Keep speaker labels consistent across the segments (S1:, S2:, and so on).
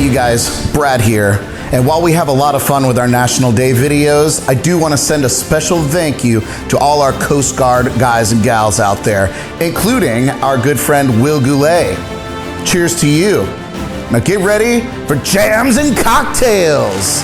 S1: you guys, Brad here. And while we have a lot of fun with our National Day videos, I do want to send a special thank you to all our Coast Guard guys and gals out there, including our good friend Will Goulet. Cheers to you. Now get ready for Jams and Cocktails.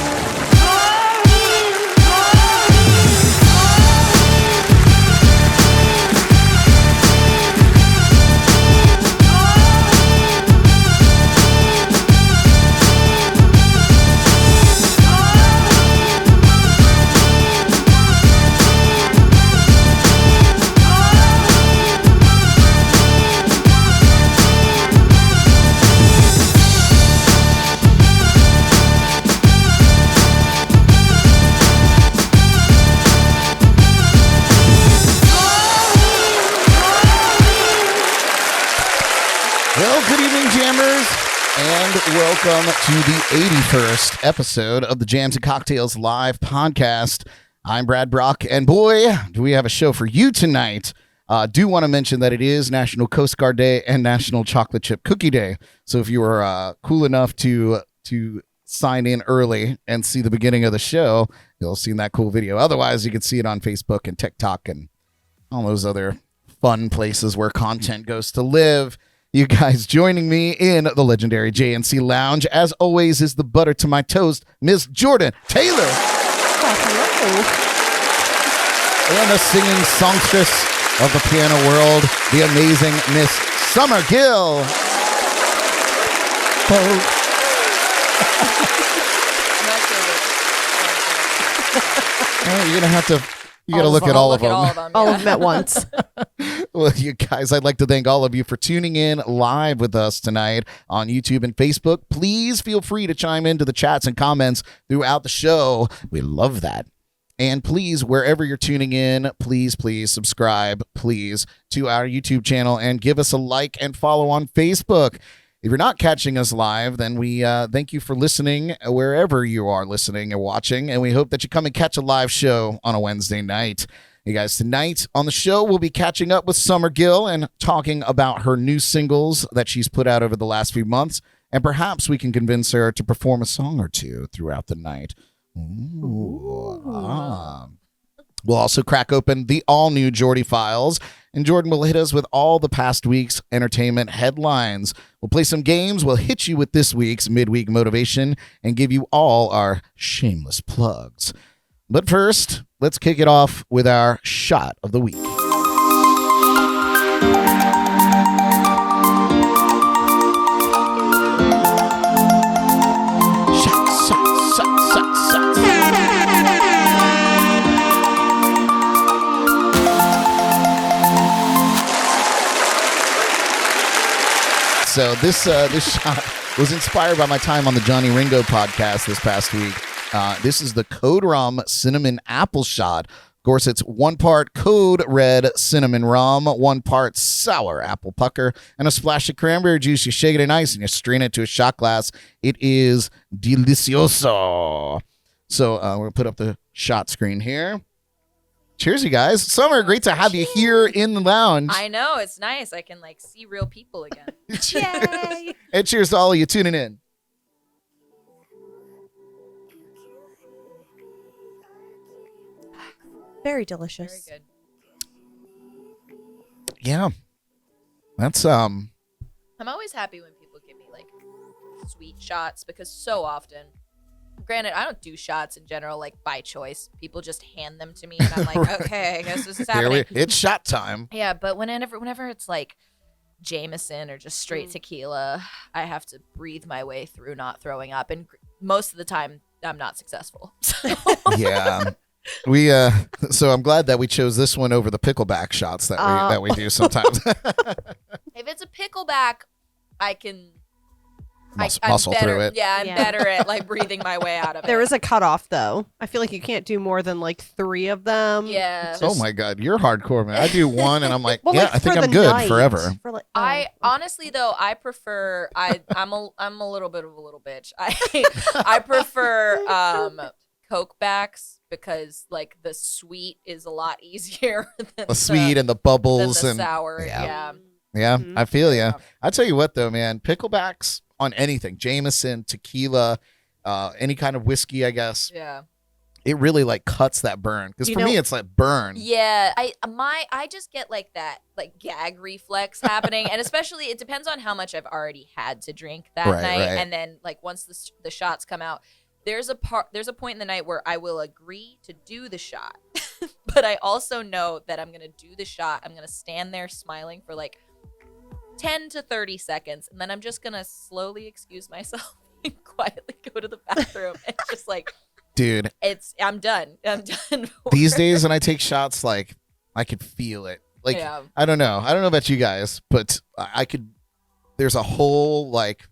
S1: Welcome to the 81st episode of the Jams and Cocktails live podcast. I'm Brad Brock, and boy, do we have a show for you tonight. Do want to mention that it is National Coast Guard Day and National Chocolate Chip Cookie Day. So if you were cool enough to sign in early and see the beginning of the show, you'll have seen that cool video. Otherwise, you can see it on Facebook and TikTok and all those other fun places where content goes to live. You guys joining me in the Legendary JNC Lounge, as always, is the butter to my toast, Miss Jordan Taylor.
S2: Oh, hello.
S1: And the singing songstress of the piano world, the amazing Miss Summer Gill. You're going to have to... You got to look at all of them.
S2: All of them at once.
S1: Well, you guys, I'd like to thank all of you for tuning in live with us tonight on YouTube and Facebook. Please feel free to chime into the chats and comments throughout the show. We love that. And please, wherever you're tuning in, please subscribe, please, to our YouTube channel and give us a like and follow on Facebook. If you're not catching us live, then we thank you for listening wherever you are listening or watching, and we hope that you come and catch a live show on a Wednesday night. You guys, tonight on the show, we'll be catching up with Summer Gill and talking about her new singles that she's put out over the last few months, and perhaps we can convince her to perform a song or two throughout the night. We'll also crack open the all-new Jordy Files, and Jordan will hit us with all the past week's entertainment headlines. We'll play some games, we'll hit you with this week's Midweek Motivation, and give you all our Shameless Plugs. But first, let's kick it off with our Shot of the Week. So this shot was inspired by my time on the Johnny Ringo podcast this past week. This is the Code Rum Cinnamon Apple Shot. Of course, it's 1 part Code Red Cinnamon Rum, 1 part Sour Apple Pucker, and a splash of cranberry juice. You shake it in ice and you strain it to a shot glass. It is delicioso. So we're going to put up the shot screen here. Cheers, you guys. Summer, great to have you here in the lounge.
S3: I know. It's nice. I can, see real people again.
S2: Yay.
S1: And cheers to all of you tuning in.
S2: Very delicious.
S3: Very good.
S1: Yeah. That's,
S3: I'm always happy when people give me, sweet shots because so often... Granted, I don't do shots in general, by choice. People just hand them to me, and I'm like, right. Okay, I guess this is happening.
S1: It's shot time.
S3: Yeah, but whenever it's Jameson or just straight tequila, I have to breathe my way through not throwing up, and most of the time, I'm not successful.
S1: Yeah. We so I'm glad that we chose this one over the pickleback shots that we do sometimes.
S3: If it's a pickleback, I can...
S1: muscle
S3: better,
S1: through it.
S3: Yeah, I'm better at breathing my way out of it.
S2: There is a cutoff, though. I feel like you can't do more than 3 of them.
S3: Yeah.
S1: Oh my God, you're hardcore, man. I do one, and I'm like,
S2: well,
S1: I think I'm good
S2: night,
S1: forever.
S3: I honestly, though, I prefer. I'm a little bit of a little bitch. I prefer Coke backs because the sweet is a lot easier than
S1: the sweet and the bubbles
S3: than
S1: and
S3: the sour.
S1: Yeah,
S3: Yeah.
S1: I feel you.
S3: Yeah.
S1: I tell you what, though, man, picklebacks. on anything, Jameson, tequila, any kind of whiskey, I guess.
S3: Yeah.
S1: It really like cuts that burn. Because for me, it's like burn.
S3: Yeah, I just get like that like gag reflex happening, and especially it depends on how much I've already had to drink that night, and then like once the shots come out, there's a point in the night where I will agree to do the shot, but I also know that I'm gonna do the shot. I'm gonna stand there smiling for like 10 to 30 seconds, and then I'm just gonna slowly excuse myself and quietly go to the bathroom and just like.
S1: Dude,
S3: I'm done. I'm done.
S1: These days when I take shots, like I could feel it. Like I don't know about you guys, but I could. There's a whole like,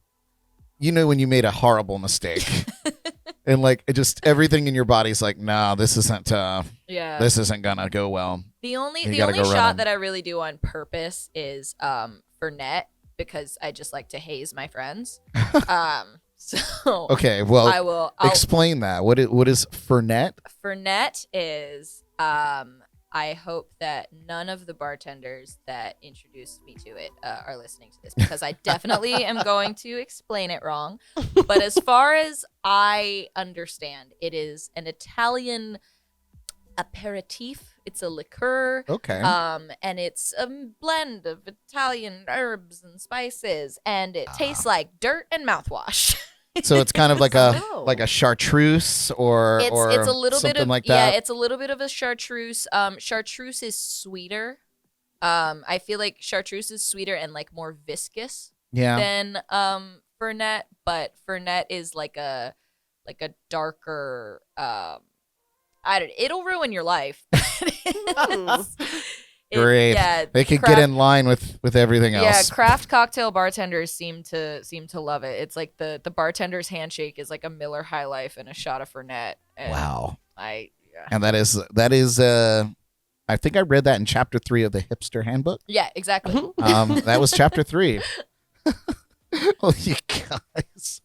S1: when you made a horrible mistake, and like it just everything in your body's like, nah, this isn't. This isn't gonna go well.
S3: The only shot that I really do on purpose is Fernet, because I just like to haze my friends. So
S1: okay, well,
S3: I'll
S1: explain that. What is Fernet?
S3: Fernet is I hope that none of the bartenders that introduced me to it are listening to this, because I definitely am going to explain it wrong. But as far as I understand, it is an Italian aperitif. It's a liqueur.
S1: Okay.
S3: And it's a blend of Italian herbs and spices, and it tastes like dirt and mouthwash.
S1: So it's kind of like a chartreuse or
S3: it's a little
S1: something
S3: bit of
S1: like that.
S3: Yeah, it's a little bit of a chartreuse. Chartreuse is sweeter. I feel like chartreuse is sweeter and like more viscous than Fernet, but Fernet is like a darker it'll ruin your life.
S1: Great. They could get in line with everything else.
S3: Yeah, craft cocktail bartenders seem to love it. It's like the bartender's handshake is like a Miller High Life and a shot of Fernet.
S1: Wow.
S3: And
S1: that is I think I read that in chapter 3 of the Hipster Handbook.
S3: Yeah, exactly.
S1: That was chapter 3. Oh, you guys.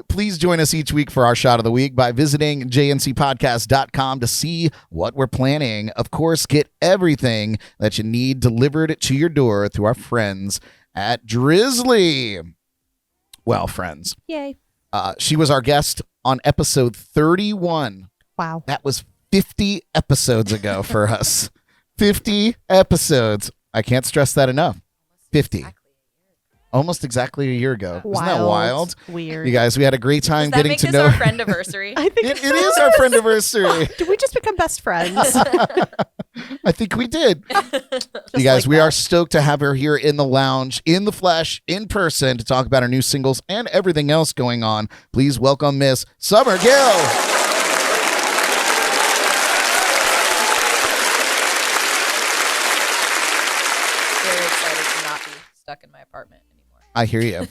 S1: Please join us each week for our shot of the week by visiting jncpodcast.com to see what we're planning. Of course, get everything that you need delivered to your door through our friends at Drizzly. Well, friends.
S2: Yay.
S1: She was our guest on episode 31.
S2: Wow.
S1: That was 50 episodes ago for us. 50 episodes. I can't stress that enough. 50. Almost exactly a year ago.
S2: Wild.
S1: Isn't that wild?
S2: Weird.
S1: You guys, we had a great time getting to know.
S3: Our friendiversary?
S2: I think
S1: it is our friendiversary.
S2: Did we just become best friends?
S1: I think we did. You guys, we are stoked to have her here in the lounge, in the flesh, in person, to talk about our new singles and everything else going on. Please welcome Miss Summer Gill.
S3: Stuck in my apartment anymore.
S1: I hear you.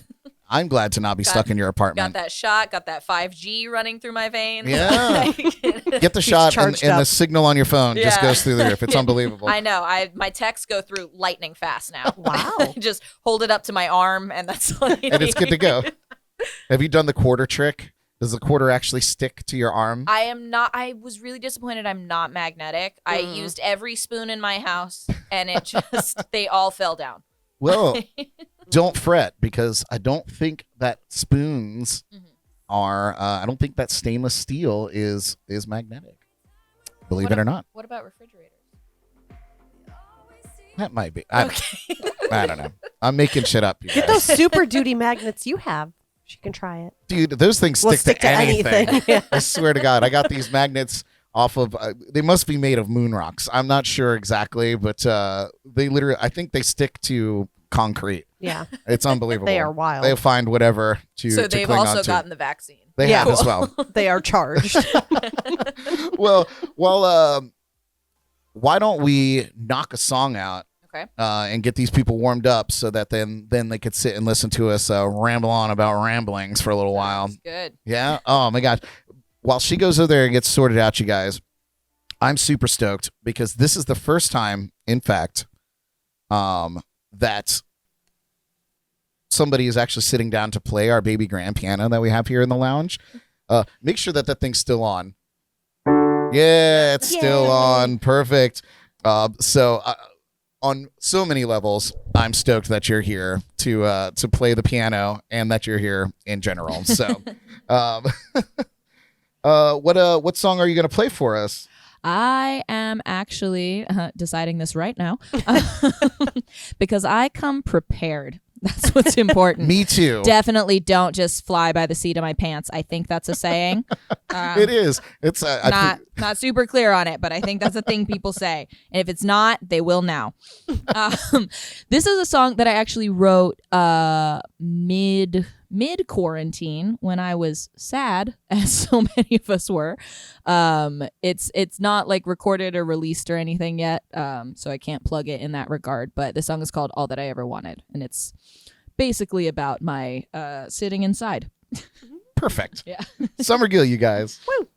S1: I'm glad to not be stuck in your apartment.
S3: Got that shot, got that 5G running through my veins.
S1: Yeah. Get the shot and the signal on your phone just goes through the roof. It's unbelievable.
S3: I know. My texts go through lightning fast now.
S2: Wow.
S3: Just hold it up to my arm and that's all I need.
S1: And it's good to go. Have you done the quarter trick? Does the quarter actually stick to your arm?
S3: I am not. I was really disappointed I'm not magnetic. I used every spoon in my house and it just, they all fell down.
S1: Well, don't fret, because I don't think that spoons are. I don't think that stainless steel is magnetic. Believe it or not.
S3: What about refrigerators?
S1: That might be. I don't know. I'm making shit up. You
S2: Get
S1: guys.
S2: those Super Duty magnets you have. She can try it.
S1: Dude, those things stick to anything.
S2: Yeah.
S1: I swear to God, I got these magnets off of. They must be made of moon rocks. I'm not sure exactly, but they literally. I think they stick to concrete.
S2: Yeah,
S1: it's unbelievable.
S2: They are wild.
S1: They'll find whatever to.
S3: So
S1: to
S3: they've
S1: cling
S3: also
S1: onto.
S3: gotten the vaccine.
S1: They have as well.
S2: They are charged.
S1: Well, why don't we knock a song out?
S3: Okay.
S1: And get these people warmed up so that then they could sit and listen to us ramble on about ramblings for a little while.
S3: That's good.
S1: Yeah. Oh my gosh. While she goes over there and gets sorted out, you guys, I'm super stoked because this is the first time, in fact, that somebody is actually sitting down to play our baby grand piano that we have here in the lounge. Make sure that thing's still on. Yeah, it's still on. Perfect. So on so many levels, I'm stoked that you're here to play the piano and that you're here in general. So, what song are you gonna play for us?
S4: I am actually deciding this right now because I come prepared. That's what's important.
S1: Me too.
S4: Definitely don't just fly by the seat of my pants. I think that's a saying.
S1: It is. It's
S4: not super clear on it, but I think that's a thing people say. And if it's not, they will now. This is a song that I actually wrote mid quarantine when I was sad, as so many of us were. It's not like recorded or released or anything yet, so I can't plug it in that regard. But the song is called "All That I Ever Wanted," and it's basically about my sitting inside.
S1: Perfect.
S4: Yeah.
S1: Summer Gill, you guys.
S2: Woo.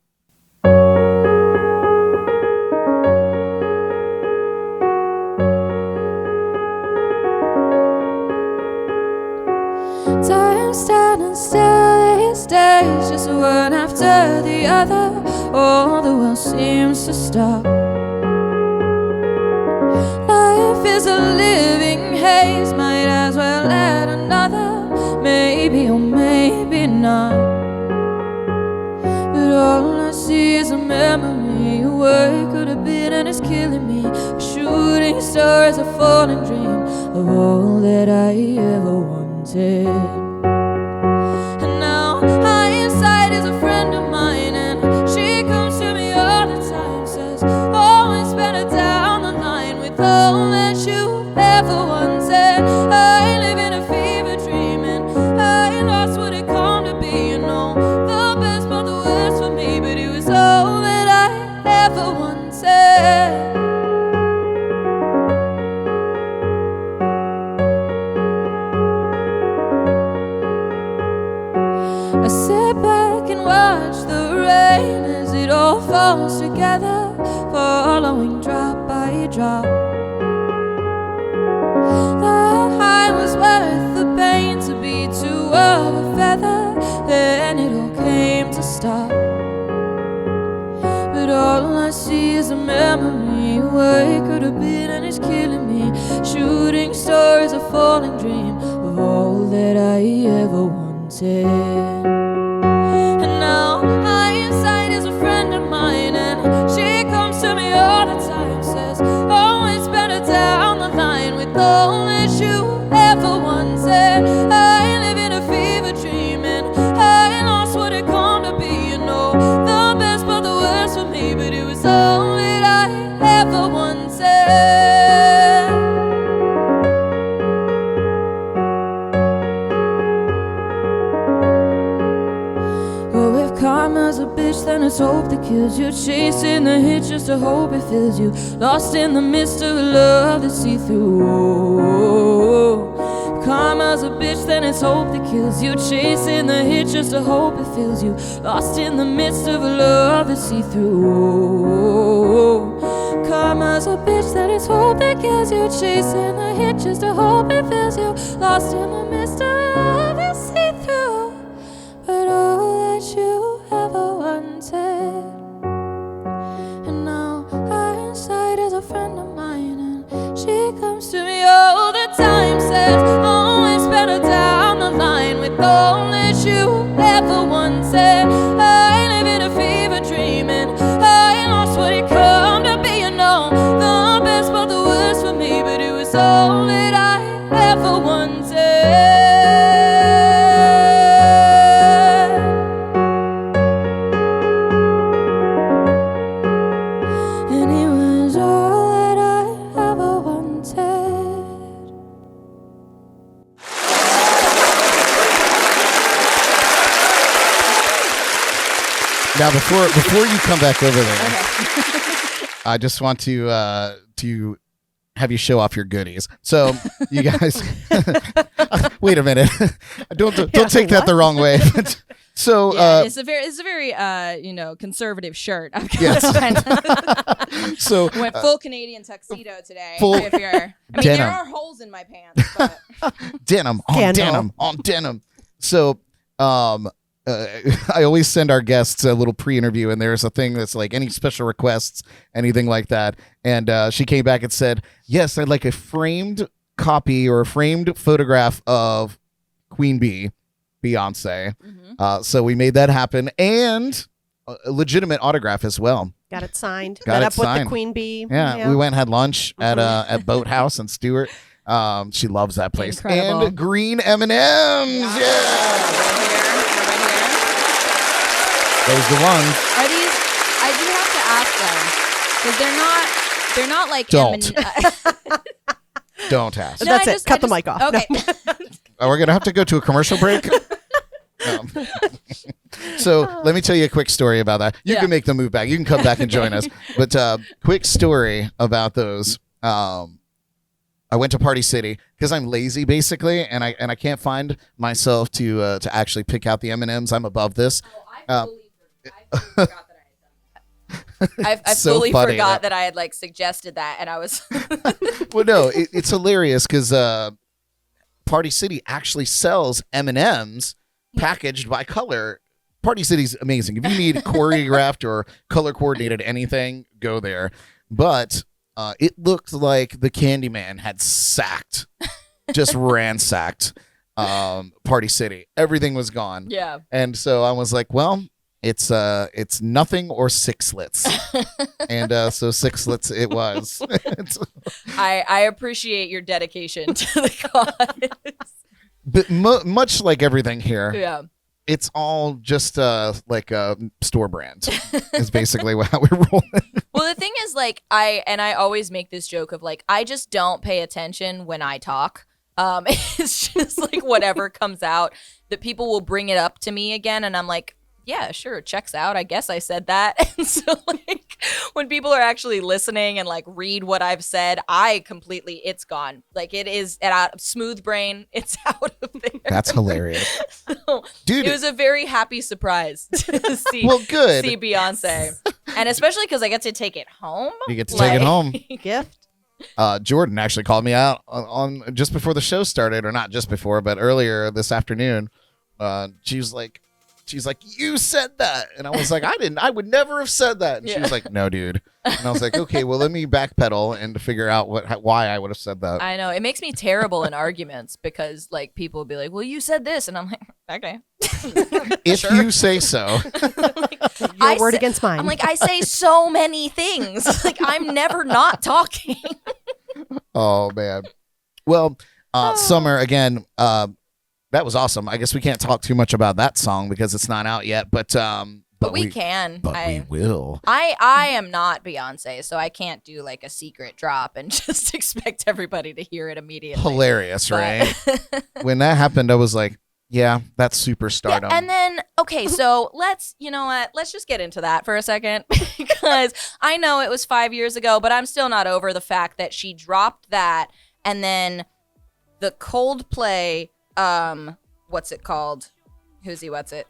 S4: Time standing still these days, just one after the other. All the world seems to stop. Life is a living haze, might as well add another. Maybe or maybe not. But all I see is a memory. What could have been and it's killing me. A shooting star is a falling dream of all that I ever wanted. And now hindsight is a friend of mine, and she comes to me all the time. Says, oh, it's better down the line with all that you ever wanted. I live in a fever dream, and I lost what it come to be. You know, the best but the worst for me, but it was all that I ever wanted. I sit back and watch the rain as it all falls together, following drop by drop. The high was worth the pain to be two of a feather, then it all came to stop. But all I see is a memory. What could have been and it's killing me. Shooting star is a falling dream of all that I ever wanted. And now hindsight is a friend of mine, and she comes to me all the time. Says, oh, it's better down the line with all that you ever wanted. I live in a fever dream, and I lost what it come to be. You know, the best but the worst for me, but it was all that I ever wanted. Karma's a bitch, then it's hope that kills you. Chasing the hit just to hope it fills you. Lost in the midst of a love that's see-through. Karma's a bitch, then it's hope that kills you. Chasing the hit just to hope it fills you. Lost in the midst of a love that's see-through. Karma's a bitch, then it's hope that kills you. Chasing the hit just to hope it fills you. Lost in the midst of a love that's see-through. But all that you ever wanted. And now hindsight is a friend of mine, and she comes to me all the time. Says, oh, it's better down the line with all that you ever wanted. I live in a fever dream, and I lost what it come to be. You know, the best but the worst for me, but it was all that I ever wanted.
S1: Now, before you come back over there, I just want to have you show off your goodies. So, you guys, wait a minute, don't take that the wrong way. So,
S4: yeah, it's a very conservative shirt. I've got
S1: so
S4: went full Canadian tuxedo today.
S1: Full
S4: there are holes in my pants, but
S1: denim on denim on denim. So, I always send our guests a little pre-interview, and there's a thing that's like any special requests, anything like that. And she came back and said, yes, I'd like a framed copy or a framed photograph of Queen Bee, Beyonce. So we made that happen, and a legitimate autograph as well.
S2: Got it signed.
S1: Got
S2: Met
S1: it
S2: up with
S1: signed.
S2: the Queen Bee.
S1: Yeah, we went and had lunch at Boathouse in Stewart. She loves that place.
S3: Incredible.
S1: And green M&Ms. Yeah. Those the ones.
S3: Are these? I do have to ask them because they're not like
S1: Don't. Don't ask.
S2: That's it. Cut the mic off.
S3: Okay.
S1: We're gonna have to go to a commercial break. So let me tell you a quick story about that. You can make the move back. You can come back and join us. But quick story about those. I went to Party City because I'm lazy basically, and I can't find myself to actually pick out the M&Ms. I'm above this.
S3: I forgot that I had done that. I
S1: So
S3: fully
S1: funny,
S3: forgot that I had like suggested that, and I was.
S1: Well, no, it's hilarious because Party City actually sells M&Ms packaged by color. Party City's amazing. If you need choreographed or color coordinated anything, go there. But it looked like the Candyman had just ransacked Party City. Everything was gone.
S3: Yeah.
S1: And so I was like, well, it's nothing or sixlets. And so sixlets it was.
S3: I appreciate your dedication to the cause.
S1: But much like everything here,
S3: Yeah.
S1: it's all just like a store brand is basically how we roll.
S3: Well, the thing is, like, I always make this joke of like, I just don't pay attention when I talk. It's just like whatever comes out that people will bring it up to me again, and I'm like, yeah, sure, checks out. I guess I said that. And so like when people are actually listening and like read what I've said, it's gone. Like it is out smooth brain. It's out of there.
S1: That's hilarious.
S3: So,
S1: Dude,
S3: it was a very happy surprise to see,
S1: good.
S3: see Beyonce. And especially because I get to take it home.
S1: You get to take it home.
S2: Gift.
S1: Jordan actually called me out on just before the show started, or not just before, but earlier this afternoon. She's like, you said that. And I was like, I would never have said that. And she was like, no, dude. And I was like, okay, well, let me backpedal and to figure out why I would have said that.
S3: I know. It makes me terrible in arguments because like people will be like, well, you said this. And I'm like, okay.
S1: If you say so.
S2: Your word against mine.
S3: I'm like, I say so many things. Like I'm never not talking.
S1: Oh, man. Well, Summer, again, that was awesome. I guess we can't talk too much about that song because it's not out yet, but
S3: we can.
S1: But we will.
S3: I am not Beyonce, so I can't do like a secret drop and just expect everybody to hear it immediately.
S1: Hilarious,
S3: But-
S1: right? When that happened, I was like, yeah, that's superstardom.
S3: Yeah, and then, okay, so let's just get into that for a second because I know it was 5 years ago, but I'm still not over the fact that she dropped that and then the Coldplay, what's it called? What's it?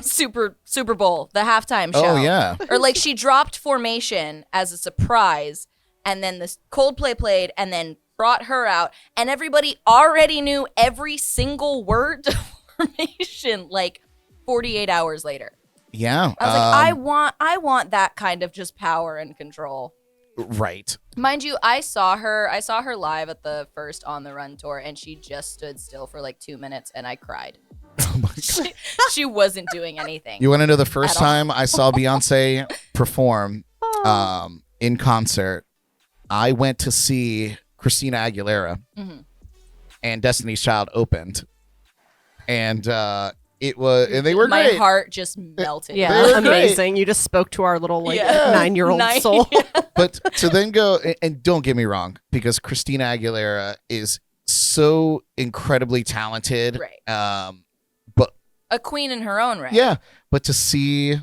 S3: Super Bowl, the halftime show.
S1: Oh, yeah.
S3: Or like she dropped Formation as a surprise and then this Coldplay played and then brought her out and everybody already knew every single word to Formation like 48 hours later.
S1: Yeah.
S3: I was like, I want that kind of just power and control.
S1: Right.
S3: Mind you, I saw her live at the first On the Run tour and she just stood still for like 2 minutes and I cried.
S1: Oh my God.
S3: She wasn't doing anything.
S1: You want to know the first
S3: At all.
S1: time I saw Beyonce perform in concert? I went to see Christina Aguilera, and Destiny's Child opened, and they were
S3: My
S1: great.
S3: heart just melted.
S2: Yeah,
S1: They were
S2: amazing. You just spoke to our little like
S3: Yeah.
S2: 9-year-old soul.
S1: But to then go and don't get me wrong, because Christina Aguilera is so incredibly talented,
S3: Right.
S1: but
S3: A queen in her own right.
S1: yeah, but to see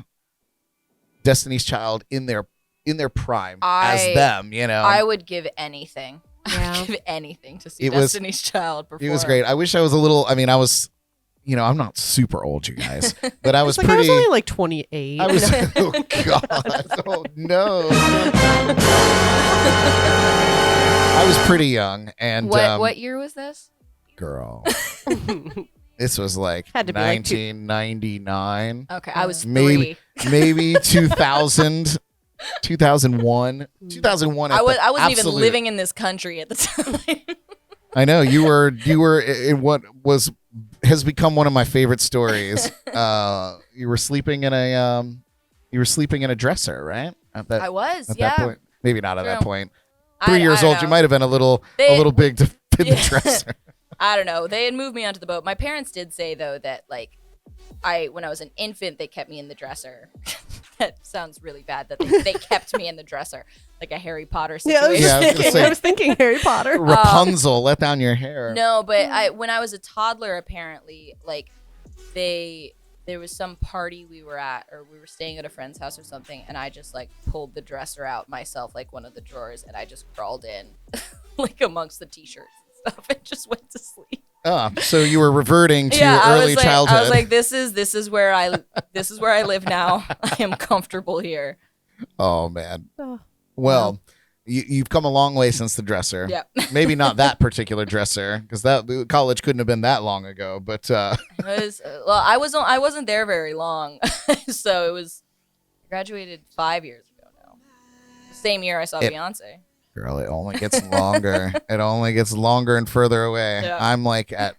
S1: Destiny's Child in their prime as them,
S3: I would give anything.
S2: Yeah.
S3: I would give anything to see
S1: It was-
S3: Destiny's Child perform.
S1: it was great. I wish I was a little. I mean, I was, I'm not super old, you guys, but I was
S2: It's like
S1: pretty.
S2: I was only like 28.
S1: I was. Oh God! Oh no! I was pretty young, and
S3: What year was this?
S1: girl, This was like
S2: Had to be like
S1: 1999.
S3: Okay, I was
S1: Maybe
S3: 3.
S1: maybe 2000, 2001. 2001.
S3: I wasn't even
S1: absolute-
S3: living in this country at the time.
S1: I know you were in what has become one of my favorite stories. You were sleeping in a dresser, right?
S3: I was,
S1: At
S3: yeah.
S1: that point. Maybe not at that
S3: True.
S1: point.
S3: I
S1: 3 years
S3: don't
S1: old, you
S3: know.
S1: might have been a little big to fit in the
S3: Yeah.
S1: dresser.
S3: I don't know. They had moved me onto the boat. My parents did say though that like when I was an infant, they kept me in the dresser. That sounds really bad that they kept me in the dresser, like a Harry Potter situation.
S1: Yeah, I was gonna say-
S2: I was thinking Harry Potter.
S1: Rapunzel, let down your hair.
S3: No, but when I was a toddler, apparently, like there was some party we were at, or we were staying at a friend's house or something, and I just like pulled the dresser out myself, like one of the drawers, and I just crawled in, like amongst the t-shirts and stuff, and just went to sleep.
S1: Oh, so you were reverting to
S3: Yeah,
S1: your early childhood.
S3: I was like, this is where I live now. I am comfortable here.
S1: Oh man.
S2: Oh,
S1: Well, you've come a long way since the dresser.
S3: Yeah.
S1: Maybe not that particular dresser, because that college couldn't have been that long ago. But
S3: I wasn't there very long, so it was. I graduated 5 years ago now. The same year I saw Beyonce.
S1: girl, it only gets longer. It only gets longer and further away.
S3: Yeah.
S1: I'm like at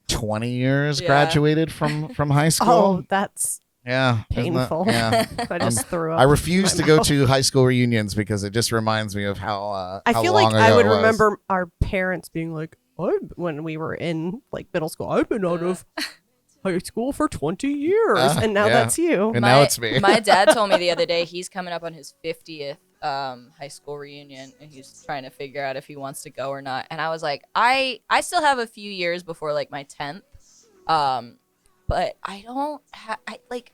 S1: 20 years
S3: Yeah.
S1: graduated from high school.
S2: Oh, that's
S1: Yeah. isn't that-
S2: painful.
S1: Yeah.
S2: I just threw up.
S1: I refuse
S2: in
S1: to
S2: my
S1: go
S2: mouth.
S1: to high school reunions because it just reminds me of how
S2: I
S1: how
S2: feel
S1: long
S2: like
S1: ago
S2: I would
S1: it was.
S2: remember our parents being like, when we were in like middle school, I've been out of high school for 20 years, and now
S1: yeah.
S2: that's you.
S1: And now it's me.
S3: My dad told me the other day he's coming up on his 50th high school reunion, and he's trying to figure out if he wants to go or not. And I was like, I still have a few years before like my 10th, but I don't like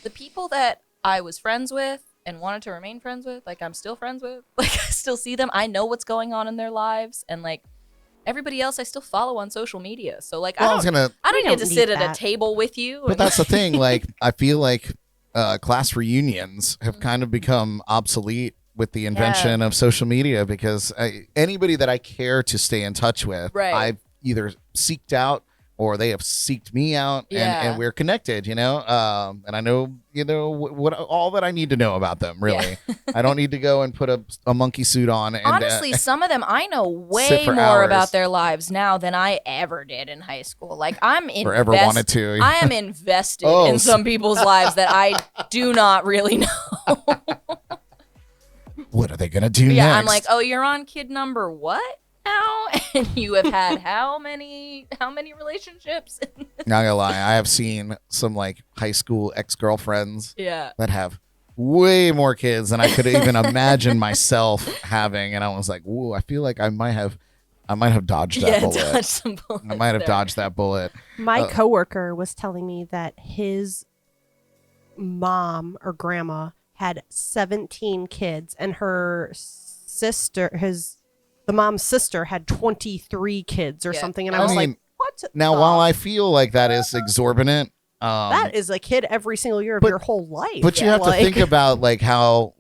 S3: the people that I was friends with and wanted to remain friends with, like I'm still friends with, like I still see them, I know what's going on in their lives, and like everybody else I still follow on social media. So like
S1: Well,
S3: I don't get
S2: don't
S3: to
S2: need
S3: sit at
S2: that.
S3: a table with you.
S1: But that's the thing. Like, I feel like class reunions have kind of become obsolete with the invention of social media, because anybody that I care to stay in touch with,
S3: Right.
S1: I've either seeked out or they have seeked me out,
S3: Yeah.
S1: and we're connected, and I know, what all that I need to know about them, really. I don't need to go and put a monkey suit on. And,
S3: honestly, some of them I know
S1: sit
S3: way
S1: for
S3: more
S1: hours.
S3: about their lives now than I ever did in high school. Like I'm
S1: or ever wanted to.
S3: I am invested
S1: Oh,
S3: in some people's lives that I do not really know.
S1: What are they gonna do
S3: Yeah,
S1: next?
S3: I'm like, oh, you're on kid number what now? And you have had how many relationships?
S1: Not gonna lie, I have seen some like high school ex-girlfriends
S3: Yeah.
S1: that have way more kids than I could even imagine myself having, and I was like, "Ooh, I feel like I might have dodged that bullet.
S3: dodge some bullets
S1: I might have
S3: there.
S1: dodged that bullet."
S2: My coworker was telling me that his mom or grandma had 17 kids, and her sister, the mom's sister, had 23 kids or
S3: Yeah.
S2: something. And
S1: I
S2: I was
S1: mean,
S2: like, what?
S1: Now, while I feel like that is exorbitant,
S2: That is a kid every single year of
S1: but-
S2: your whole life.
S1: but you have to
S2: Like,
S1: think about like how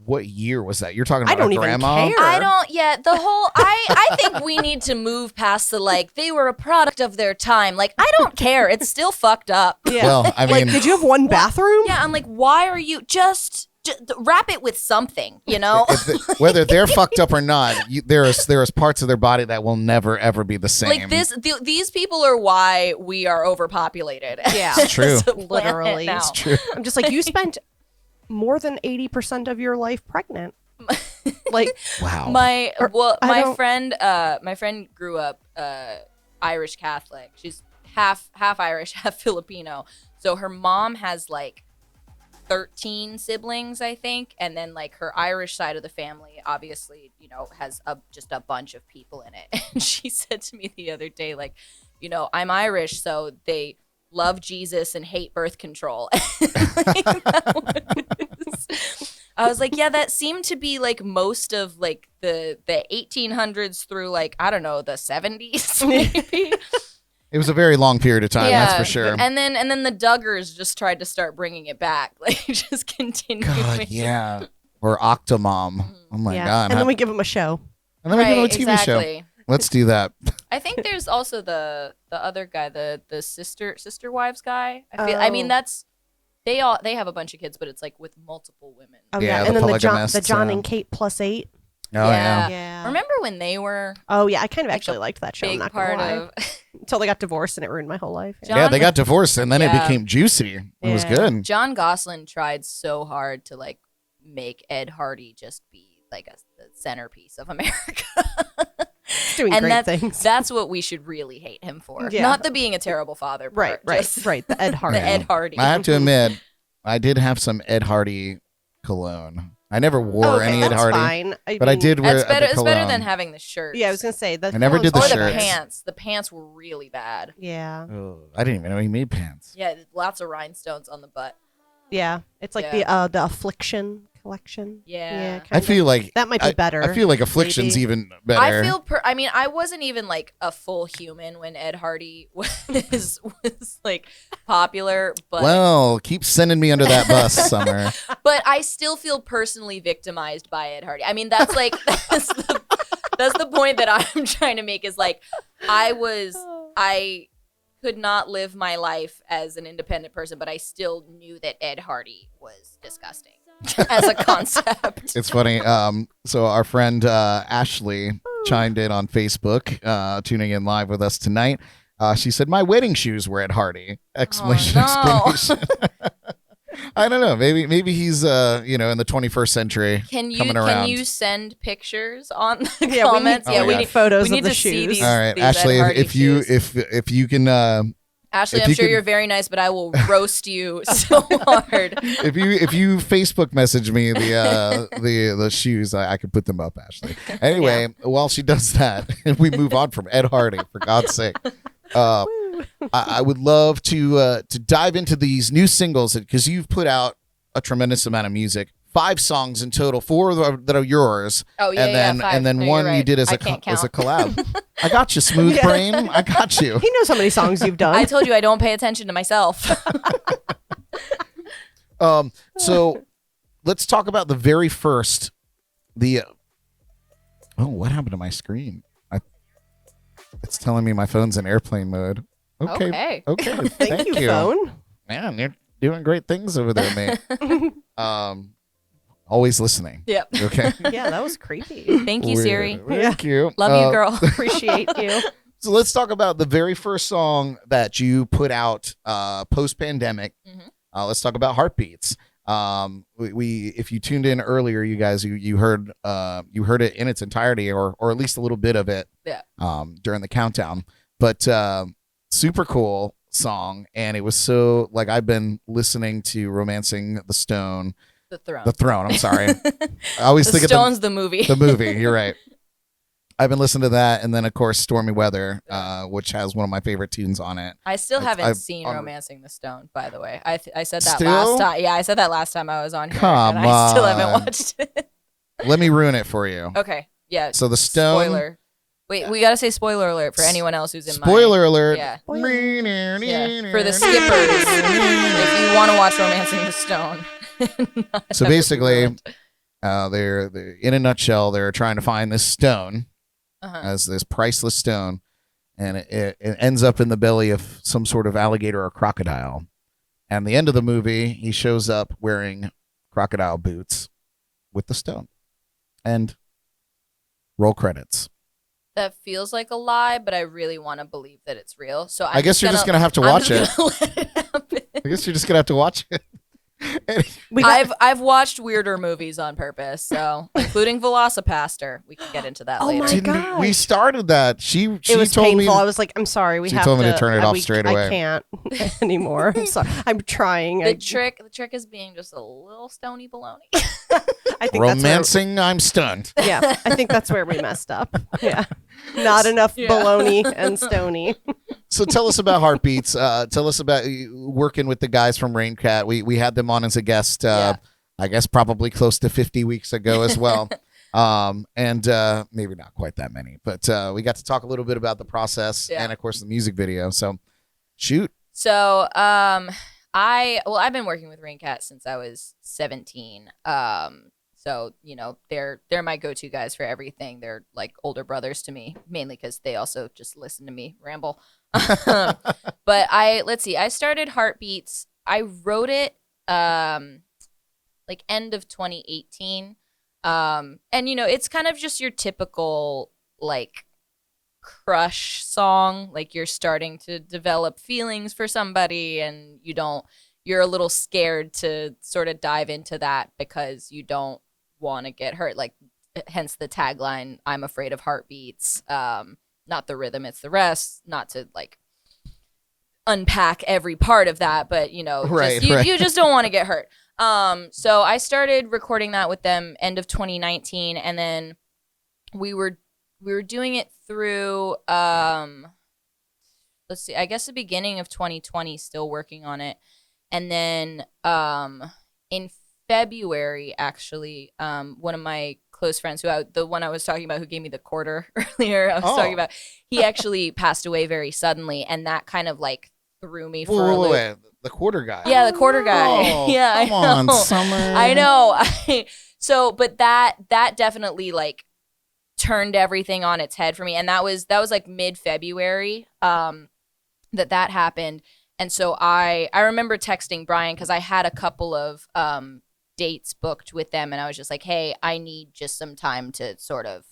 S1: what year was that? You're talking about
S2: I don't
S1: a
S2: even
S1: grandma?
S2: care.
S3: I don't yet. The whole I think we need to move past the like they were a product of their time. Like I don't care. It's still fucked up.
S2: Yeah.
S1: Well, I
S2: like,
S1: mean,
S2: did you have one bathroom?
S3: Yeah, I'm like, why are you just wrap it with something, you know?
S1: whether they're fucked up or not, there is parts of their body that will never ever be the same.
S3: Like these people are why we are overpopulated.
S2: Yeah.
S1: It's true.
S3: As a planet
S2: Literally.
S3: now.
S1: It's true.
S2: I'm just like, you spent more than 80% of your life pregnant. Like,
S1: Wow.
S3: My
S2: I don't-
S3: my friend grew up Irish Catholic. She's half Irish, half Filipino. So her mom has like 13 siblings, I think, and then like her Irish side of the family obviously, has just a bunch of people in it. And she said to me the other day, like, I'm Irish, so they love Jesus and hate birth control. I was like, yeah, that seemed to be like most of like the 1800s through like, I don't know, the 70s maybe.
S1: It was a very long period of time, that's for sure.
S3: And then the Duggars just tried to start bringing it back, like just continuing.
S1: God, yeah. Or Octomom. Oh my
S2: yeah.
S1: God.
S2: And then we give them a show.
S1: give them a TV show. Let's do that.
S3: I think there's also the other guy, the sister wives guy. I mean that's they have a bunch of kids, but it's like with multiple women.
S2: Oh
S1: Yeah,
S2: yeah,
S1: the
S2: and then the
S1: polygamists,
S2: John and Kate +8.
S1: Oh yeah.
S2: Yeah.
S3: Remember when they were
S2: Oh yeah, I kind of
S3: Like
S2: actually
S3: a
S2: liked that show. I'm
S3: big
S2: not gonna
S3: part
S2: lie.
S3: of
S2: Until they got divorced and it ruined my whole life.
S3: John-
S1: Yeah, they got divorced and then it
S3: Yeah.
S1: became juicy. It was
S2: Yeah.
S1: good.
S3: John Gosselin tried so hard to like make Ed Hardy just be like the centerpiece of America.
S2: It's doing
S3: And
S2: great things.
S3: That's what we should really hate him for.
S2: Yeah.
S3: Not the being a terrible father part.
S2: Right.
S3: just
S2: The Ed Hardy.
S3: The Ed Hardy.
S1: I have to admit, I did have some Ed Hardy cologne. I never wore any Ed
S2: that's
S1: Hardy,
S2: fine.
S1: but I
S2: mean,
S1: did wear
S3: It's better.
S1: the
S3: It's better
S1: cologne.
S3: than having the shirt.
S2: Yeah, I was gonna say that.
S1: I never did the
S3: or the
S1: shirts.
S3: pants. The pants were really bad.
S2: Yeah,
S1: Oh, I didn't even know he made pants.
S3: Yeah, lots of rhinestones on the butt.
S2: yeah. It's like
S3: Yeah.
S2: the Affliction collection.
S3: Yeah.
S1: I feel like
S2: that might be better.
S1: I feel like Affliction's
S2: maybe.
S1: even better.
S3: I feel. I mean, I wasn't even like a full human when Ed Hardy was like popular, but
S1: Well, keep sending me under that bus, Summer.
S3: but I still feel personally victimized by Ed Hardy. I mean, that's like that's the point that I'm trying to make is like I could not live my life as an independent person, but I still knew that Ed Hardy was disgusting as a concept.
S1: It's funny. So our friend Ashley chimed in on Facebook, tuning in live with us tonight. She said, "My wedding shoes were Ed Hardy!" Exclamation!
S3: no.
S1: Exclamation! I don't know. Maybe he's in the 21st century.
S3: Can
S1: coming around.
S3: you send pictures on the
S2: Yeah,
S3: comments?
S1: we need
S3: we
S2: photos
S3: we need
S2: of the
S3: to see
S2: shoes.
S3: these.
S1: All right,
S3: these
S1: Ashley.
S3: Ed Hardy
S1: If you
S3: shoes.
S1: if you can
S3: Ashley,
S1: if
S3: I'm
S1: you
S3: sure
S1: could-
S3: you're very nice, but I will roast you so hard.
S1: if you Facebook message me the shoes, I could put them up, Ashley. Anyway, while she does that, we move on from Ed Hardy, for God's sake. I would love to dive into these new singles because you've put out a tremendous amount of music. 5 songs in total, 4 that are yours.
S3: Oh yeah,
S1: and then
S3: yeah, 5.
S1: and then
S3: No,
S1: one
S3: you're
S1: you
S3: right.
S1: did as
S3: I
S1: a
S3: can't
S1: as a
S3: count.
S1: collab. I got you, smooth
S2: Yeah.
S1: brain. I got you.
S2: He knows how many songs you've done.
S3: I told you I don't pay attention to myself.
S1: So let's talk about the very first. What happened to my screen? It's telling me my phone's in airplane mode. Okay.
S2: Thank you, phone.
S1: Man, you're doing great things over there, mate. Always listening.
S3: Yep.
S1: Okay.
S2: Yeah, that was creepy.
S3: Thank you, Siri.
S1: Thank you.
S3: Love you, girl.
S2: Appreciate you.
S1: So let's talk about the very first song that you put out post-pandemic.
S3: Mhm.
S1: Let's talk about Heartbeats. We if you tuned in earlier, you guys, you heard it in its entirety, or at least a little bit of it.
S3: Yeah.
S1: During the countdown, but super cool song, and it was so like I've been listening to Romancing the Stone,
S3: The Throne.
S1: the Throne. I'm sorry, I always
S3: The
S1: think of
S3: Stones, the movie.
S1: the movie. You're right. I've been listening to that, and then of course Stormy Weather, which has one of my favorite tunes on it.
S3: I still haven't
S1: I've-
S3: seen
S1: on-
S3: Romancing the Stone, by the way. I said that
S1: Still?
S3: last time. Yeah, I said that last time I was on here.
S1: Come
S3: and I still
S1: on.
S3: haven't watched it.
S1: Let me ruin it for you.
S3: Okay. Yeah.
S1: So the Stone.
S3: Spoiler. Wait, we got to say spoiler alert for anyone else who's in
S1: Spoiler alert.
S3: Yeah. Yeah. For the skippers. If you want to watch Romancing the Stone. Not
S1: So
S3: have it
S1: basically,
S3: ruined.
S1: they're in a nutshell, they're trying to find this stone
S3: Uh-huh.
S1: as this priceless stone, and it ends up in the belly of some sort of alligator or crocodile. And the end of the movie, he shows up wearing crocodile boots with the stone. And roll credits.
S3: That feels like a lie, but I really want to believe that it's real. So
S1: I guess you're just gonna have to watch it.
S3: Let it happen.
S1: I guess you're just gonna have to watch it.
S3: I've watched weirder movies on purpose, so including Velocipaster. We can get into that
S2: Oh
S3: later.
S2: my
S1: Didn't we
S2: gosh.
S1: started that? She
S2: It was
S1: told
S2: painful. I
S1: me.
S2: was like, I'm sorry. We
S1: She
S2: have
S1: told
S2: to.
S1: me to turn it off straight away.
S2: I can't anymore. I'm sorry. I'm trying.
S3: The trick is being just a little stony baloney.
S2: I think
S1: Romancing, I'm stunned.
S2: That's where, yeah, I think that's where we messed up. Yeah, not enough
S3: Yeah.
S2: baloney and stony.
S1: So tell us about Heartbeats. Tell us about working with the guys from Raincat. We had them on as a guest.
S3: Yeah.
S1: I guess probably close to 50 weeks ago as well. And maybe not quite that many, but we got to talk a little bit about the process
S3: Yeah.
S1: and of course the music video. So shoot.
S3: So, I've been working with Raincat since I was 17. So So, you know, they're my go-to guys for everything. They're like older brothers to me, mainly because they also just listen to me ramble. But let's see, I started Heartbeats. I wrote it like end of 2018. And you know, it's kind of just your typical like crush song. Like you're starting to develop feelings for somebody and you're a little scared to sort of dive into that because you don't want to get hurt. Like hence the tagline, I'm afraid of heartbeats. Not the rhythm, it's the rest. Not to like unpack every part of that, but you know, you just don't want to get hurt. So I started recording that with them end of 2019, and then we were doing it through let's see, I guess the beginning of 2020, still working on it. And then in February, actually, one of my close friends, the one I was talking about who gave me the quarter earlier, I was talking about, he actually passed away very suddenly, and that kind of like threw me for a loop.
S1: Wait. The quarter guy.
S3: Yeah, the quarter guy.
S1: Oh,
S3: yeah,
S1: come on, Summer.
S3: I know. So, but that definitely like turned everything on its head for me, and that was like mid-February that happened. And so I remember texting Brian because I had a couple of dates booked with them, and I was just like, hey, I need just some time to sort of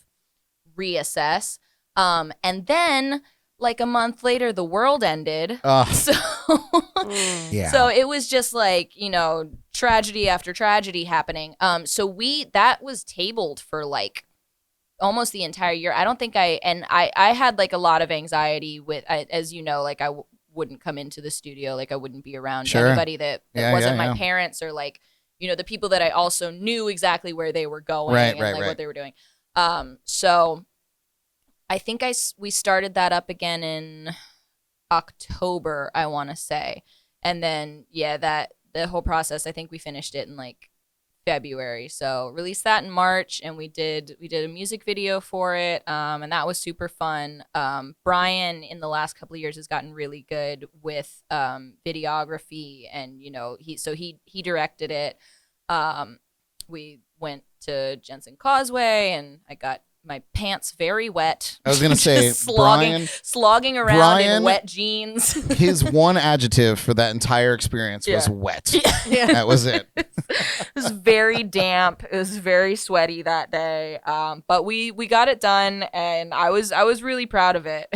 S3: reassess. And then like a month later, the world ended. So
S1: yeah.
S3: So it was just like, you know, tragedy after tragedy happening. So that was tabled for like almost the entire year. I don't think I had like a lot of anxiety with, as you know, like I wouldn't come into the studio, like I wouldn't be around anybody that wasn't my parents, or like, you know, the people that I also knew exactly where they were going what they were doing. So I think we started that up again in October, I want to say. And then, the whole process, I think we finished it in like February. So released that in March, and we did a music video for it. And that was super fun. Brian in the last couple of years has gotten really good with videography, and, you know, he directed it. We went to Jensen Causeway, and I got my pants very wet.
S1: I was gonna say,
S3: slogging around in wet jeans.
S1: His one adjective for that entire experience was wet. Yeah. That was it.
S3: It was very damp. It was very sweaty that day. But we got it done, and I was really proud of it.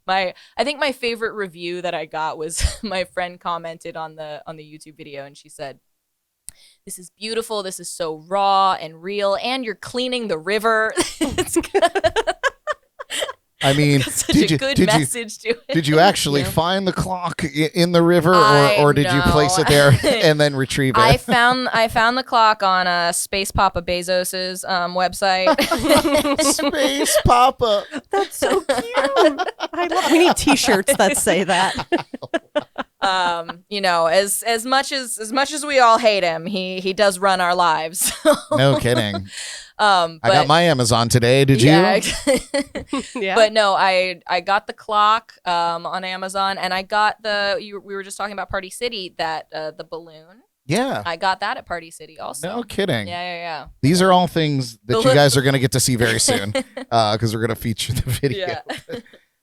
S3: I think my favorite review that I got was my friend commented on the YouTube video, and she said, "This is beautiful. This is so raw and real, and you're cleaning the river."
S1: I mean,
S3: such a good message to it.
S1: Did you actually find the clock in the river, or did you place it there and then retrieve it?
S3: I found the clock on Space Papa Bezos's website.
S1: Space Papa.
S2: That's so cute. We need T-shirts that say that.
S3: You know, as much as we all hate him, he does run our lives.
S1: No kidding. I got my Amazon today. Did you?
S2: Yeah.
S3: But no, I got the clock on Amazon, and I got we were just talking about Party City, that the balloon.
S1: Yeah.
S3: I got that at Party City also.
S1: No kidding.
S3: Yeah.
S1: These are all things that you guys are going to get to see very soon, because we're going to feature the video.
S3: Yeah.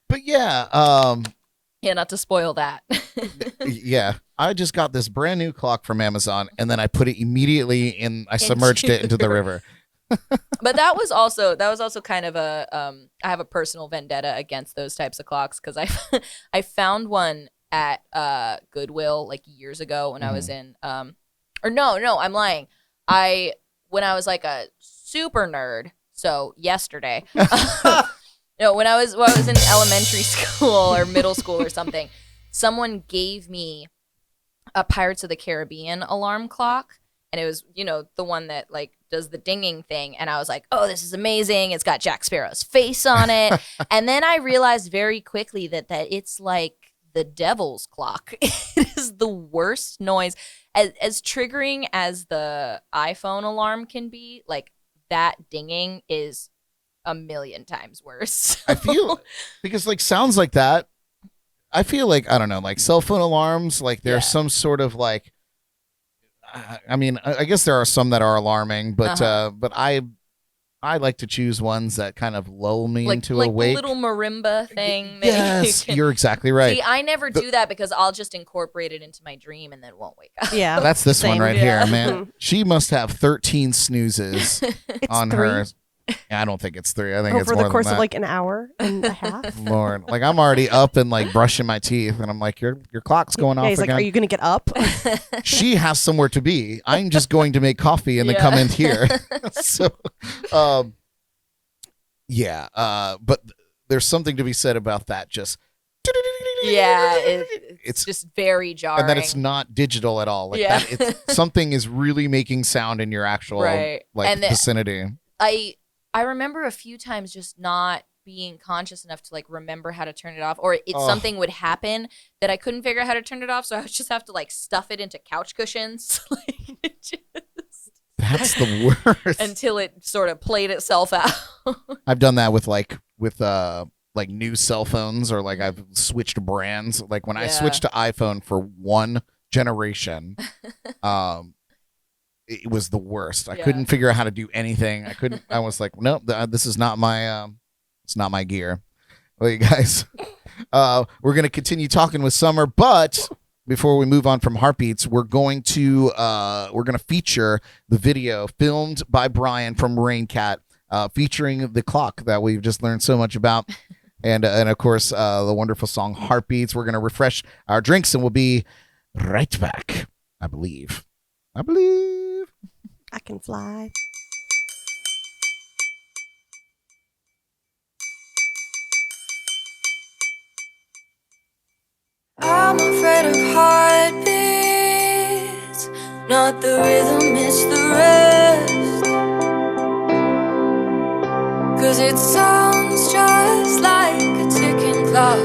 S1: But yeah.
S3: Yeah, not to spoil that.
S1: Yeah. I just got this brand new clock from Amazon, and then I put it immediately I submerged it into the river.
S3: But that was also kind of I have a personal vendetta against those types of clocks, because I found one at Goodwill like years ago when I was in or no, I'm lying. When I was like a super nerd, so yesterday. No, when I was in elementary school or middle school or something, someone gave me a Pirates of the Caribbean alarm clock, and it was, you know, the one that like does the dinging thing, and I was like, oh, this is amazing. It's got Jack Sparrow's face on it. And then I realized very quickly that it's like the devil's clock. It is the worst noise. As triggering as the iPhone alarm can be, like that dinging is a million times worse.
S1: I feel, because like sounds like that, I feel like, I don't know, like cell phone alarms, like there's some sort of like, I mean, I guess there are some that are alarming, but I like to choose ones that kind of lull me into
S3: like
S1: a wake.
S3: the little marimba thing.
S1: Yes, you're exactly right.
S3: See, I never do that because I'll just incorporate it into my dream and then won't wake up.
S2: Yeah.
S1: That's this one
S2: Same.
S1: right
S3: Yeah.
S1: here, man. She must have 13 snoozes on
S2: 3.
S1: hers. I don't think it's 3. I think it's
S2: Over
S1: more
S2: the course
S1: than
S2: of
S1: that.
S2: like an hour and a half.
S1: Lord, like I'm already up and like brushing my teeth, and I'm like, your clock's going
S2: Yeah,
S1: off
S2: he's like,
S1: again.
S2: are you going to get up?
S1: She has somewhere to be. I'm just going to make coffee and then come in here. So, but there's something to be said about that. Just
S3: Yeah, it's
S1: It's-
S3: just very jarring.
S1: and that it's not digital at all. Like
S3: Yeah.
S1: that, it's something is really making sound in your actual
S3: Right.
S1: like
S3: And the-
S1: vicinity.
S3: I remember a few times just not being conscious enough to like remember how to turn it off, or something would happen that I couldn't figure out how to turn it off, so I would just have to like stuff it into couch cushions like,
S1: That's the worst.
S3: until it sort of played itself out.
S1: I've done that with new cell phones, or like I've switched brands. Like when I
S3: Yeah.
S1: switched to iPhone for one generation, it was the worst. I
S3: Yeah.
S1: couldn't figure out how to do anything. I was like, nope, this is not my it's not my gear. Well, you guys, we're gonna continue talking with Summer, but before we move on from Heartbeats, we're gonna feature the video filmed by Brian from Raincat, featuring the clock that we've just learned so much about. And of course, the wonderful song Heartbeats. We're going to refresh our drinks and we'll be right back, I believe.
S2: I can fly.
S4: I'm afraid of heartbeats, not the rhythm, it's the rest. 'Cause it sounds just like a ticking clock,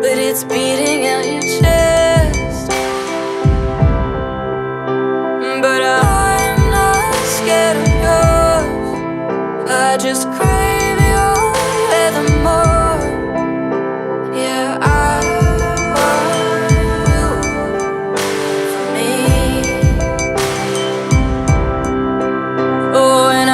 S4: but it's beating out your chest. But I'm not scared of yours, I just crave your rhythm more. Yeah, I want you for me. Oh, and I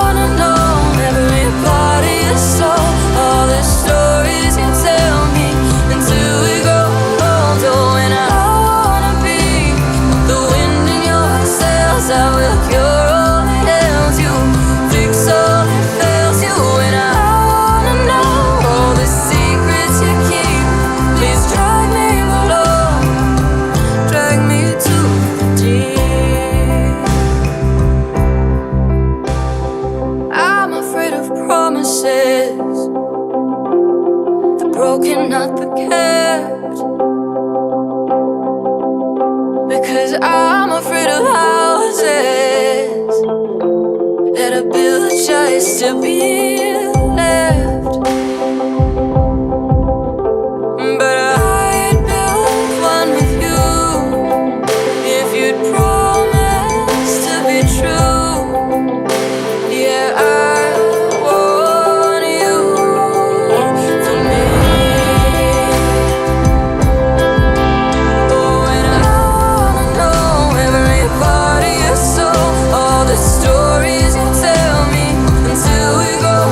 S4: wanna know every part of your soul, all the stories you tell me until we grow old. Oh, and I wanna be the wind in your sails. I will cure all that ails you, fix all that fails you. And I wanna know all the secrets you keep. Please drag me below, drag me to the deep. I'm afraid of promises, the broken, not the kept. Because I'm afraid of houses that are built just to be left. But I'd build one with you if you'd promise to be true. Yeah, I want you for me. Oh, and I wanna know every part of your soul, all the stories you tell me until we grow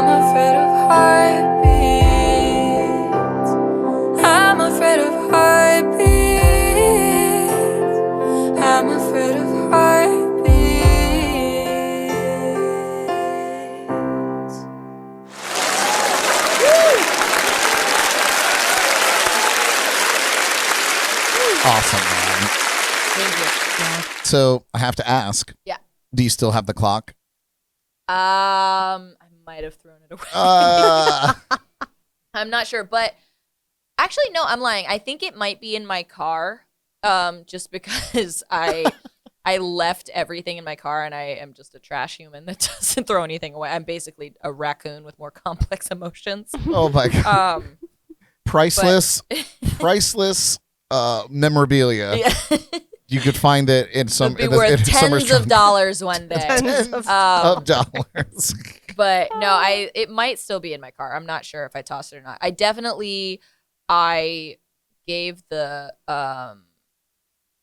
S4: I'm afraid of heartbeats. I'm afraid of heartbeats. I'm afraid of heartbeats.
S1: Awesome, man.
S3: Thank you.
S1: So I have to ask.
S3: Yeah.
S1: Do you still have the clock?
S3: I might have thrown it away. I'm not sure, but actually, no, I'm lying. I think it might be in my car, just because I left everything in my car, and I am just a trash human that doesn't throw anything away. I'm basically a raccoon with more complex emotions.
S1: Oh my god. Priceless memorabilia.
S3: Yeah.
S1: You could find it in some
S3: It'd be worth
S1: Summer's
S3: tens of dollars one day.
S2: Tens of
S1: of dollars.
S3: But no, it might still be in my car. I'm not sure if I tossed it or not. I gave the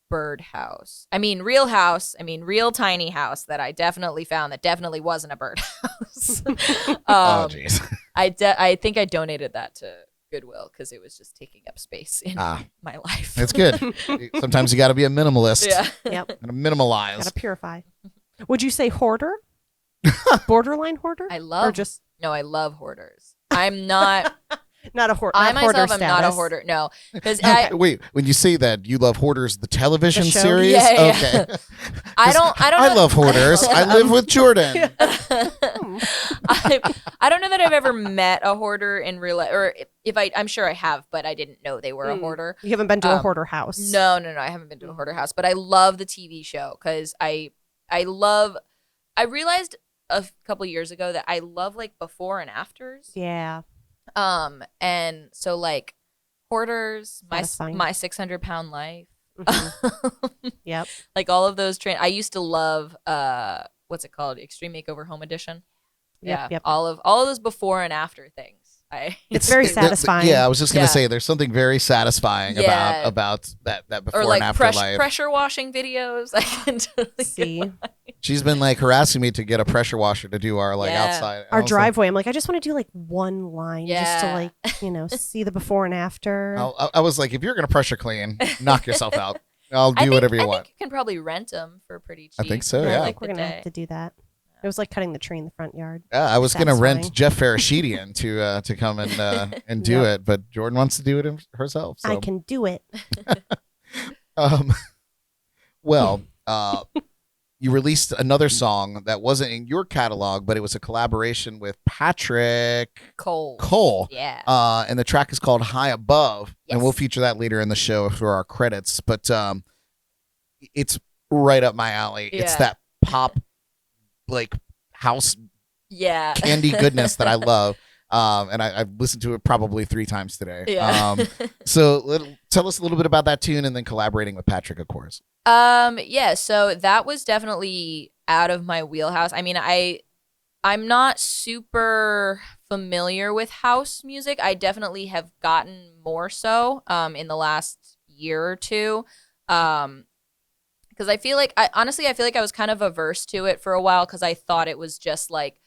S3: birdhouse. real tiny house that I definitely found that definitely wasn't a birdhouse.
S1: Oh jeez.
S3: I think I donated that to Goodwill because it was just taking up space in my life.
S1: That's good. Sometimes you got to be a minimalist.
S3: Yeah.
S2: Yep.
S1: Gotta minimalize.
S2: Gotta purify. Would you say hoarder? Borderline hoarder?
S3: I love hoarders. I'm not.
S2: Not a hoarder.
S3: I
S2: not hoarder
S3: myself am not a
S2: status.
S3: hoarder. No, because
S1: Wait, when you say that, you love Hoarders, the television
S2: The show?
S1: series?
S3: Yeah, yeah.
S1: Okay.
S3: I don't
S1: I
S3: know.
S1: love Hoarders. I live with Jordan.
S3: I don't know that I've ever met a hoarder in real life, or I'm sure I have, but I didn't know they were a hoarder.
S2: You haven't been to a hoarder house.
S3: No, I haven't been to a hoarder house, but I love the TV show because I realized a couple years ago that I love like before and afters.
S2: Yeah.
S3: And so like Hoarders, my
S2: Satisfying.
S3: 600-pound life.
S2: Mhm. Yep.
S3: Like all of those I used to love what's it called? Extreme Makeover Home Edition.
S2: Yep, yep.
S3: All of those before and after things.
S2: It's very satisfying.
S1: Yeah, I was just gonna
S3: Yeah.
S1: say there's something very satisfying
S3: Yeah.
S1: about that before
S3: or like
S1: and after life.
S3: pressure washing videos. I can totally
S2: See?
S3: get behind.
S1: She's been like harassing me to get a pressure washer to do our like
S3: Yeah.
S1: outside
S2: Our
S1: I was
S2: driveway. I'm like, I just want to do like one line just to
S3: Yeah.
S2: like, see the before and after.
S1: I was like, if you're gonna pressure clean, knock yourself out. I'll do whatever you
S3: I
S1: want.
S3: think you can probably rent them for pretty cheap.
S1: I think so,
S2: I
S1: yeah.
S2: think we're
S3: the
S2: going to
S3: day.
S2: have to do that. It was like cutting the tree in the front yard.
S1: Yeah, I was gonna rent
S2: Satisfying.
S1: Jeff Farashedian to come and do
S2: Yep.
S1: it, but Jordan wants to do it herself. So.
S2: I can do it.
S1: Well, you released another song that wasn't in your catalog, but it was a collaboration with Patrick
S3: Cole.
S1: Cole.
S3: Yeah.
S1: And the track is called High Above, and
S3: Yes.
S1: we'll feature that later in the show for our credits. But it's right up my alley. It's
S3: Yeah.
S1: that pop, like house
S3: Yeah.
S1: candy goodness that I love. And I've listened to it probably 3 times today.
S3: Yeah.
S1: So tell us a little bit about that tune and then collaborating with Patrick, of course.
S3: Yeah, so that was definitely out of my wheelhouse. I'm not super familiar with house music. I definitely have gotten more so in the last year or two. Because I feel like I was kind of averse to it for a while because I thought it was just like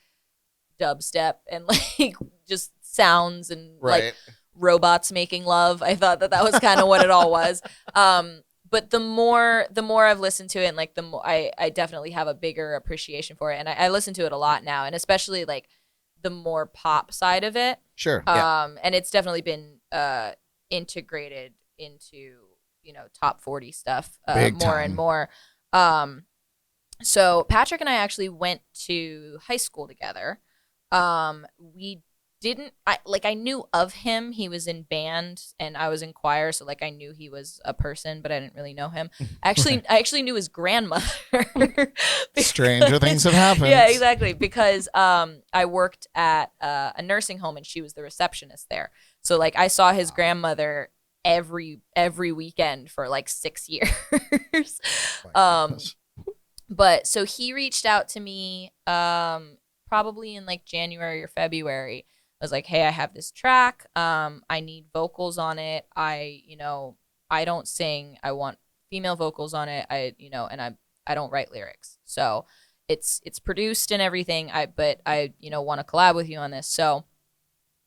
S3: dubstep and like just sounds and like robots making love. I thought that was kind of what it all was. But the more I've listened to it, and like the more I definitely have a bigger appreciation for it, and I listen to it a lot now, and especially like the more pop side of it.
S1: Sure. Yeah.
S3: And it's definitely been integrated into top 40 stuff
S1: Big
S3: more
S1: time.
S3: and more. So Patrick and I actually went to high school together. We didn't I knew of him. He was in band and I was in choir, so like I knew he was a person, but I didn't really know him. I actually knew his grandmother.
S1: Stranger things have happened.
S3: Yeah, exactly. Because I worked at a nursing home and she was the receptionist there. So like I saw his grandmother every weekend for like 6 years.
S1: My goodness.
S3: But so he reached out to me probably in like January or February. I was like, hey, I have this track. I need vocals on it. I don't sing. I want female vocals on it. I don't write lyrics. So it's produced and everything. But I want to collab with you on this. So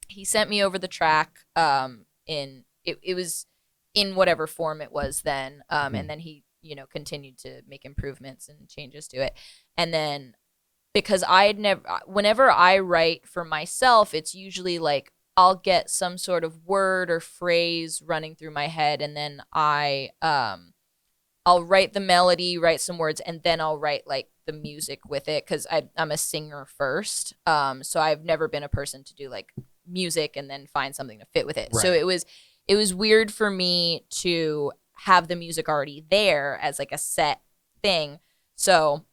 S3: he sent me over the track. It was in whatever form it was then. And then he continued to make improvements and changes to it. And then because whenever I write for myself, it's usually like I'll get some sort of word or phrase running through my head, and then I'll write the melody, write some words, and then I'll write like the music with it, because I'm a singer first. So I've never been a person to do like music and then find something to fit with it. Right. So it was weird for me to have the music already there as like a set thing. So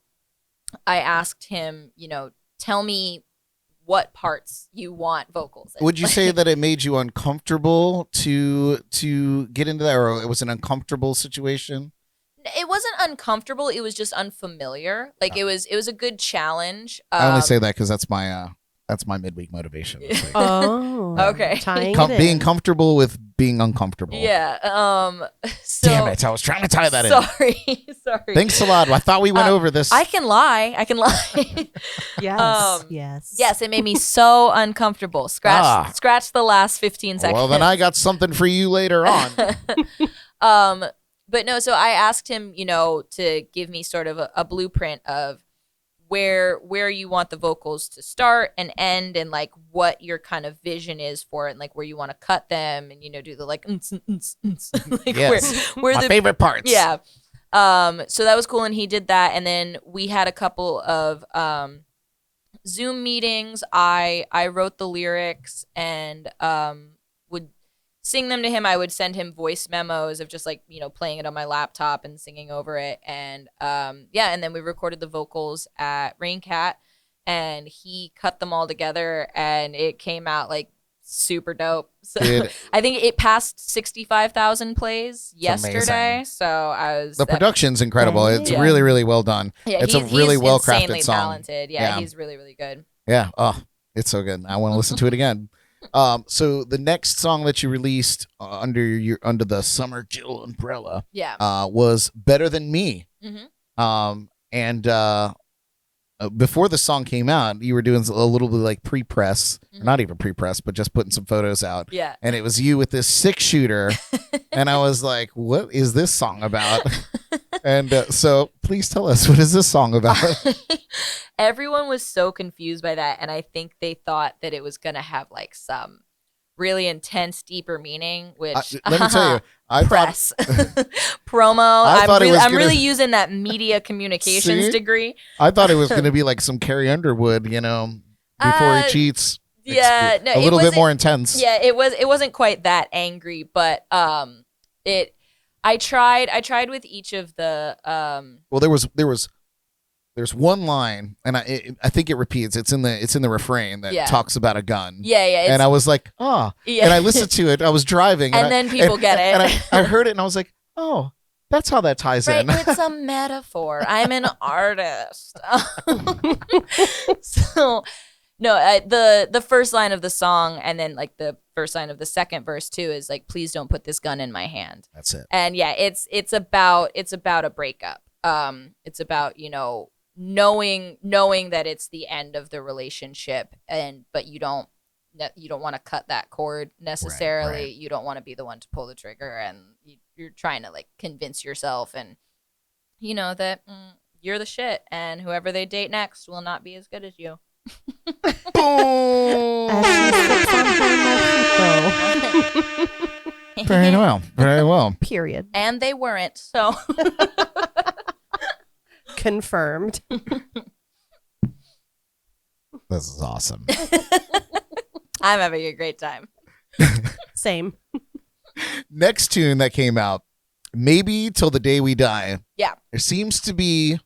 S3: I asked him, tell me what parts you want vocals in.
S1: Would you say that it made you uncomfortable to get into that, or it was an uncomfortable situation?
S3: It wasn't uncomfortable. It was just unfamiliar. Like it was a good challenge.
S1: I only say that because that's my midweek motivation.
S2: Oh,
S3: okay.
S1: Being comfortable with being uncomfortable.
S3: Yeah. So,
S1: damn it! I was trying to tie that in.
S3: Sorry.
S1: Thanks a lot. I thought we went over this.
S3: I can lie.
S2: Yes.
S3: Yes. It made me so uncomfortable. Scratch the last 15 seconds.
S1: Well, then I got something for you later on.
S3: But no. So I asked him, to give me sort of a blueprint of where you want the vocals to start and end, and like what your kind of vision is for it, and like where you want to cut them, and do the like, like
S1: yes.
S3: where
S1: my
S3: the
S1: favorite parts.
S3: Yeah. So that was cool, and he did that, and then we had a couple of Zoom meetings. I wrote the lyrics and would sing them to him. I would send him voice memos of just like, playing it on my laptop and singing over it. And and then we recorded the vocals at Raincat, and he cut them all together, and it came out like super dope. So I think it passed 65,000 plays yesterday.
S1: Amazing.
S3: So I was...
S1: The production's incredible. It's really, really well done.
S3: Yeah,
S1: it's a really well-crafted
S3: insanely
S1: song.
S3: Talented. Yeah, he's really, really good.
S1: Yeah. Oh, it's so good. I want to listen to it again. So the next song that you released under the Summer Gill umbrella, was Better Than Me. Mm-hmm. And before the song came out, you were doing a little bit like pre-press, or not even pre-press, but just putting some photos out.
S3: Yeah.
S1: And it was you with this 6-shooter, and I was like, "What is this song about?" And so, please tell us, what is this song about?
S3: Everyone was so confused by that, and I think they thought that it was gonna have like some really intense, deeper meaning. Which
S1: let me tell you, I
S3: press
S1: thought
S3: promo. I'm really using that media communications
S1: See?
S3: degree.
S1: I thought it was going to be like some Carrie Underwood, before he cheats.
S3: Yeah, no,
S1: a little bit more intense.
S3: Yeah, it wasn't quite that angry, but I tried with each of the
S1: Well, there's one line, and I think it repeats. It's in the refrain that talks about a gun.
S3: Yeah.
S1: And I was like, oh. Yeah. And I listened to it. I was driving,
S3: and then people get it.
S1: And I heard it, and I was like, oh, that's how that ties in.
S3: It's a metaphor. I'm an artist. So, no, the first line of the song, and then like the first line of the second verse too, is like, please don't put this gun in my hand.
S1: That's it.
S3: And yeah, it's about a breakup. It's about, knowing that it's the end of the relationship, but you don't want to cut that cord necessarily. Right. You don't want to be the one to pull the trigger, and you're trying to like convince yourself and that you're the shit, and whoever they date next will not be as good as you.
S1: Boom! Very well. Very well.
S2: Period.
S3: And they weren't, so
S2: confirmed.
S1: This is awesome.
S3: I'm having a great time.
S2: Same.
S1: Next tune that came out, Maybe Till the Day We Die.
S3: Yeah.
S1: There seems to be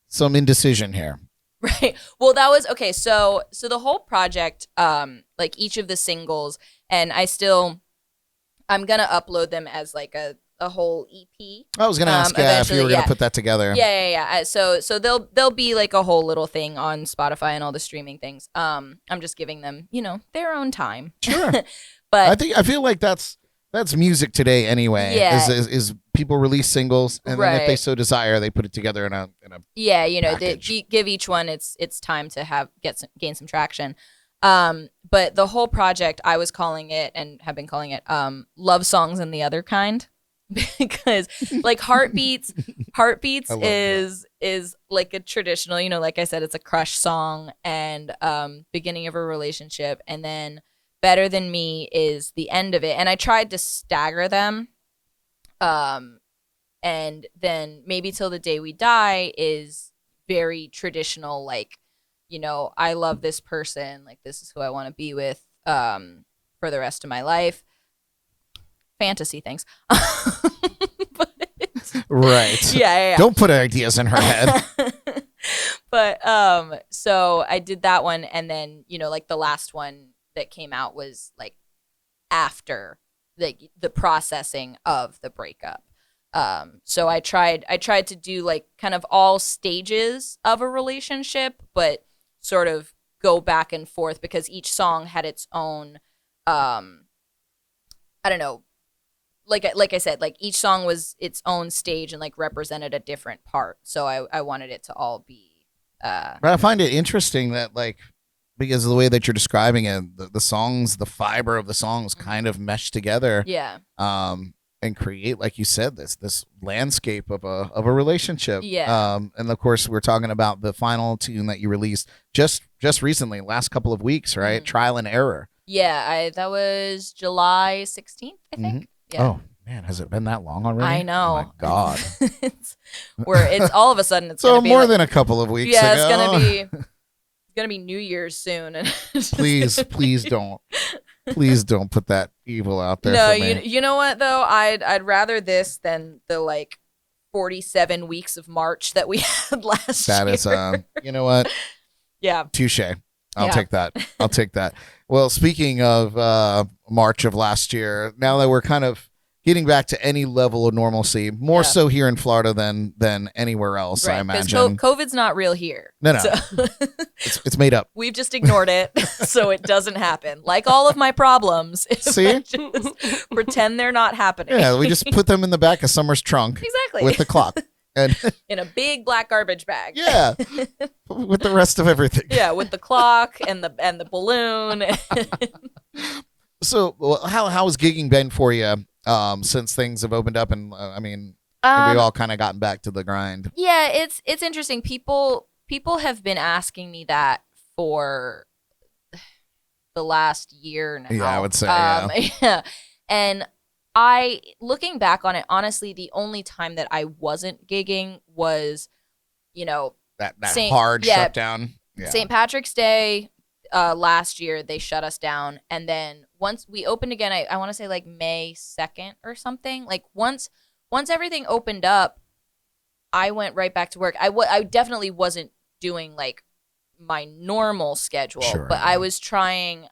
S1: some indecision here.
S3: Right. Well, that was okay. So the whole project, like each of the singles, and I'm gonna upload them as like a whole EP.
S1: I was gonna ask if you were gonna put that together.
S3: Yeah. So they'll be like a whole little thing on Spotify and all the streaming things. I'm just giving them, their own time.
S1: Sure.
S3: But
S1: I feel like that's music today anyway.
S3: Yeah.
S1: Is people release singles, and then if they
S3: Right.
S1: so desire, they put it together in a
S3: Yeah, you know,
S1: package.
S3: give each one its time to gain some traction. But the whole project, I was calling it and have been calling it love songs and the other kind, because like heartbeats
S1: I love that.
S3: is like a traditional, you know, like I said, it's a crush song and beginning of a relationship, and then better than me is the end of it, and I tried to stagger them. Um, and then maybe till the day we die is very traditional, like, you know, I love this person, like this is who I want to be with for the rest of my life. Fantasy things. But
S1: Right.
S3: yeah.
S1: Don't put ideas in her head.
S3: But so I did that one, and then, you know, like the last one that came out was like after the processing of the breakup. So I tried to do like kind of all stages of a relationship, but sort of go back and forth because each song had its own I don't know, like I said, like each song was its own stage and like represented a different part. So I wanted it to all be
S1: But I find it interesting that, like, because of the way that you're describing it, the songs, the fiber of the songs kind of mesh together,
S3: yeah.
S1: and create, like you said, this landscape of a relationship.
S3: Yeah.
S1: And of course, we're talking about the final tune that you released just recently, last couple of weeks, right?
S3: Mhm.
S1: Trial and Error.
S3: Yeah, that was July 16th, I think.
S1: Mhm.
S3: Yeah.
S1: Oh man, has it been that long already?
S3: I know.
S1: Oh my god.
S3: it's all of a sudden it's
S1: So
S3: gonna be
S1: more
S3: like,
S1: than a couple of weeks
S3: yeah,
S1: ago.
S3: it's gonna be New Year's soon, and
S1: please don't put that evil out there
S3: No,
S1: for me.
S3: you know what though? I'd rather this than the like 47 weeks of March that we had last
S1: That
S3: year.
S1: is, you know what?
S3: Yeah.
S1: Touche. I'll
S3: Yeah.
S1: take that. I'll take that. Well, speaking of March of last year, now that we're kind of getting back to any level of normalcy, more
S3: Yeah.
S1: so here in Florida than anywhere else, I
S3: Right, because
S1: imagine.
S3: COVID's not real here.
S1: No.
S3: So
S1: It's made up.
S3: we've just ignored it, so it doesn't happen. Like all of my problems,
S1: See?
S3: just pretend they're not happening.
S1: Yeah, we just put them in the back of Summer's trunk
S3: Exactly.
S1: with the clock. And
S3: In a big black garbage bag.
S1: yeah, with the rest of everything.
S3: Yeah, with the clock and the balloon.
S1: So, how has gigging been for you since things have opened up? And I mean,
S3: Um,
S1: we've all kind of gotten back to the grind.
S3: Yeah, it's interesting. People have been asking me that for the last year now.
S1: Yeah, I would say, yeah.
S3: Yeah. And looking back on it, honestly, the only time that I wasn't gigging was, you know,
S1: That
S3: Saint-
S1: hard
S3: yeah,
S1: shutdown. Yeah.
S3: St. Patrick's Day last year, they shut us down. And then once we opened again, I want to say like May 2nd or something. Like once everything opened up, I went right back to work. I definitely wasn't doing like my normal schedule,
S1: Sure,
S3: but
S1: yeah.
S3: I was trying.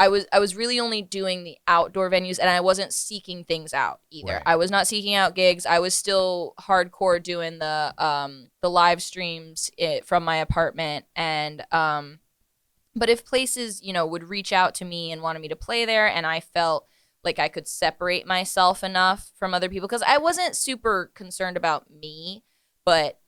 S3: I was really only doing the outdoor venues, and I wasn't seeking things out either.
S1: Right.
S3: I was not seeking out gigs. I was still hardcore doing the live streams from my apartment, and but if places, you know, would reach out to me and wanted me to play there, and I felt like I could separate myself enough from other people, because I wasn't super concerned about me, but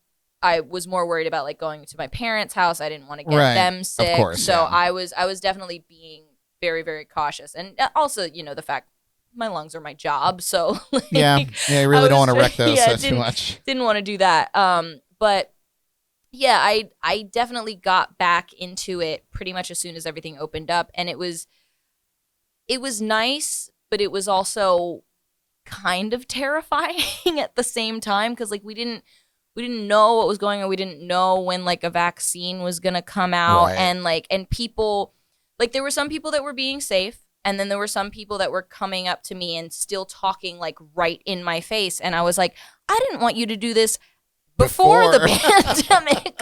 S3: I was more worried about like going to my parents' house. I didn't want to get
S1: Right.
S3: them sick.
S1: course,
S3: So
S1: yeah.
S3: I was definitely being very, very cautious. And also, you know, the fact my lungs are my job. So like,
S1: Yeah, you
S3: I
S1: really don't
S3: was
S1: want to wreck
S3: trying-
S1: those
S3: yeah,
S1: too much.
S3: didn't want to do that. But yeah, I definitely got back into it pretty much as soon as everything opened up. And it was nice, but it was also kind of terrifying at the same time, because like we didn't know what was going on. We didn't know when like a vaccine was gonna come out.
S1: Right.
S3: and people, like, there were some people that were being safe, and then there were some people that were coming up to me and still talking like right in my face, and I was like, I didn't want you to do this before the pandemic.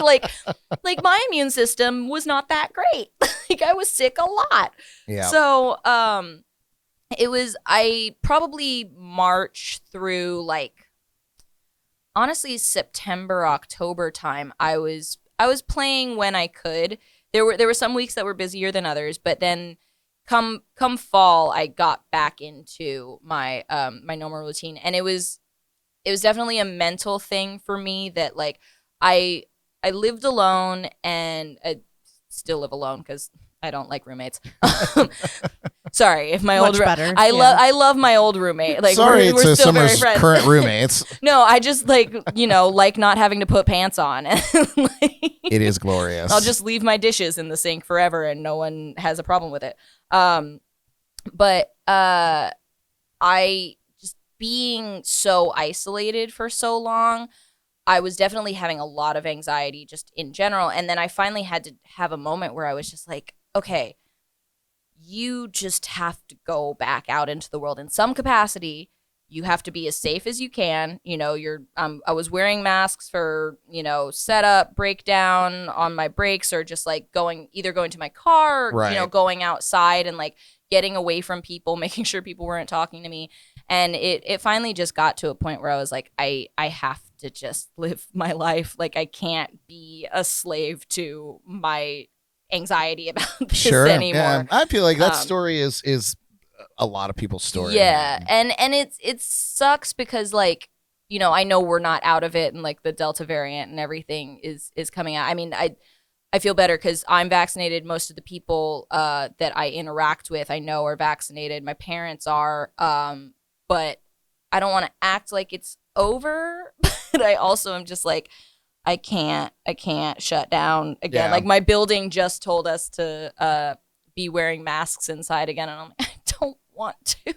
S3: like my immune system was not that great. Like I was sick a lot.
S1: Yeah.
S3: So it was, I probably March through like honestly September, October time, I was playing when I could. There were some weeks that were busier than others, but then come fall, I got back into my my normal routine, and it was definitely a mental thing for me that like I lived alone, and I still live alone because I don't like roommates. Sorry, if my
S2: Much
S3: old
S2: better,
S3: I love my old roommate. Like
S1: Sorry
S3: we're
S1: to
S3: still very
S1: Summer's
S3: friends.
S1: current roommates.
S3: No, I just like like not having to put pants on.
S1: It is glorious.
S3: I'll just leave my dishes in the sink forever, and no one has a problem with it. But I just being so isolated for so long, I was definitely having a lot of anxiety just in general. And then I finally had to have a moment where I was just like, okay, you just have to go back out into the world in some capacity. You have to be as safe as you can. I was wearing masks for, setup, breakdown on my breaks, or just like either going to my car,
S1: Right.
S3: going outside and like getting away from people, making sure people weren't talking to me. And it finally just got to a point where I was like, I have to just live my life. Like I can't be a slave to my anxiety about this anymore.
S1: Yeah. I feel like that story is a lot of people's story.
S3: Yeah, and it sucks because like I know we're not out of it, and like the Delta variant and everything is coming out. I mean, I feel better because I'm vaccinated. Most of the people that I interact with, I know are vaccinated. My parents are, but I don't want to act like it's over. But I also am just like, I can't shut down again.
S1: Yeah.
S3: Like my building just told us to be wearing masks inside again, and I'm like, I don't want to.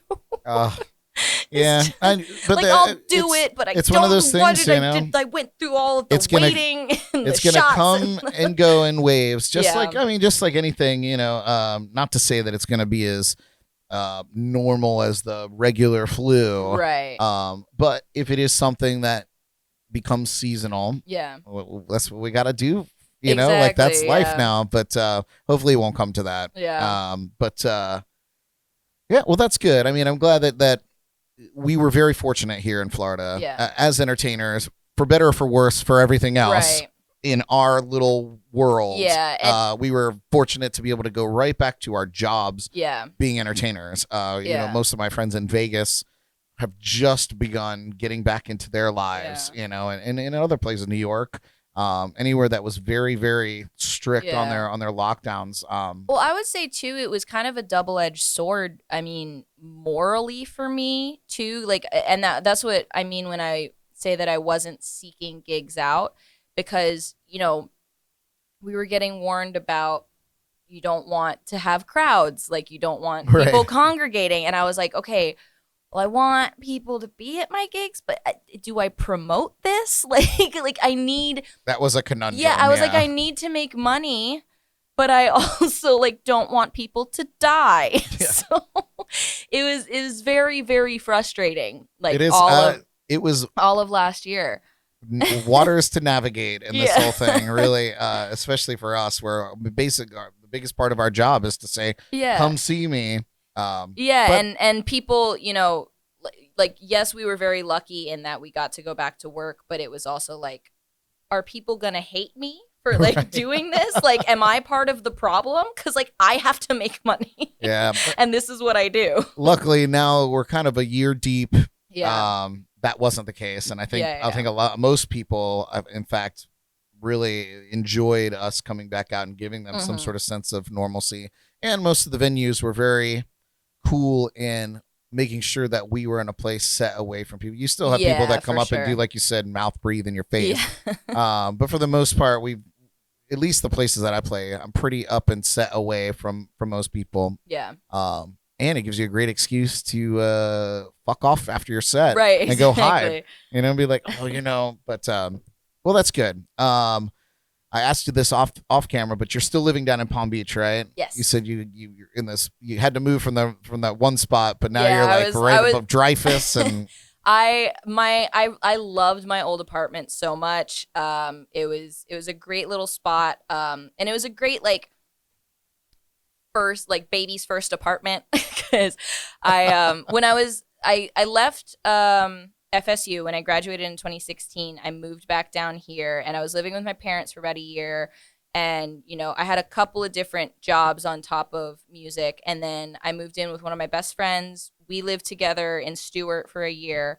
S1: Yeah,
S3: I'll do it, but I
S1: it's
S3: don't
S1: one of those
S3: want
S1: things,
S3: it. I went through all of the waiting and
S1: it's
S3: the
S1: gonna
S3: shots.
S1: come and go in waves, just
S3: Yeah.
S1: just like anything, not to say that it's gonna be as normal as the regular flu,
S3: Right.
S1: but if it is something that becomes seasonal,
S3: Yeah.
S1: that's what we gotta do. Like that's
S3: Exactly,
S1: life
S3: yeah.
S1: now. But hopefully it won't come to that.
S3: Yeah.
S1: Yeah, well, that's good. I mean, I'm glad that we were very fortunate here in Florida as entertainers, for better or for worse, for everything else
S3: Right.
S1: in our little world.
S3: Yeah,
S1: we were fortunate to be able to go right back to our jobs
S3: Yeah.
S1: being entertainers.
S3: Yeah.
S1: Most of my friends in Vegas have just begun getting back into their lives, and in other places, New York, anywhere that was very, very strict on their lockdowns.
S3: Well, I would say too, it was kind of a double-edged sword. I mean, morally for me too, like, and that's what I mean when I say that I wasn't seeking gigs out, because we were getting warned about, you don't want to have crowds, like you don't want people
S1: Right.
S3: congregating, and I was like, okay, well, I want people to be at my gigs, but do I promote this? Like I need.
S1: That was a conundrum.
S3: Yeah, I was like, I need to make money, but I also like don't want people to die.
S1: Yeah.
S3: So it was very, very frustrating. Like
S1: it is. It was
S3: all of last year.
S1: waters to navigate in this
S3: Yeah.
S1: whole thing, really, especially for us, where the biggest part of our job is to say,
S3: Yeah.
S1: come see me.
S3: Yeah,
S1: but-
S3: and people, like yes, we were very lucky in that we got to go back to work, but it was also like, are people gonna hate me for like
S1: Right.
S3: doing this? Like, am I part of the problem? Because like I have to make money.
S1: Yeah. but
S3: And this is what I do.
S1: luckily now we're kind of a year deep.
S3: Yeah.
S1: That wasn't the case, and I think
S3: Yeah,
S1: I think most people, in fact, really enjoyed us coming back out and giving them some
S3: Mhm.
S1: sort of sense of normalcy. And most of the venues were very cool in making sure that we were in a place set away from people. You still have people
S3: Yeah,
S1: that come
S3: for
S1: up and do,
S3: sure.
S1: like you said, mouth breathe in your face.
S3: Yeah.
S1: But for the most part, at least the places that I play, I'm pretty up and set away from most people.
S3: Yeah.
S1: And it gives you a great excuse to fuck off after your set,
S3: Right.
S1: and go hide,
S3: exactly.
S1: and be like, but well, that's good. I asked you this off camera, but you're still living down in Palm Beach, right?
S3: Yes.
S1: You said you're in this. You had to move from that one spot, but now
S3: Yeah,
S1: you're
S3: I
S1: like
S3: was-
S1: right
S3: I was-
S1: above Dreyfus, and
S3: I loved my old apartment so much. It was a great little spot. And it was a great like baby's first apartment, because when I left FSU when I graduated in 2016, I moved back down here, and I was living with my parents for about a year, And, you know, I had a couple of different jobs on top of music. And then I moved in with one of my best friends. We lived together in Stewart for a year.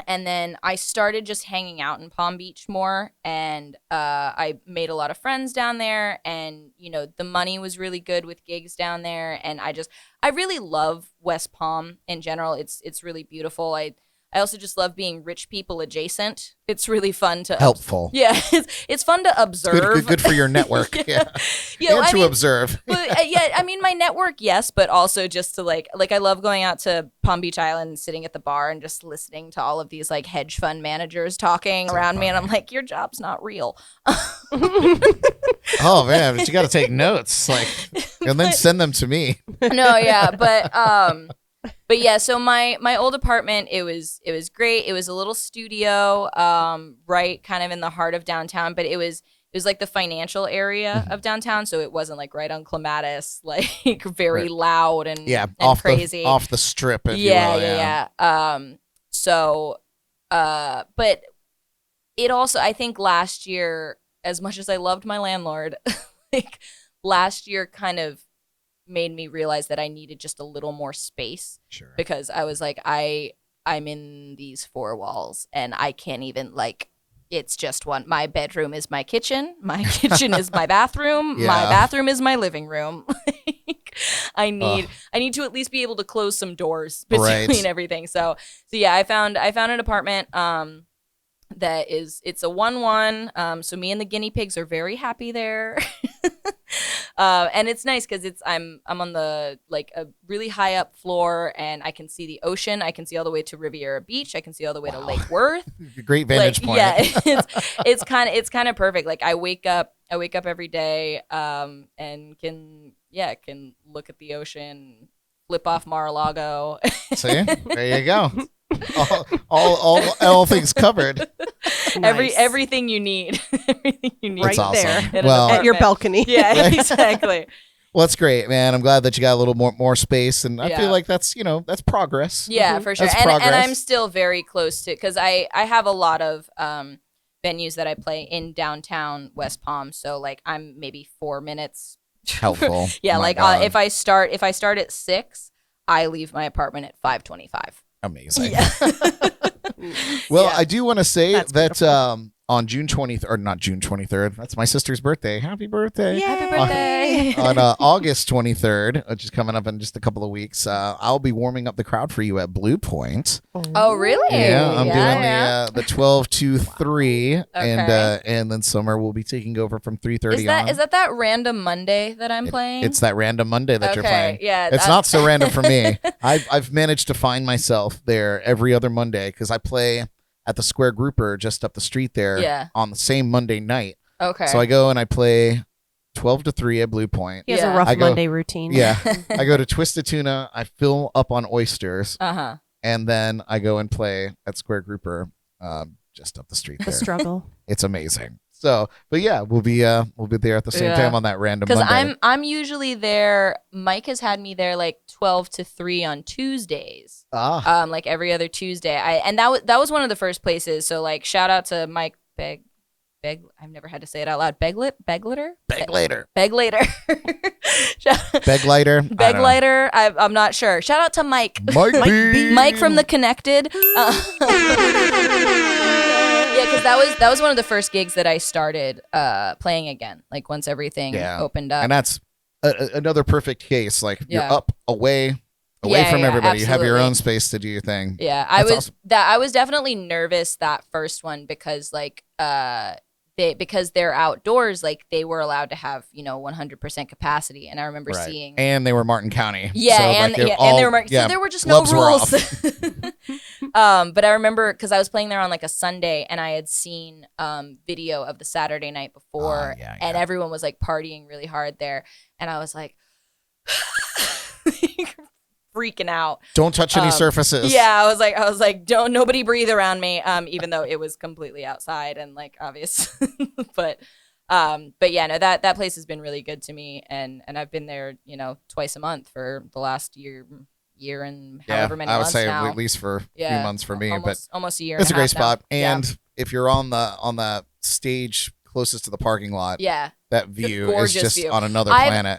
S3: And then I started just hanging out in Palm Beach more. And I made a lot of friends down there. And, you know, the money was really good with gigs down there. And I really love West Palm in general. It's really beautiful. I also just love being rich people adjacent. It's really fun to
S1: Helpful.
S3: Yeah, it's fun to observe.
S1: Good for your network. Yeah,
S3: yeah.
S1: And to observe.
S3: But, yeah, I mean, my network, yes, but also just to like I love going out to Palm Beach Island, and sitting at the bar, and just listening to all of these like hedge fund managers talking around me, and I'm like, your job's not real.
S1: Oh man, but you got to take notes, like, and then send them to me.
S3: No, yeah, but yeah, so my old apartment, it was great. It was a little studio, right kind of in the heart of downtown, but it was like the financial area of downtown, so it wasn't like right on Clematis, like very loud and crazy.
S1: Off the strip, if you will.
S3: Yeah. But it also, I think last year, as much as I loved my landlord, like last year kind of made me realize that I needed just a little more space.
S1: Sure.
S3: Because I was like, I'm in these four walls and I can't even like, it's just one. My bedroom is my kitchen. My kitchen is my bathroom.
S1: Yeah.
S3: My bathroom is my living room. I need to at least be able to close some doors between everything. So yeah, I found an apartment that it's a 1-1. So me and the guinea pigs are very happy there. And it's nice because I'm on the like a really high up floor, and I can see the ocean. I can see all the way to Riviera Beach. I can see all the way to Lake Worth.
S1: Great vantage point.
S3: Yeah, it's kind of perfect. Like I wake up every day, and can look at the ocean, flip off Mar-a-Lago.
S1: See, there you go. All things covered.
S2: Nice.
S3: Everything you need. Everything you need.
S2: Right
S1: That's
S2: there.
S1: awesome.
S3: In an
S1: Well,
S2: At your
S3: apartment.
S2: balcony.
S3: Yeah, exactly.
S1: well, that's great, man. I'm glad that you got a little more space, and I
S3: Yeah.
S1: feel like that's progress.
S3: Yeah, for sure.
S1: That's
S3: And
S1: progress.
S3: I'm still very close to, because I have a lot of venues that I play in downtown West Palm. So like I'm maybe 4 minutes.
S1: Helpful.
S3: Yeah,
S1: My
S3: like
S1: God.
S3: if I start at 6, I leave my apartment at 5:25.
S1: Amazing.
S3: Yeah.
S1: Well,
S3: Yeah.
S1: I do want to say
S2: That's
S1: that on June 20th, or not June 23rd, that's my sister's birthday. Happy birthday.
S3: Happy birthday.
S1: On August 23rd, which is coming up in just a couple of weeks, I'll be warming up the crowd for you at Blue Point.
S3: Oh, really?
S1: Yeah, I'm doing
S3: yeah.
S1: the 12 to 3,
S3: Okay.
S1: and then Summer will be taking over from 3:30 on.
S3: Is that random Monday that I'm playing?
S1: It's that random Monday that you're playing.
S3: Yeah.
S1: It's not so random for me. I've managed to find myself there every other Monday because I play at the Square Grouper just up the street there on the same Monday night.
S3: Okay.
S1: So I go and I play 12 to 3 at Blue Point.
S2: He has
S3: Yeah.
S2: a rough
S1: I go-
S2: Monday routine.
S1: Yeah. I go to Twisted Tuna. I fill up on oysters.
S3: Uh-huh.
S1: And then I go and play at Square Grouper just up the street
S2: The
S1: there.
S2: struggle.
S1: It's amazing. So, but yeah, we'll be there at the same
S3: Yeah.
S1: time on that random
S3: Because
S1: Monday.
S3: I'm usually there. Mike has had me there like 12 to 3 on Tuesdays. Like every other Tuesday. And that was one of the first places. So like shout out to Mike Beg. I've never had to say it out loud. Begleiter.
S1: Beg later.
S3: Beglighter.
S1: Beg lighter.
S3: Beglighter. I'm not sure. Shout out to Mike.
S1: Mike B.
S3: Mike from the Connected. Yeah, because that was one of the first gigs that I started playing again. Like once everything opened up.
S1: And that's another perfect case. Like you're
S3: Yeah.
S1: up away
S3: Yeah,
S1: from
S3: yeah,
S1: everybody. You have your
S3: absolutely.
S1: own space to do your thing.
S3: Yeah,
S1: That's awesome.
S3: I was definitely nervous that first one because like because they're outdoors, like they were allowed to have 100% capacity, and I remember
S1: Right.
S3: seeing
S1: And they were Martin County.
S3: yeah,
S1: So,
S3: and
S1: like,
S3: and they were so there were just no
S1: gloves were
S3: rules.
S1: off.
S3: But I remember because I was playing there on like a Sunday, and I had seen video of the Saturday night before, and everyone was like partying really hard there, and I was like freaking out.
S1: Don't touch any surfaces.
S3: Yeah, I was like, don't nobody breathe around me. Even though it was completely outside and like obvious, but yeah, no, that place has been really good to me, and I've been there, twice a month for the last year and however many
S1: I would
S3: months
S1: say
S3: now.
S1: at least for a few months for me, but
S3: almost a year.
S1: it's a
S3: and
S1: great
S3: half now.
S1: spot. And if you're on the stage closest to the parking lot.
S3: Yeah.
S1: That view is
S3: gorgeous
S1: just
S3: view.
S1: on another planet.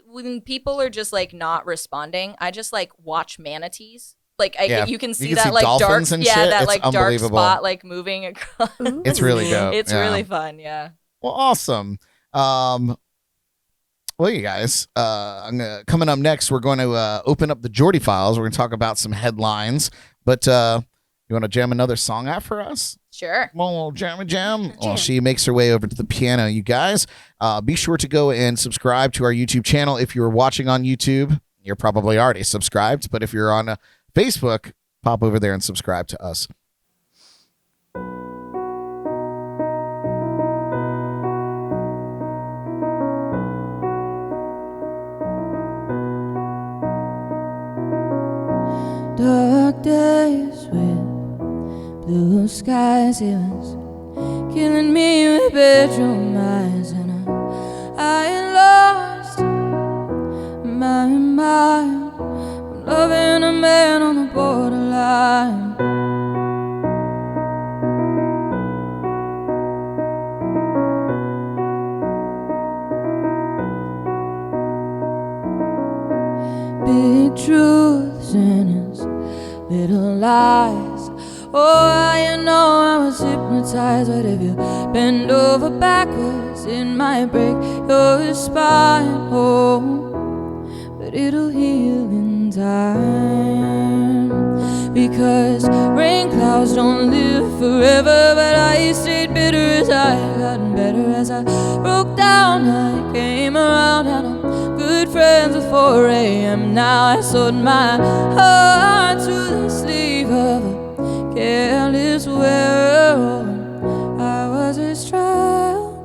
S3: When people are just like not responding, I just like watch manatees. Like you can see
S1: that
S3: like dark,
S1: dolphins and shit.
S3: that
S1: It's
S3: like dark
S1: unbelievable.
S3: spot like moving across.
S1: It's really dope.
S3: It's really fun. Yeah.
S1: Well, awesome. Well, you guys, coming up next, we're going to open up the Jordy Files. We're going to talk about some headlines. But you want to jam another song out for us?
S3: Sure.
S1: Well, jam. Well, she makes her way over to the piano, you guys. Be sure to go and subscribe to our YouTube channel. If you're watching on YouTube, you're probably already subscribed. But if you're on Facebook, pop over there and subscribe to us.
S4: Dark days with blue skies, it was killing me with bedroom eyes, and I lost my mind, loving a man on the borderline. Big truths in his little lies. Oh, you know I was hypnotized. But if you bend over backwards, it might break your spine. Oh, but it'll heal in time. Because rain clouds don't live forever. But I stayed bitter as I gotten better. As I broke down, I came around, and I'm good friends at 4 a.m. Now I sold my heart to the sleeve of a careless wearer. I was his trial,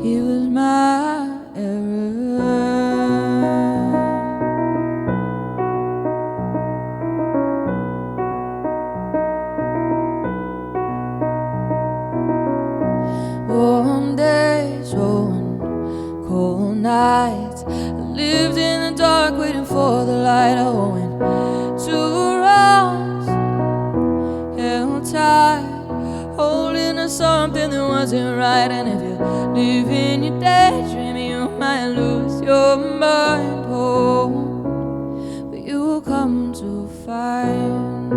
S4: he was my error. Warm days, rolling cold nights, I lived in the dark waiting for the light. I went 2 rounds, held tight, holding to something that wasn't right. And if you live in your daydream, you might lose your mind. Oh, but you will come to find,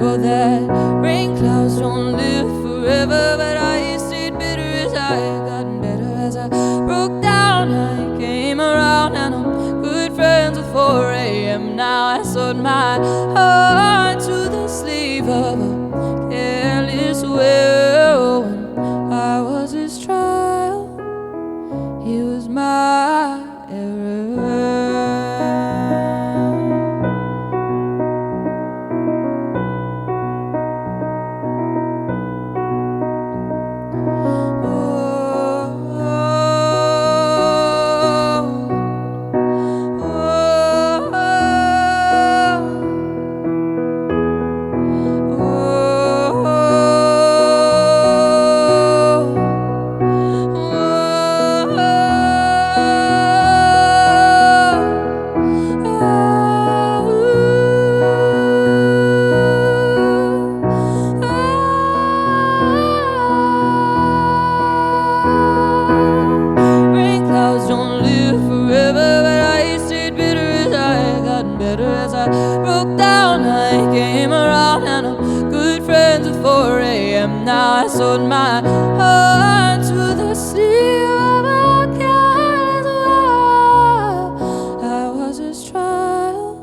S4: oh, that rain clouds don't live forever. But I stayed bitter as I gotten better. As I broke down, I came around, and I'm good friends at 4 a.m. Now I sold my heart to the sleeve of a careless will. When I was his trial, he was my error. Rain clouds don't live forever, but I stayed bitter as I gotten better. As I broke down, I came around, and I'm good friends at 4 a.m. Now I sold my heart to the sleeve of a careless world. I was his trial,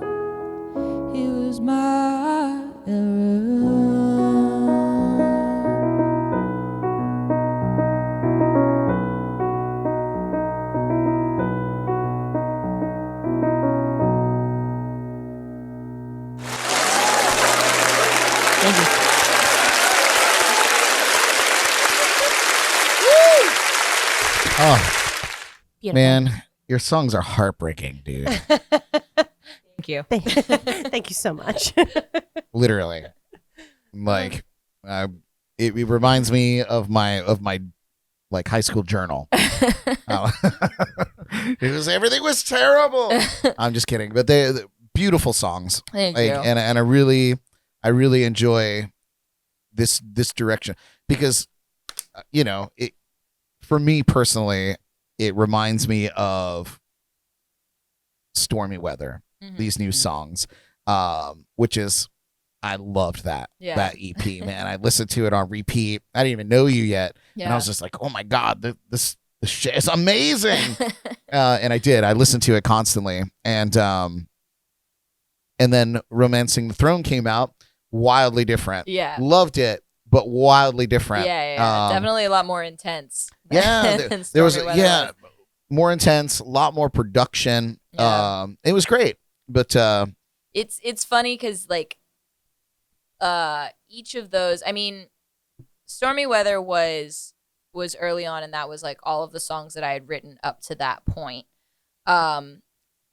S4: he was my error.
S2: Thank you.
S1: Oh,
S2: Beautiful.
S1: man, your songs are heartbreaking, dude.
S3: Thank you.
S2: Thank you so much.
S1: Literally. Like, it reminds me of my like high school journal. Everything was terrible. I'm just kidding, but they're beautiful songs.
S3: Thank
S1: Like,
S3: you.
S1: and I really enjoy this direction, because it for me personally, it reminds me of Stormy Weather. These new songs, which is I loved that EP, man. I listened to it on repeat. I didn't even know you yet, and I was just like, oh my god, this shit is amazing. And I did. I listened to it constantly, and then Romancing the Throne came out, wildly different.
S3: Yeah,
S1: loved it, but wildly different.
S3: Yeah. Definitely a lot more intense.
S1: There was more intense, a lot more production.
S3: Yeah.
S1: It was great, but
S3: it's funny because like each of those, I mean, Stormy Weather was early on, and that was like all of the songs that I had written up to that point.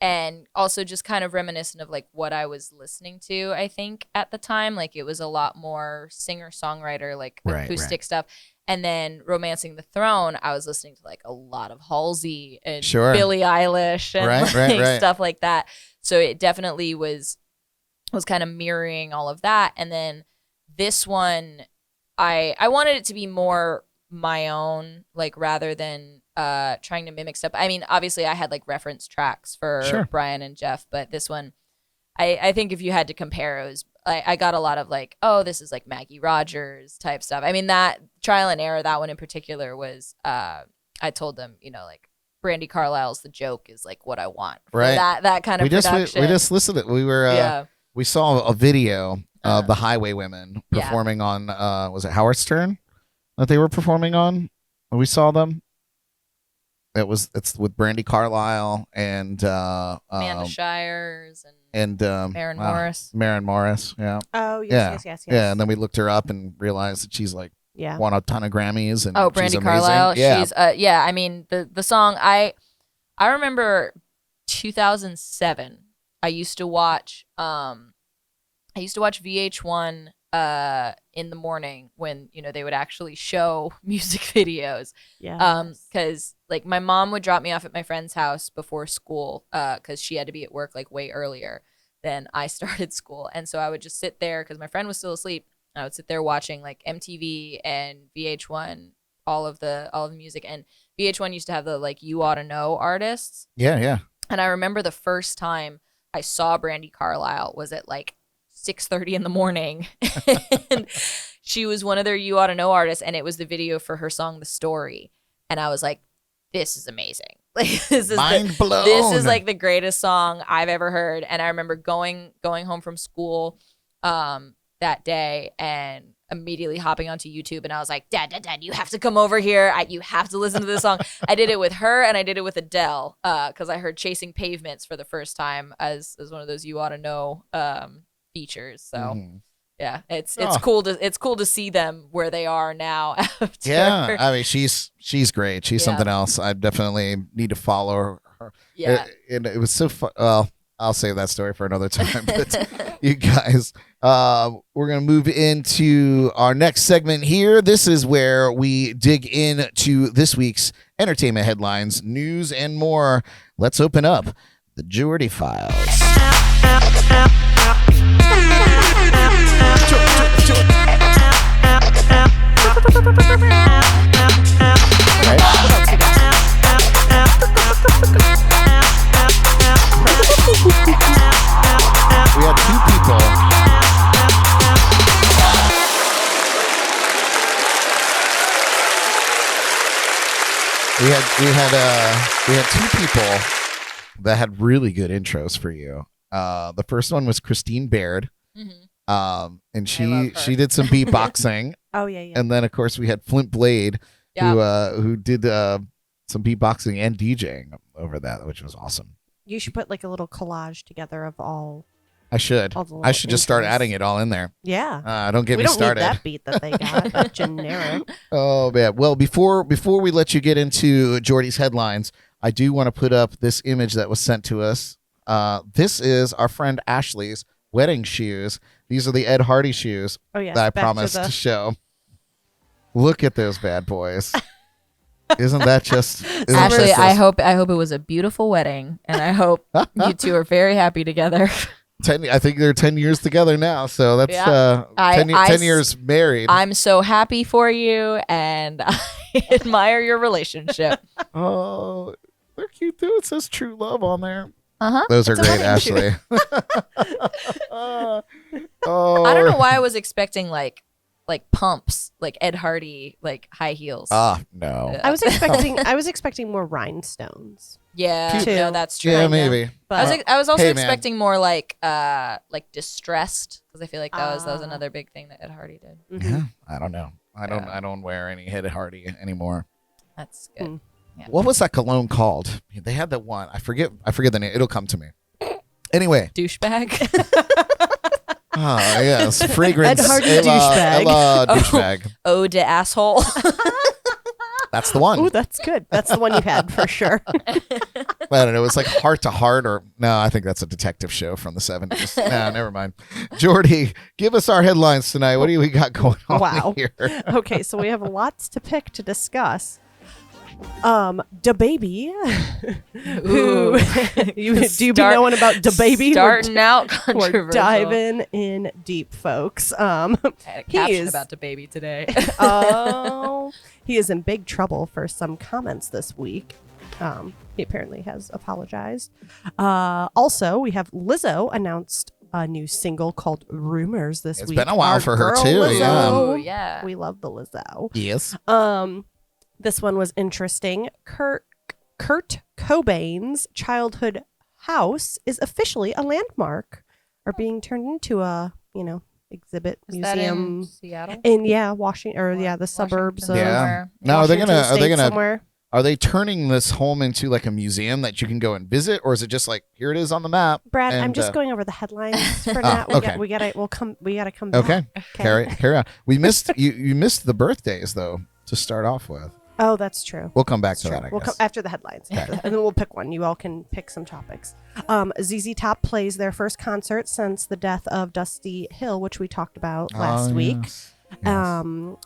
S3: And also just kind of reminiscent of like what I was listening to, I think, at the time. Like it was a lot more singer-songwriter, like acoustic stuff. And then Romancing the Throne, I was listening to like a lot of Halsey and Billie Eilish and stuff like that. So it definitely was kind of mirroring all of that. And then this one, I wanted it to be more my own, like rather than trying to mimic stuff. I mean, obviously I had like reference tracks for Brian and Jeff, but this one, I think if you had to compare, it was I got a lot of like, oh, this is like Maggie Rogers type stuff. I mean, that Trial and Error, that one in particular was I told them, like Brandi Carlile's The Joke is like what I want.
S1: Right.
S3: That kind of production.
S1: We just listened to it. We were we saw a video of the Highway Women performing on was it Howard Stern that they were performing on? We saw them. It's with Brandi Carlile and
S3: Amanda Shires and Maren Morris.
S1: Maren Morris, yeah.
S2: Oh yes.
S1: Yeah, and then we looked her up and realized that she's like won a ton of Grammys and
S3: Brandi Carlile. Yeah. She's I mean the song I remember 2007. I used to watch VH1 in the morning when they would actually show music videos. Because like my mom would drop me off at my friend's house before school because she had to be at work like way earlier than I started school, and so I would just sit there because my friend was still asleep. I would sit there watching like MTV and VH1, all of the music, and VH1 used to have the like You Oughta Know artists.
S1: Yeah.
S3: And I remember the first time I saw Brandi Carlile was at like 6:30 in the morning. And she was one of their You Oughta Know artists, and it was the video for her song The Story. And I was like, this is amazing. Like this is
S1: mind blown.
S3: This is like the greatest song I've ever heard. And I remember going home from school that day and immediately hopping onto YouTube, and I was like, Dad, you have to come over here. You have to listen to this song. I did it with her, and I did it with Adele because I heard Chasing Pavements for the first time as one of those You Oughta Know features. So yeah, it's cool to see them where they are now. After.
S1: Yeah, I mean she's great. She's something else. I definitely need to follow her.
S3: Yeah,
S1: it was so fun. Well, I'll save that story for another time. But you guys, we're gonna move into our next segment here. This is where we dig into this week's entertainment headlines, news, and more. Let's open up the Jordy Files. We had two people. We had two people that had really good intros for you. The first one was Christine Baird. And she did some beatboxing.
S2: Oh yeah.
S1: And then of course we had Flint Blade, who did some beatboxing and DJing over that, which was awesome.
S2: You should put like a little collage together of all.
S1: I should just start adding it all in there.
S2: Yeah.
S1: Don't get me started.
S2: We don't need that beat that they got. That's generic.
S1: Oh man. Well, before we let you get into Jordy's headlines, I do want to put up this image that was sent to us. This is our friend Ashley's wedding shoes. These are the Ed Hardy shoes that I promised to show. Look at those bad boys. Isn't that just
S3: Ashley? I hope it was a beautiful wedding, and I hope you two are very happy together.
S1: I think they're 10 years together now. So that's
S3: Yeah.
S1: 10 years married.
S3: I'm so happy for you, and I admire your relationship.
S1: Oh, they're cute too. It says true love on there.
S3: Uh-huh.
S1: Those are
S2: It's a
S1: great,
S2: wedding shoot.
S1: Ashley. Oh,
S3: I don't know why I was expecting like pumps, like Ed Hardy, like high heels.
S1: No.
S2: I was expecting more rhinestones.
S3: Yeah,
S2: Cute.
S3: no, that's true.
S1: Yeah,
S2: Kinda.
S1: maybe.
S2: But
S3: I was also
S1: Hey, man.
S3: expecting more like distressed, because I feel like that was another big thing that Ed Hardy did.
S1: Yeah, I don't know. I don't wear any Ed Hardy anymore.
S3: That's good.
S1: What was that cologne called? They had that one. I forget the name. It'll come to me. Anyway.
S3: Douchebag.
S1: Oh, yes. Fragrance.
S2: Ed Hardy
S1: Ella
S2: douchebag.
S1: douchebag.
S3: Ode to asshole.
S1: That's the one.
S2: Ooh, that's good. That's the one you've had for sure.
S1: I don't know. It's like Heart to Heart, or no, I think that's a detective show from the 70s. No, never mind. Jordy, give us our headlines tonight. What do we got going on
S2: Wow.
S1: here?
S2: Okay, so we have lots to pick to discuss. Da Baby. Who do you be knowing Da Baby?
S3: Starting out
S2: We're
S3: controversial.
S2: diving in deep, folks.
S3: I had a
S2: he
S3: caption
S2: is-
S3: about DaBaby today.
S2: He is in big trouble for some comments this week. He apparently has apologized. Also, we have Lizzo announced a new single called Rumors this
S1: It's
S2: week.
S1: been a while
S2: Our
S1: for her
S2: girl
S1: too,
S2: Lizzo.
S1: yeah.
S3: Oh, yeah.
S2: We love the Lizzo.
S1: Yes.
S2: This one was interesting. Kurt Cobain's childhood house is officially a landmark, or being turned into a exhibit
S3: Is that in
S2: museum
S3: Seattle?
S2: in Washington, or the suburbs of
S3: Washington
S1: Yeah.
S3: somewhere.
S1: Now, are they
S2: Washington
S1: gonna
S2: somewhere.
S1: are they turning this home into like a museum that you can go and visit, or is it just like here it is on the map?
S2: Brad, I'm
S1: and,
S2: just going over the headlines for now.
S1: okay.
S2: We gotta come
S1: Okay.
S2: back.
S1: Carry on. We missed you missed the birthdays though to start off with.
S2: Oh, that's true.
S1: We'll come back to
S2: Sure.
S1: that. I
S2: We'll
S1: guess.
S2: come after the headlines, and then we'll pick one. You all can pick some topics. ZZ Top plays their first concert since the death of Dusty Hill, which we talked about last week.
S1: Yes. Yes.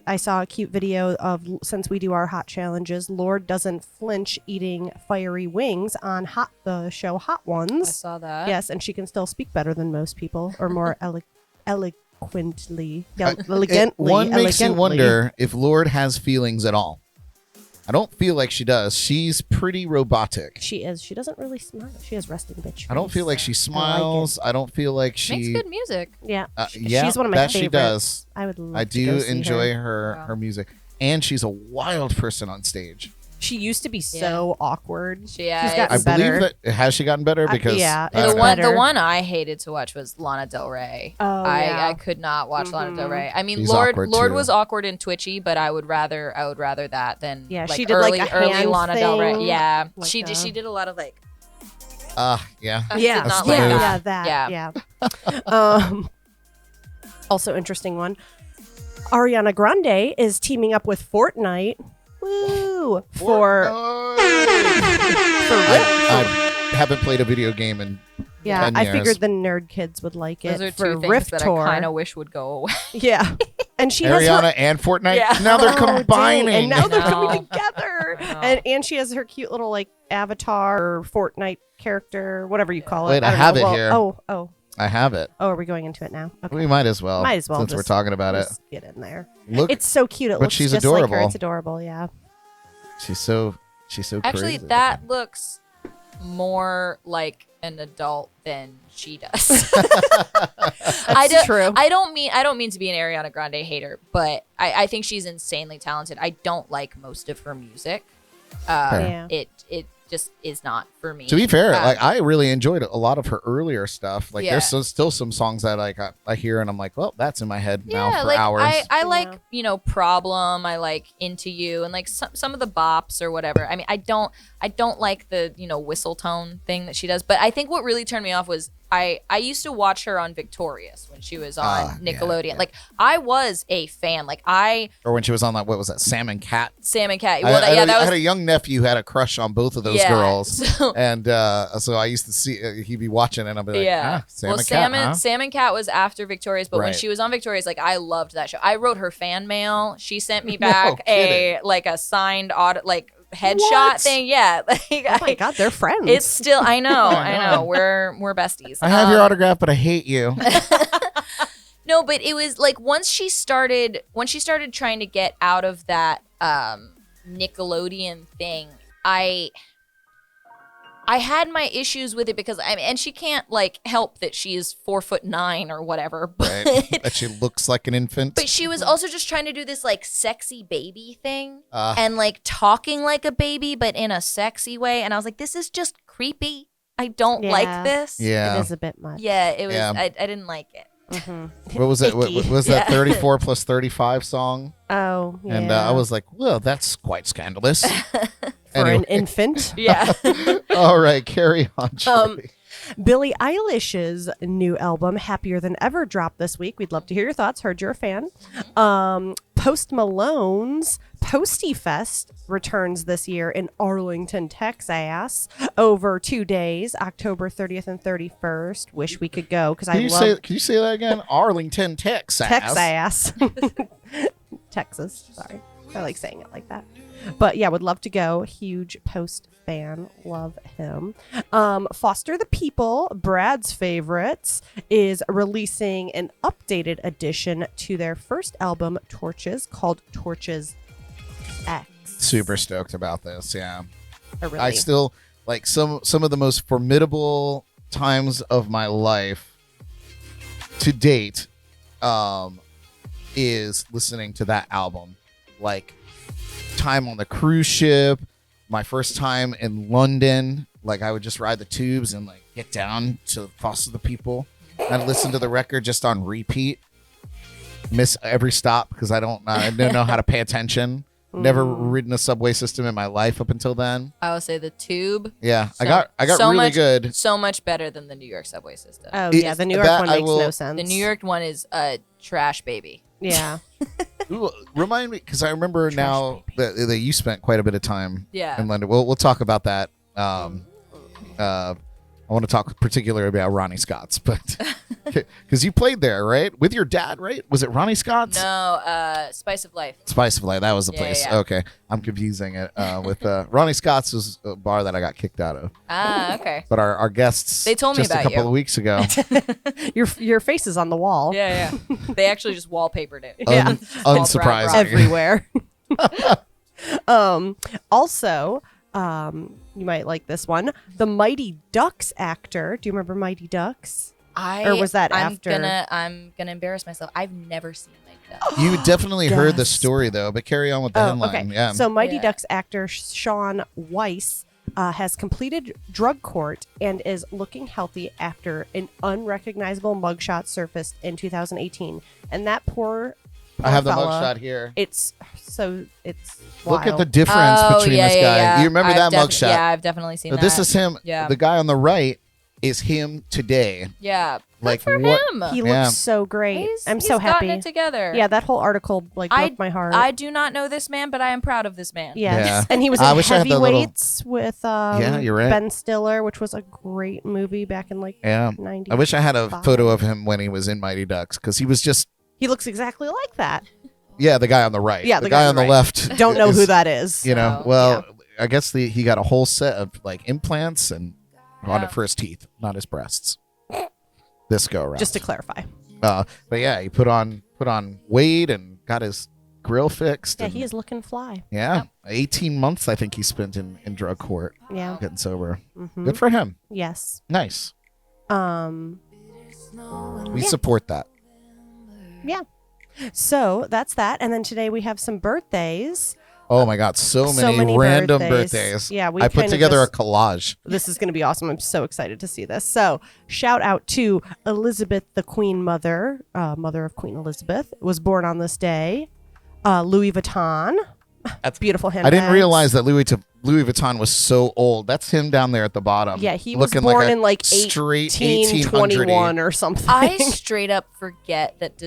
S2: I saw a cute video of, since we do our hot challenges, Lorde doesn't flinch eating fiery wings on the show Hot
S3: I
S2: Ones.
S3: saw that.
S2: Yes, and she can still speak better than most people, or more eloquently.
S1: One makes you
S2: elegantly.
S1: wonder if Lorde has feelings at all. I don't feel like she does. She's pretty robotic.
S2: She is. She doesn't really smile. She has resting bitch.
S1: I don't feel like she smiles. I don't feel like she.
S3: Makes good music.
S2: Yeah,
S1: yeah,
S2: she's one of my
S1: that
S2: favorites.
S1: she does.
S2: I would love
S1: I
S2: to go
S1: do
S2: see
S1: enjoy
S2: her.
S1: her music, and she's a wild person on stage.
S2: She used to be so awkward.
S3: She's
S2: gotten
S1: I
S2: better.
S1: believe that has she gotten better because
S2: yeah,
S1: I
S2: it's
S1: don't know.
S2: better.
S3: The one I hated to watch was Lana Del Rey.
S2: Oh, yeah.
S3: I could not watch Lana Del Rey. I mean,
S1: She's
S3: Lorde
S1: awkward,
S3: Lorde
S1: too.
S3: was awkward and twitchy, but I would rather that than
S2: Yeah,
S3: like
S2: she did,
S3: early
S2: like, a
S3: early
S2: hand
S3: Lana Del Rey.
S2: thing,
S3: Yeah,
S2: like
S3: she
S2: a-
S3: did a lot of like.
S1: Yeah.
S3: I
S2: Yeah,
S3: did not
S1: That's
S3: like
S1: smooth.
S3: that.
S2: yeah. Also interesting one. Ariana Grande is teaming up with Fortnite. Woo! For
S1: I haven't played a video game in 10
S2: I
S1: years.
S2: figured the nerd kids would like it.
S3: Those are
S2: for
S3: two things
S2: Rift
S3: that
S2: Tour.
S3: I kind of wish would go away.
S2: Yeah, and she has
S1: Ariana
S2: her,
S1: and Fortnite.
S3: Yeah.
S1: Now they're
S2: Oh, dang.
S1: combining.
S2: and now they're
S3: I know.
S2: coming together.
S3: I know.
S2: And she has her cute little like avatar or Fortnite character, whatever you call it.
S1: Wait, I
S2: don't
S1: have
S2: know.
S1: it here.
S2: Oh,
S1: I have it.
S2: are we going into it now? Okay.
S1: We might as well.
S2: Might as well
S1: since we're
S2: just-
S1: talking about it.
S2: Just get in there.
S1: Look,
S2: It's so cute. It
S1: But
S2: looks
S1: she's
S2: just like her.
S1: adorable.
S2: It's adorable. Yeah.
S1: she's so
S3: Actually,
S1: crazy.
S3: that looks more like an adult than she does.
S2: That's true.
S3: I don't mean to be an Ariana Grande hater, but I think she's insanely talented. I don't like most of her music.
S2: Yeah.
S3: It just is not for me.
S1: To be fair,
S3: Um,
S1: like I really enjoyed a lot of her earlier stuff. Like
S3: Yeah.
S1: there's still some songs that I hear and I'm like, well, that's in my head now for
S3: like
S1: hours.
S3: I
S2: Yeah.
S3: like Problem. I like Into You and like some of the bops or whatever. I mean, I don't like the whistle tone thing that she does. But I think what really turned me off was I used to watch her on Victorious when she was on Nickelodeon.
S1: yeah.
S3: Like I was a fan. Like
S1: or when she was on that, what was that, Sam and Cat?
S3: Sam and Cat.
S1: I,
S3: Well,
S1: I,
S3: that
S1: I
S3: was
S1: had a young nephew who had a crush on both of those
S3: Yeah,
S1: girls,
S3: so-
S1: and so I used to see he'd be watching and I'd be like,
S3: yeah.
S1: Sam
S3: Well,
S1: and Cat, huh?
S3: Sam and Cat was after Victorious, but when
S1: Right.
S3: she was on Victorious, like I loved that show. I wrote her fan mail. She sent me
S1: No
S3: back
S1: kidding.
S3: a signed audit, like headshot
S2: What?
S3: thing. Yeah. Like,
S2: Oh my God, they're friends.
S3: it's still, I know.
S1: I know.
S3: We're besties.
S1: I have your autograph, but I hate you.
S3: No, but it was like once she started trying to get out of that Nickelodeon thing, I had my issues with it because and she can't like help that she is 4'9" or whatever, but
S1: Right. That she looks like an infant.
S3: but she was also just trying to do this like sexy baby thing
S1: Uh.
S3: and like talking like a baby, but in a sexy way. And I was like, this is just creepy. I don't
S2: Yeah.
S3: like this.
S1: Yeah.
S2: It is a bit much.
S3: Yeah, it was.
S1: Yeah.
S3: I didn't like it.
S2: Mm-hmm.
S1: What was it? What
S2: Icky.
S1: was that
S3: Yeah.
S1: 34 plus 35 song?
S2: Oh, yeah.
S1: And I was like, well, that's quite scandalous.
S2: For
S1: Anyway.
S2: an infant.
S3: Yeah.
S1: All right, carry on. Jordy.
S2: Billie Eilish's new album, Happier Than Ever, dropped this week. We'd love to hear your thoughts. Heard you're a fan. Post Malone's Posty Fest returns this year in Arlington, Texas, over 2 days, October 30th and 31st. Wish we could go because I
S1: Can you
S2: love
S1: say that again? Arlington, Texas.
S2: Texas. Texas. Sorry. I like saying it like that. But yeah, would love to go. Huge Post fan. Love him. Foster the People, Brad's favorites, is releasing an updated edition to their first album, Torches, called Torches X.
S1: Super stoked about this. Yeah.
S2: Really.
S1: I still like some of the most formidable times of my life to date is listening to that album. Like time on the cruise ship, my first time in London, like I would just ride the tubes and like get down to Foster the People. I'd listen to the record just on repeat. Miss every stop because I don't know how to pay attention. Never ridden a subway system in my life up until then.
S3: I will say the Tube.
S1: Yeah,
S3: So-
S1: I got
S3: so
S1: really
S3: much,
S1: good.
S3: So much better than the New York subway system.
S2: Oh,
S1: It-
S2: yeah. The New York
S1: that
S2: one
S1: I
S2: makes
S1: will-
S2: no sense.
S3: The New York one is a trash baby.
S2: Yeah.
S1: Ooh, remind me, because I remember now that you spent quite a bit of time
S3: Yeah.
S1: in London. We'll talk about that. I want to talk particularly about Ronnie Scott's, but because you played there, right, with your dad, right? Was it Ronnie Scott's?
S3: No, Spice of Life.
S1: Spice of Life. That was the
S3: Yeah,
S1: place.
S3: yeah.
S1: Okay, I'm confusing it with Ronnie Scott's was a bar that I got kicked out of.
S3: Ah, okay.
S1: But our guests,
S3: They told me
S1: just a
S3: about
S1: couple
S3: you.
S1: of weeks ago,
S2: Your face is on the wall.
S3: Yeah, yeah. They actually just wallpapered it.
S2: Yeah.
S1: unsurprising.
S2: Everywhere. Also, you might like this one. The Mighty Ducks actor. Do you remember Mighty Ducks? Or was that after?
S3: I'm gonna embarrass myself. I've never seen like that.
S1: You definitely heard the
S2: Gasp.
S1: story though, but carry on with the headline. Yeah.
S2: So Mighty
S3: Yeah.
S2: Ducks actor Sean Weiss has completed drug court and is looking healthy after an unrecognizable mugshot surfaced in 2018. And that poor
S1: I have the
S2: fella,
S1: mugshot here.
S2: It's
S1: Look at
S2: wild.
S1: the difference between
S3: yeah,
S1: this
S3: yeah,
S1: guy.
S3: yeah.
S1: You remember
S3: I've
S1: that mugshot?
S3: Yeah, I've definitely seen
S1: So
S3: that.
S1: this is him.
S3: Yeah.
S1: The guy on the right is him today.
S3: Yeah.
S1: Like,
S3: Good for
S1: what-
S3: him.
S2: He looks
S1: Yeah.
S2: so great. I'm
S3: He's
S2: so
S3: gotten
S2: happy.
S3: it together.
S2: Yeah, that whole article like broke my heart.
S3: I do not know this man, but I am proud of this man.
S2: Yes.
S1: Yeah.
S2: And he was
S1: I
S2: in
S1: wish I had the little-
S2: Heavyweights with
S1: Yeah, you're right.
S2: Ben Stiller, which was a great movie back in like
S1: Yeah.
S2: 90.
S1: I wish I had a photo of him when he was in Mighty Ducks because he was just,
S2: He looks exactly like that.
S1: yeah, the guy on the right.
S2: Yeah,
S1: the guy on the
S2: right.
S1: left.
S2: Don't know
S1: is,
S2: who that is.
S1: You know,
S3: So,
S1: well, I guess he got a whole set of like implants and on
S3: Yeah.
S1: it for his teeth, not his breasts. This go around.
S2: Just to clarify.
S1: But yeah, he put on weight and got his grill fixed.
S2: Yeah,
S1: and,
S2: he is looking fly.
S1: Yeah, 18 months I think he spent in drug court
S2: Yeah.
S1: getting sober.
S2: Mhm.
S1: Good for him.
S2: Yes.
S1: Nice. We
S2: Yeah.
S1: support that.
S2: Yeah. So that's that. And then today we have some birthdays.
S1: Oh my God, so many random birthdays.
S2: Yeah, we
S1: I put
S2: kind of
S1: together
S2: just-
S1: a collage.
S2: This is going to be awesome. I'm so excited to see this. So, shout out to Elizabeth, the Queen Mother, mother of Queen Elizabeth, was born on this day. Louis Vuitton,
S1: That's
S2: beautiful
S1: I
S2: handbags.
S1: didn't realize that Louis Vuitton was so old. That's him down there at the bottom.
S2: Yeah, he was
S1: looking
S2: born
S1: like a
S2: in like
S1: straight
S2: 1821 or something.
S3: I straight up forget that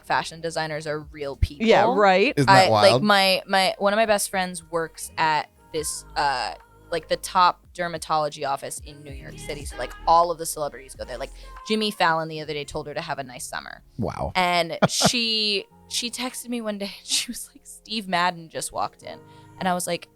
S3: fashion designers are real people.
S2: yeah, right.
S1: Isn't that wild?
S3: Like my one of my best friends works at this like the top dermatology office in New York City. So like all of the celebrities go there. Like Jimmy Fallon the other day told her to have a nice summer.
S1: Wow.
S3: And she texted me one day and she was like, Steve Madden just walked in. And I was like,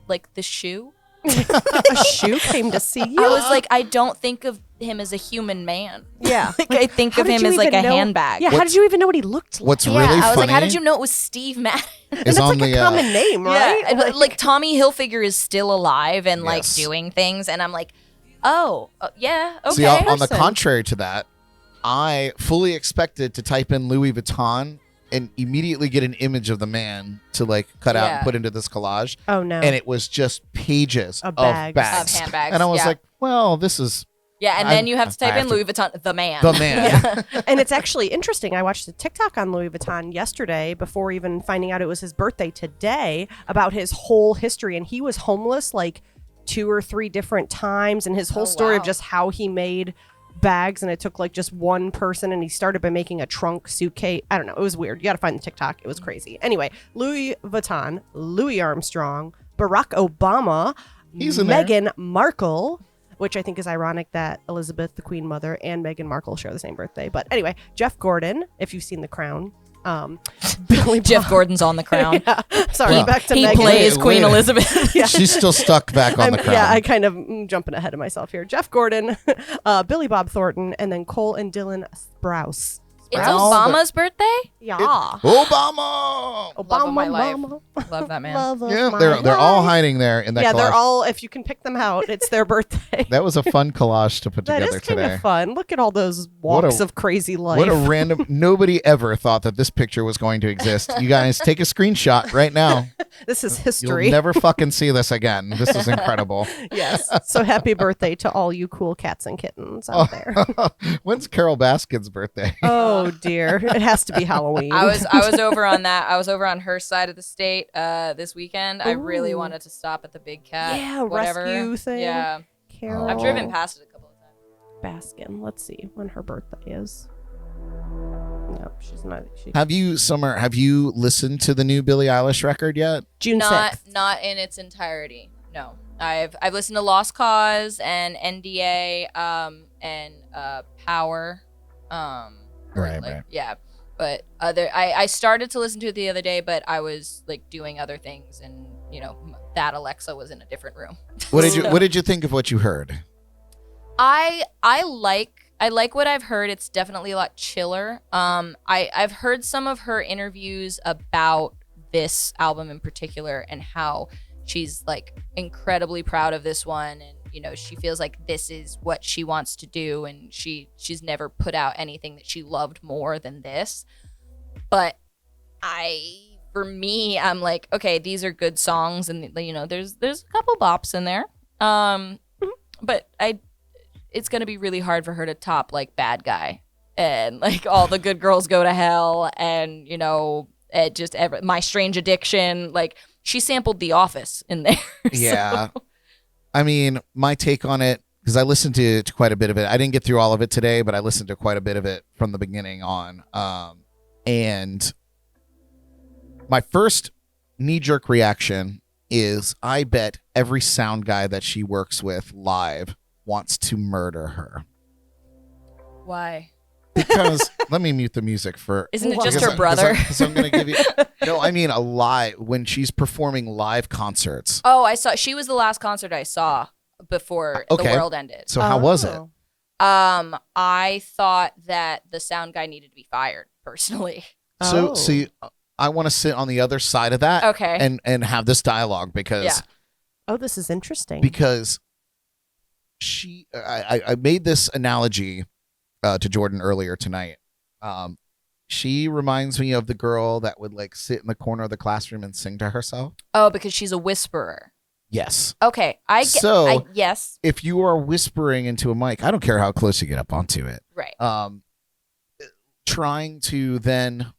S3: like the shoe.
S2: A shoe came to see you.
S3: I was like, I don't think of him as a human man.
S2: Yeah.
S3: Like I think
S2: How
S3: of
S2: did
S3: him
S2: you
S3: as like a
S2: even know-
S3: handbag.
S2: Yeah, how did you even know what he looked like?
S1: What's
S3: Yeah,
S1: really
S3: I was
S1: funny?
S3: like, how did you know it was Steve Madden?
S1: Is
S2: That's
S1: on
S2: like
S1: the
S2: a common name, right?
S3: Yeah, and, like Tommy Hilfiger is still alive and like
S1: Yes.
S3: doing things, and I'm like, oh, yeah, okay.
S1: See, on the
S2: Person.
S1: contrary to that, I fully expected to type in Louis Vuitton and immediately get an image of the man to like cut out and
S3: Yeah.
S1: put into this collage.
S2: Oh no.
S1: And it was just pages
S2: Of
S1: of
S2: bags.
S1: bags.
S3: Of handbags,
S1: And I was
S3: yeah.
S1: like, well, this is
S3: Yeah, and
S1: I-
S3: then you have to
S1: I
S3: type
S1: have
S3: in
S1: to-
S3: Louis Vuitton, the man.
S1: the man.
S2: And it's actually interesting. I watched a TikTok on Louis Vuitton yesterday before even finding out it was his birthday today about his whole history. And he was homeless like 2 or 3 different times. And his whole
S3: Oh,
S2: story of
S3: wow.
S2: just how he made bags. And it took like just one person. And he started by making a trunk suitcase. I don't know. It was weird. You got to find the TikTok. It was crazy. Anyway, Louis Vuitton, Louis Armstrong, Barack Obama,
S1: He's in there.
S2: Meghan Markle, which I think is ironic that Elizabeth, the Queen Mother, and Meghan Markle share the same birthday. But anyway, Jeff Gordon, if you've seen The Crown. Billy
S3: Jeff
S2: Bob-
S3: Gordon's on the crown.
S2: Yeah. Sorry, back to
S3: He
S2: Meghan.
S3: plays
S1: Wait,
S3: Queen
S1: wait.
S3: Elizabeth.
S1: She's still stuck back on the crown.
S2: Yeah, I kind of jumping ahead of myself here. Jeff Gordon, Billy Bob Thornton, and then Cole and Dylan Sprouse.
S3: It's
S1: Well,
S3: Obama's birthday?
S2: Yeah.
S1: Obama.
S3: Love of my life.
S2: Mama.
S3: Love that man.
S2: Love of
S1: Yeah,
S2: my
S1: they're all
S2: life.
S1: hiding there in that
S2: Yeah,
S1: collage.
S2: they're all. If you can pick them out, it's their birthday.
S1: That was a fun collage to put
S2: That
S1: together
S2: is kind
S1: today.
S2: of fun. Look at all those
S1: What a-
S2: walks of crazy life.
S1: What a random. Nobody ever thought that this picture was going to exist. You guys take a screenshot right now.
S2: This is
S1: You'll
S2: history.
S1: never fucking see this again. This is incredible.
S2: Yes. So happy birthday to all you cool cats and kittens out there.
S1: When's Carol Baskin's birthday?
S2: Oh dear. It has to be Halloween.
S3: I was over on that. I was over on her side of the state this weekend. I really
S2: Ooh.
S3: wanted to stop at the Big Cat.
S2: Yeah,
S3: whatever.
S2: rescue thing.
S3: Yeah.
S2: Carol
S3: I've driven past it a couple of times.
S2: Baskin. Let's see when her birthday is. No, she's not.
S1: Have you listened to the new Billie Eilish record yet?
S2: June 6th.
S3: Not in its entirety. No. I've listened to Lost Cause and NDA and Power.
S1: Right.
S3: Yeah. But I started to listen to it the other day, but I was like doing other things, and that Alexa was in a different room.
S1: What did you think of what you heard?
S3: I like what I've heard. It's definitely a lot chiller. I've heard some of her interviews about this album in particular and how she's like incredibly proud of this one, and she feels like this is what she wants to do, and she's never put out anything that she loved more than this. But for me, I'm like, okay, these are good songs, and there's a couple bops in there. But it's gonna be really hard for her to top like Bad Guy and like All the Good Girls Go to Hell and My Strange Addiction. Like she sampled The Office in there.
S1: Yeah. I mean, my take on it, because I listened to quite a bit of it. I didn't get through all of it today, but I listened to quite a bit of it from the beginning on. And my first knee-jerk reaction is I bet every sound guy that she works with live wants to murder her.
S3: Why?
S1: Because let me mute the music for.
S3: Isn't it
S2: Well,
S3: just
S1: because
S3: her brother?
S1: Because I'm going to give you. No, I mean a live when she's performing live concerts.
S3: Oh, I saw. She was the last concert I saw before the
S1: Okay.
S3: world ended.
S1: So how was it?
S2: Oh.
S3: I thought that the sound guy needed to be fired personally.
S1: So
S2: Oh.
S1: see, I want to sit on the other side of that.
S3: Okay.
S1: And have this dialogue because
S3: Yeah.
S2: Oh, this is interesting.
S1: because I made this analogy to Jordan earlier tonight. She reminds me of the girl that would like sit in the corner of the classroom and sing to herself.
S3: Oh, because she's a whisperer.
S1: Yes.
S3: Okay, yes,
S1: If you are whispering into a mic, I don't care how close you get up onto it.
S3: right.
S1: Trying to then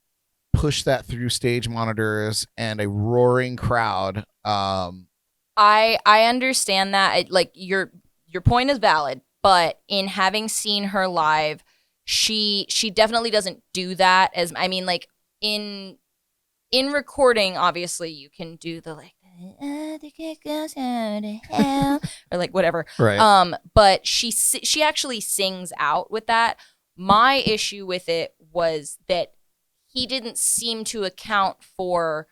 S1: push that through stage monitors and a roaring crowd.
S3: I understand that. Like your point is valid, but in having seen her live, she definitely doesn't do that as like in recording. Obviously, you can do the like or like whatever.
S1: Right.
S3: But she actually sings out with that. My issue with it was that he didn't seem to account for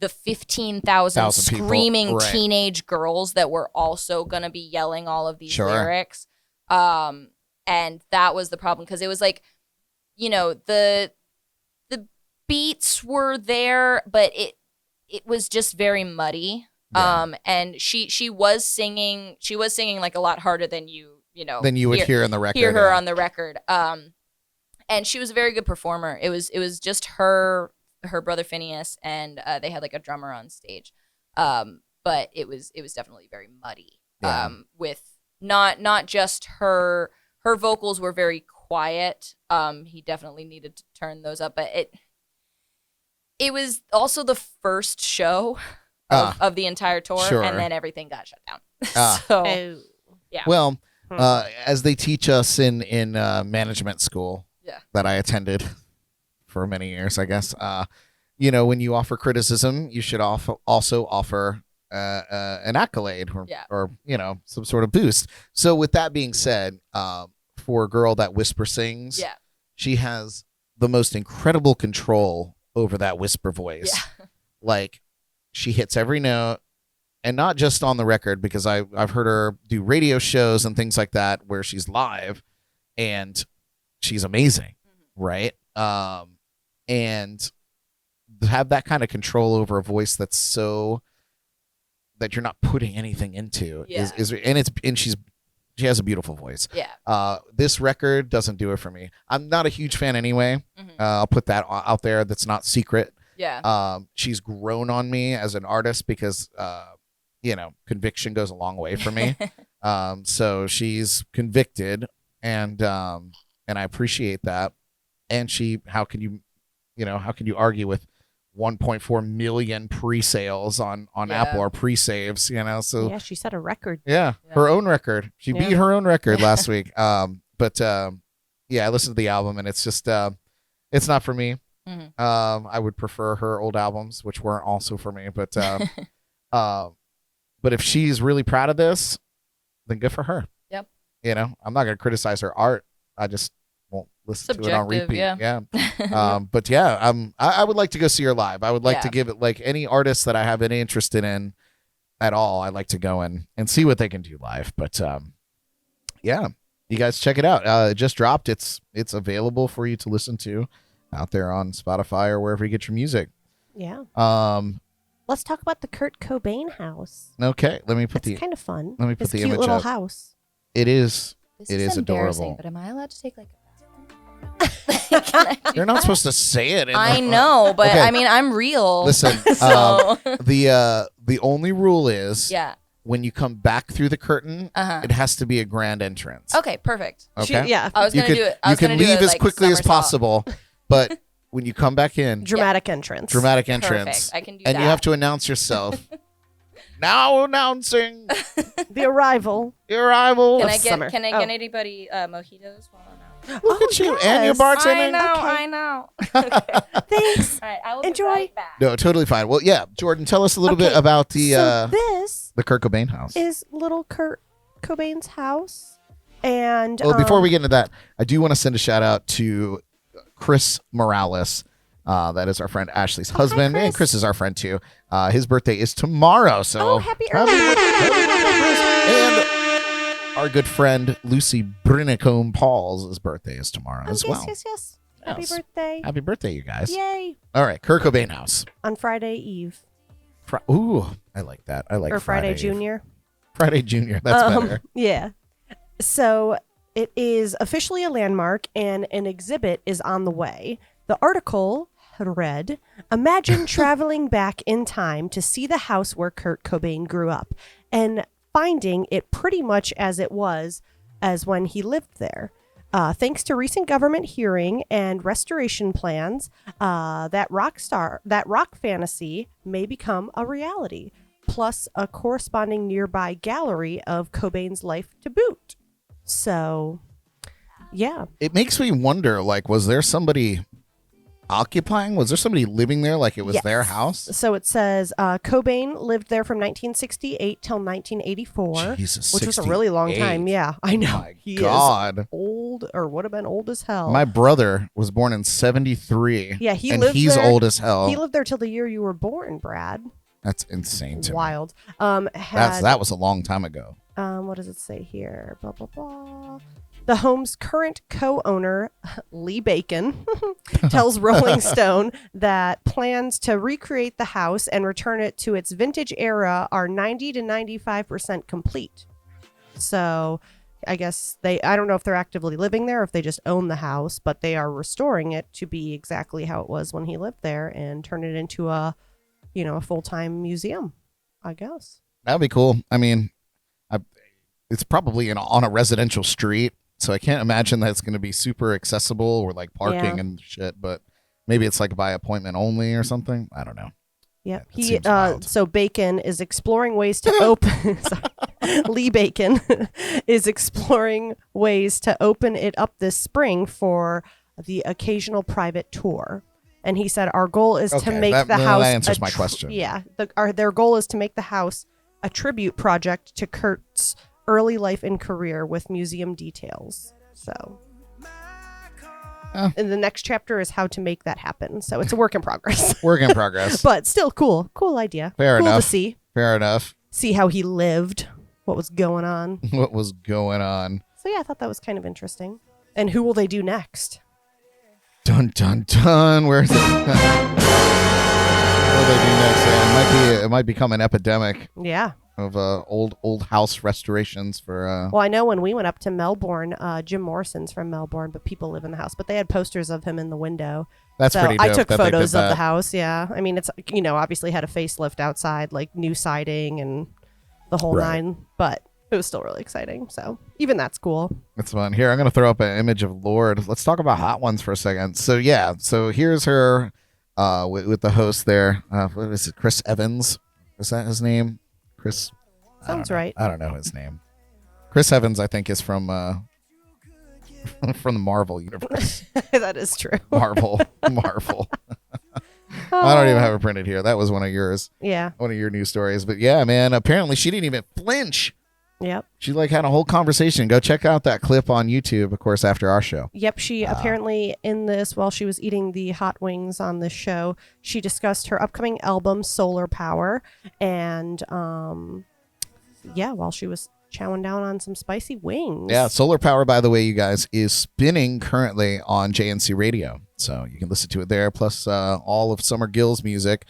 S3: the 15,000
S1: Thousand people,
S3: screaming
S1: right.
S3: teenage girls that were also going to be yelling all of these
S1: Sure.
S3: lyrics. And that was the problem because it was like, you know, the beats were there, but it was just very muddy.
S1: Yeah.
S3: And she was singing like a lot harder than you
S1: would hear in the record.
S3: hear her
S1: yeah.
S3: on the record. And she was a very good performer. It was just her brother Phineas, and they had like a drummer on stage. But it was definitely very muddy.
S1: Yeah.
S3: With not just her vocals were very quiet. He definitely needed to turn those up, but it was also the first show of the entire tour,
S1: Sure.
S3: and then everything got shut down.
S2: Oh.
S3: Yeah.
S1: Well, as they teach us in management school
S3: Yeah.
S1: that I attended for many years, I guess, you know, when you offer criticism, you should also offer an accolade or, you know, some sort of boost. So with that being said, for a girl that whisper sings,
S3: Yeah.
S1: she has the most incredible control over that whisper voice.
S3: Yeah.
S1: Like, she hits every note, and not just on the record, because I've heard her do radio shows and things like that where she's live, and she's amazing, right? And have that kind of control over a voice that's so that you're not putting anything into
S3: Yeah.
S1: she has a beautiful voice.
S3: Yeah.
S1: This record doesn't do it for me. I'm not a huge fan anyway. I'll put that out there. That's not secret.
S3: Yeah.
S1: She's grown on me as an artist because, you know, conviction goes a long way for me. So she's convicted, and I appreciate that. And how can you argue with 1.4 million pre-sales on
S3: Yeah.
S1: Apple or pre-saves, you know? So
S2: Yeah, she set a record.
S1: yeah,
S3: Yeah.
S1: her own record. She
S2: Yeah.
S1: beat her own record last week. But yeah, I listened to the album, and it's just it's not for me.
S3: Mhm.
S1: I would prefer her old albums, which weren't also for me. But but if she's really proud of this, then good for her.
S3: Yep.
S1: You know, I'm not gonna criticize her art. I just won't listen to it on
S3: Subjective,
S1: repeat.
S3: yeah.
S1: But yeah, I would like to go see her live. I would like to
S3: Yeah.
S1: give it, like, any artist that I have any interest in at all, I'd like to go and see what they can do live. But yeah, you guys check it out. It just dropped. It's available for you to listen to out there on Spotify or wherever you get your music.
S2: Yeah.
S1: Um,
S2: Let's talk about the Kurt Cobain house.
S1: okay, let me put
S2: That's kind of fun.
S1: let me put
S2: His
S1: the
S2: cute
S1: image
S2: little
S1: up.
S2: house.
S1: It is.
S3: This
S1: It is
S3: embarrassing,
S1: adorable.
S3: But am I allowed to take like
S1: You're not supposed to say it.
S3: I know, but
S1: Okay.
S3: I mean, I'm real.
S1: Listen,
S3: So
S1: the only rule is
S3: yeah.
S1: when you come back through the curtain,
S3: Uh-huh.
S1: it has to be a grand entrance.
S3: Okay, perfect.
S1: Okay.
S2: Yeah.
S3: I was
S1: You
S3: gonna
S1: can
S3: do it. I
S1: you
S3: was
S1: can
S3: gonna do
S1: leave
S3: it,
S1: as
S3: like,
S1: quickly as
S3: somersault.
S1: possible, but when you come back in,
S2: Dramatic entrance.
S1: dramatic
S3: Perfect.
S1: entrance,
S3: I can do
S1: and
S3: that.
S1: you have to announce yourself. Now announcing
S2: The arrival.
S1: the arrival.
S3: Can
S2: of
S3: I get
S2: summer.
S3: Can I
S2: Oh.
S3: get anybody mojitos while I'm out?
S1: Look at you, and your
S2: yes.
S1: bartending.
S3: I know. Okay.
S2: Thanks.
S3: All right, I will be
S2: Enjoy.
S3: right back.
S1: No, totally fine. Well, yeah, Jordan, tell us a little bit
S2: Okay,
S1: about the
S2: so this
S1: Kurt Cobain house.
S2: is little Kurt Cobain's house. And
S1: Well, before we get into that, I do want to send a shout out to Chris Morales. That is our friend Ashley's husband, and
S2: Chris.
S1: Chris is our friend too. His birthday is tomorrow, so
S2: Oh, happy early
S1: birthday, Chris. And our good friend Lucy Brinicombe Paul's birthday is tomorrow as well.
S2: Yes. Happy
S1: Yes.
S2: birthday.
S1: Happy birthday, you guys!
S2: Yay.
S1: All right, Kurt Cobain house.
S2: On Friday Eve.
S1: Ooh, I like that. I like
S2: Or Friday
S1: Junior.
S2: Junior.
S1: Friday Junior. That's better.
S2: Yeah. So it is officially a landmark, and an exhibit is on the way. The article read, "Imagine traveling back in time to see the house where Kurt Cobain grew up and finding it pretty much as it was as when he lived there. Thanks to recent government hearing and restoration plans, that rock fantasy may become a reality, plus a corresponding nearby gallery of Cobain's life to boot." So, yeah.
S1: It makes me wonder, like, was there somebody occupying? Was there somebody living there like it was their
S2: Yes.
S1: house?
S2: So it says Cobain lived there from 1968 till 1984,
S1: Jesus,
S2: which was a really long
S1: 68.
S2: time. Yeah, I know.
S1: My
S2: He
S1: God.
S2: is old, or would have been old as hell.
S1: My brother was born in 73.
S2: Yeah, he
S1: and
S2: lived
S1: he's
S2: there.
S1: old as hell.
S2: He lived there till the year you were born, Brad.
S1: That's insane to me.
S2: Wild.
S1: That was a long time ago.
S2: What does it say here? Blah, blah, blah. The home's current co-owner, Lee Bacon, tells Rolling Stone that plans to recreate the house and return it to its vintage era are 90 to 95% complete. So I guess I don't know if they're actively living there or if they just own the house, but they are restoring it to be exactly how it was when he lived there and turn it into a full-time museum, I guess.
S1: That'd be cool. I mean, it's probably on a residential street, so I can't imagine that it's going to be super accessible or like parking
S2: Yeah.
S1: and shit, but maybe it's like by appointment only or something. I don't know.
S2: Yep.
S1: that seems wild.
S2: So Bacon is exploring ways to open. Sorry. Lee Bacon is exploring ways to open it up this spring for the occasional private tour. And he said, "Our goal is to
S1: Okay,
S2: make
S1: that
S2: the house."
S1: answers my question.
S2: Yeah, their goal is to make the house a tribute project to Kurt's early life and career with museum details. So. And the next chapter is how to make that happen. So it's a work in progress.
S1: Work in progress.
S2: But still cool. Cool idea.
S1: Fair
S2: cool
S1: enough.
S2: to see.
S1: Fair enough.
S2: See how he lived, what was going on.
S1: What was going on?
S2: So yeah, I thought that was kind of interesting. And who will they do next?
S1: Dun dun dun. Where's it? What do they do next? It might become an epidemic
S2: Yeah.
S1: of old house restorations for.
S2: Well, I know when we went up to Melbourne, Jim Morrison's from Melbourne, but people live in the house. But they had posters of him in the window.
S1: That's
S2: So
S1: pretty dope.
S2: I took
S1: that they did
S2: photos of
S1: that.
S2: the house. Yeah. I mean, it's, obviously had a facelift outside, like new siding and the whole
S1: Right.
S2: nine, but it was still really exciting. So even that's cool.
S1: That's fun. Here, I'm going to throw up an image of Lorde. Let's talk about hot ones for a second. So yeah, so here's her with the host there. What is it? Chris Evans. Is that his name? Chris.
S2: Sounds right.
S1: I don't know his name. Chris Evans, I think, is from from the Marvel universe.
S2: That is true.
S1: Marvel. I don't even have it printed here. That was one of yours.
S2: Yeah.
S1: One of your news stories. But yeah, man, apparently she didn't even flinch.
S2: Yep.
S1: She like had a whole conversation. Go check out that clip on YouTube, of course, after our show.
S2: Yep. She apparently in this, while she was eating the hot wings on this show, she discussed her upcoming album, Solar Power. And while she was chowing down on some spicy wings.
S1: Yeah, Solar Power, by the way, you guys, is spinning currently on JNC Radio. So you can listen to it there, plus all of Summer Gill's music.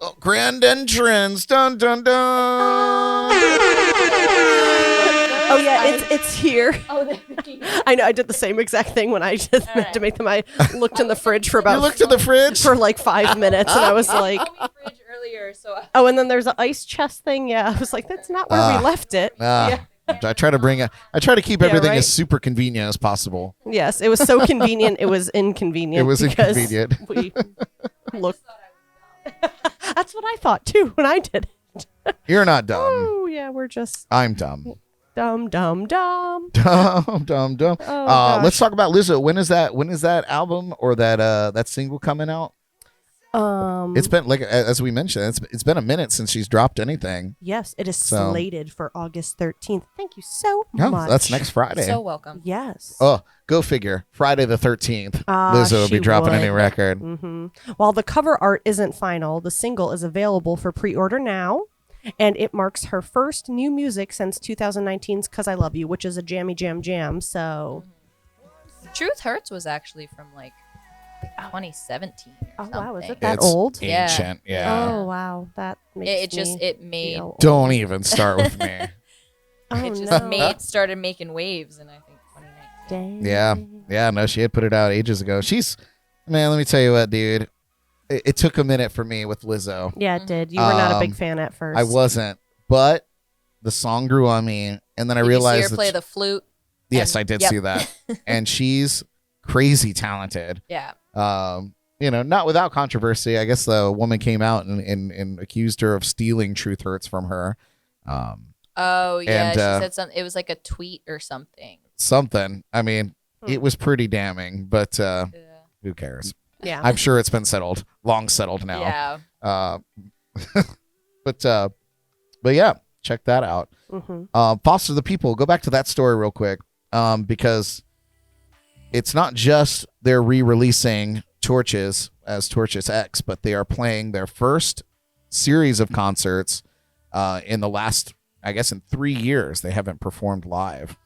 S1: Oh, grand entrance. Dun, dun, dun.
S2: Oh yeah, it's here. I know. I did the same exact thing when I just meant to make them. I looked in the fridge for
S1: You
S2: about
S1: looked at the fridge?
S2: for like 5 minutes, and I was like,
S3: Fridge earlier, so
S2: oh, and then there's an ice chest thing. Yeah, I was like, that's not where we left it. Yeah.
S1: I try to keep
S2: Yeah,
S1: everything
S2: right?
S1: as super convenient as possible.
S2: Yes, it was so convenient. It was inconvenient.
S1: It was
S2: because
S1: inconvenient.
S2: We looked. That's what I thought too when I did it.
S1: You're not dumb.
S2: Oh yeah, we're just
S1: I'm dumb.
S2: dumb.
S1: Dumb.
S2: Oh, gosh.
S1: Let's talk about Lizzo. When is that album or that single coming out? It's been, like, as we mentioned, it's been a minute since she's dropped anything.
S2: Yes, it is
S1: So-
S2: slated for August 13th. Thank you so
S1: No,
S2: much.
S1: that's next Friday.
S3: so welcome.
S2: Yes.
S1: Oh, go figure. Friday the 13th. Lizzo will
S2: she
S1: be dropping a
S2: would.
S1: new record.
S2: While the cover art isn't final, the single is available for pre-order now, and it marks her first new music since 2019's "Cause I Love You," which is a jammy jam. So,
S3: Truth Hurts was actually from like 2017. Or
S2: oh wow, is it
S3: something.
S2: that
S1: It's
S2: old?
S3: Yeah.
S1: ancient. Yeah.
S2: Oh wow, that makes
S3: It made
S2: feel
S1: Don't even start with me.
S2: Oh,
S3: it just
S2: no.
S3: started making waves in I think 2019.
S2: Dang.
S1: Yeah. Yeah, no, she had put it out ages ago. Man, let me tell you what, dude. It took a minute for me with Lizzo.
S2: Yeah, it did. You were not a big
S1: Um,
S2: fan at first.
S1: I wasn't, but the song grew on me, and then I
S3: Did
S1: realized
S3: you see her
S1: that
S3: play the flute?
S1: yes,
S3: and-
S1: I did
S3: yep.
S1: see that, and she's crazy talented.
S3: Yeah.
S1: Not without controversy. I guess the woman came out and accused her of stealing Truth Hurts from her.
S3: Oh yeah,
S1: And,
S3: she said something. It was like a tweet or something.
S1: Something. I mean, it was pretty damning, but
S3: Yeah.
S1: who cares?
S2: Yeah.
S1: I'm sure it's been settled, long settled now.
S3: Yeah.
S1: But yeah, check that out.
S2: Mm-hmm.
S1: Foster the People. Go back to that story real quick, because it's not just they're re-releasing Torches as Torches X, but they are playing their first series of concerts in the last, I guess, in 3 years. They haven't performed live.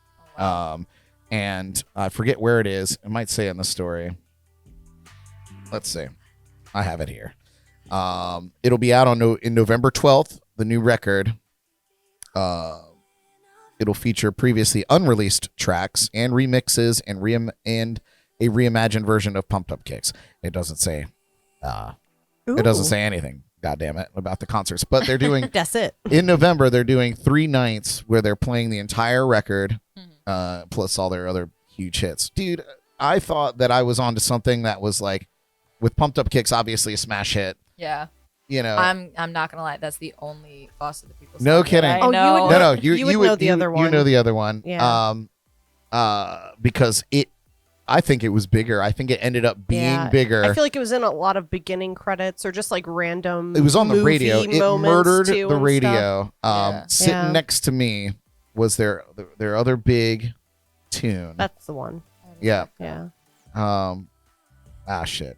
S1: And I forget where it is. It might say in the story. Let's see. I have it here. It'll be out in November 12th, the new record. It'll feature previously unreleased tracks and remixes and a reimagined version of Pumped Up Kicks. It doesn't say anything, God damn it, about the concerts. But they're doing
S2: That's it.
S1: in November, they're doing 3 nights where they're playing the entire record, plus all their other huge hits. Dude, I thought that I was onto something that was like, with Pumped Up Kicks, obviously a smash hit.
S3: Yeah.
S1: You know,
S3: I'm not gonna lie. That's the only Foster the People.
S1: No
S3: song that
S1: kidding.
S3: I
S2: Oh,
S3: know.
S1: no,
S2: you would know the other one.
S1: You know the other one.
S2: Yeah.
S1: Because I think it was bigger. I think it ended up being bigger.
S2: I feel like it was in a lot of beginning credits or just like random.
S1: It was on the
S2: movie
S1: radio. It
S2: moments
S1: murdered
S2: too
S1: the
S2: and
S1: radio.
S2: stuff.
S1: Sitting
S2: Yeah.
S1: next to me was their other big tune.
S2: That's the one.
S1: Yeah.
S2: Yeah.
S1: Shit.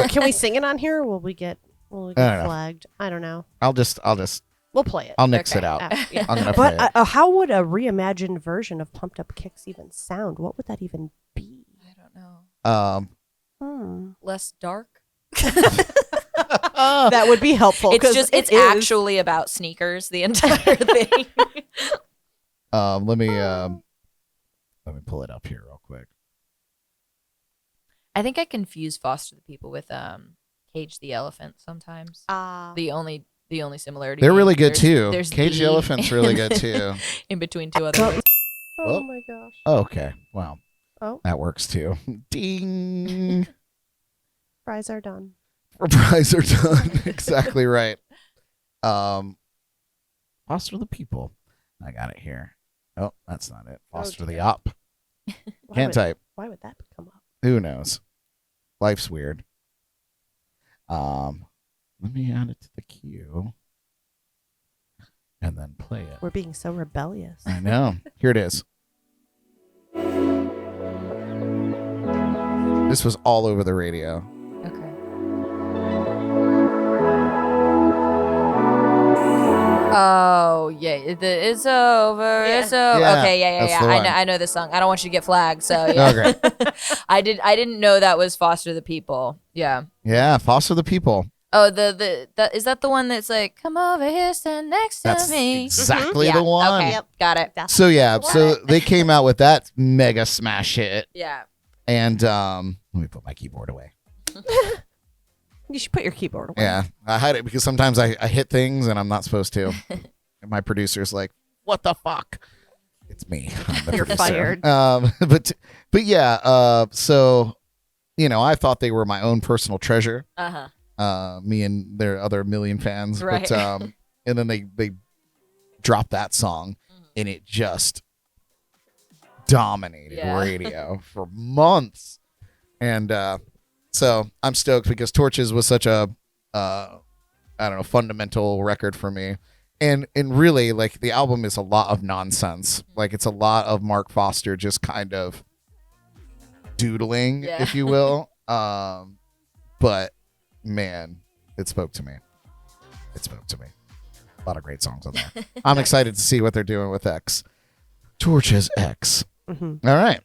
S2: Can we sing it on here? Or will we get
S1: I don't know.
S2: flagged? I don't know.
S1: I'll just
S2: We'll play it.
S1: I'll nix
S3: Okay.
S1: it out.
S2: Yeah.
S1: I'm gonna play
S2: But
S1: it.
S2: how would a reimagined version of Pumped Up Kicks even sound? What would that even be?
S3: I don't know.
S2: Hmm.
S3: Less dark.
S2: That would be helpful.
S3: It's
S2: 'cause
S3: just
S2: it
S3: it's
S2: is.
S3: actually about sneakers. The entire thing.
S1: Let me pull it up here real quick.
S3: I think I confuse Foster the People with Cage the Elephant sometimes. The only similarity.
S1: They're
S3: being
S1: really good
S3: there's-
S1: too.
S3: There's
S1: Cage the Elephant's really good too.
S3: in between two other words.
S2: Oh
S1: Oh.
S2: my gosh.
S1: Okay. Wow.
S2: Oh.
S1: That works too. Ding.
S2: Fries are done.
S1: Fries are done. Exactly right. Foster the People. I got it here. Oh, that's not it. Foster the
S2: dear.
S1: Op.
S2: Why
S1: Can't
S2: would-
S1: type.
S2: Why would that come up?
S1: Who knows? Life's weird. Let me add it to the queue. And then play it.
S2: We're being so rebellious.
S1: I know. Here it is. This was all over the radio.
S3: Okay. Oh yeah, it's over.
S2: Yeah.
S3: It's over.
S1: Yeah,
S3: Okay, yeah.
S1: that's the one.
S3: I know this song. I don't want you to get flagged. So yeah.
S1: Okay.
S3: I didn't know that was Foster the People. Yeah.
S1: Yeah, Foster the People.
S3: Oh, is that the one that's like, come over here, stand next
S1: That's
S3: to me?
S1: exactly
S3: Yeah,
S1: the one.
S3: Okay, got it.
S2: That's
S1: So yeah,
S2: the
S1: so
S2: one.
S1: they came out with that mega smash hit,
S3: Yeah.
S1: and let me put my keyboard away.
S2: You should put your keyboard away.
S1: Yeah, I hide it because sometimes I hit things and I'm not supposed to. And my producer's like, "What the fuck?" It's me. I'm the
S2: You're
S1: producer.
S2: fired.
S1: But yeah. So, I thought they were my own personal treasure. Me and their other million fans.
S3: Right.
S1: But and then they dropped that song, and it just dominated
S3: Yeah.
S1: radio for months. And so I'm stoked because Torches was such a fundamental record for me. And really, like, the album is a lot of nonsense. Like, it's a lot of Mark Foster just kind of doodling,
S3: Yeah.
S1: if you will. But man, it spoke to me. It spoke to me. A lot of great songs on there. I'm excited to see what they're doing with X. Torches X.
S2: Mhm.
S1: All right.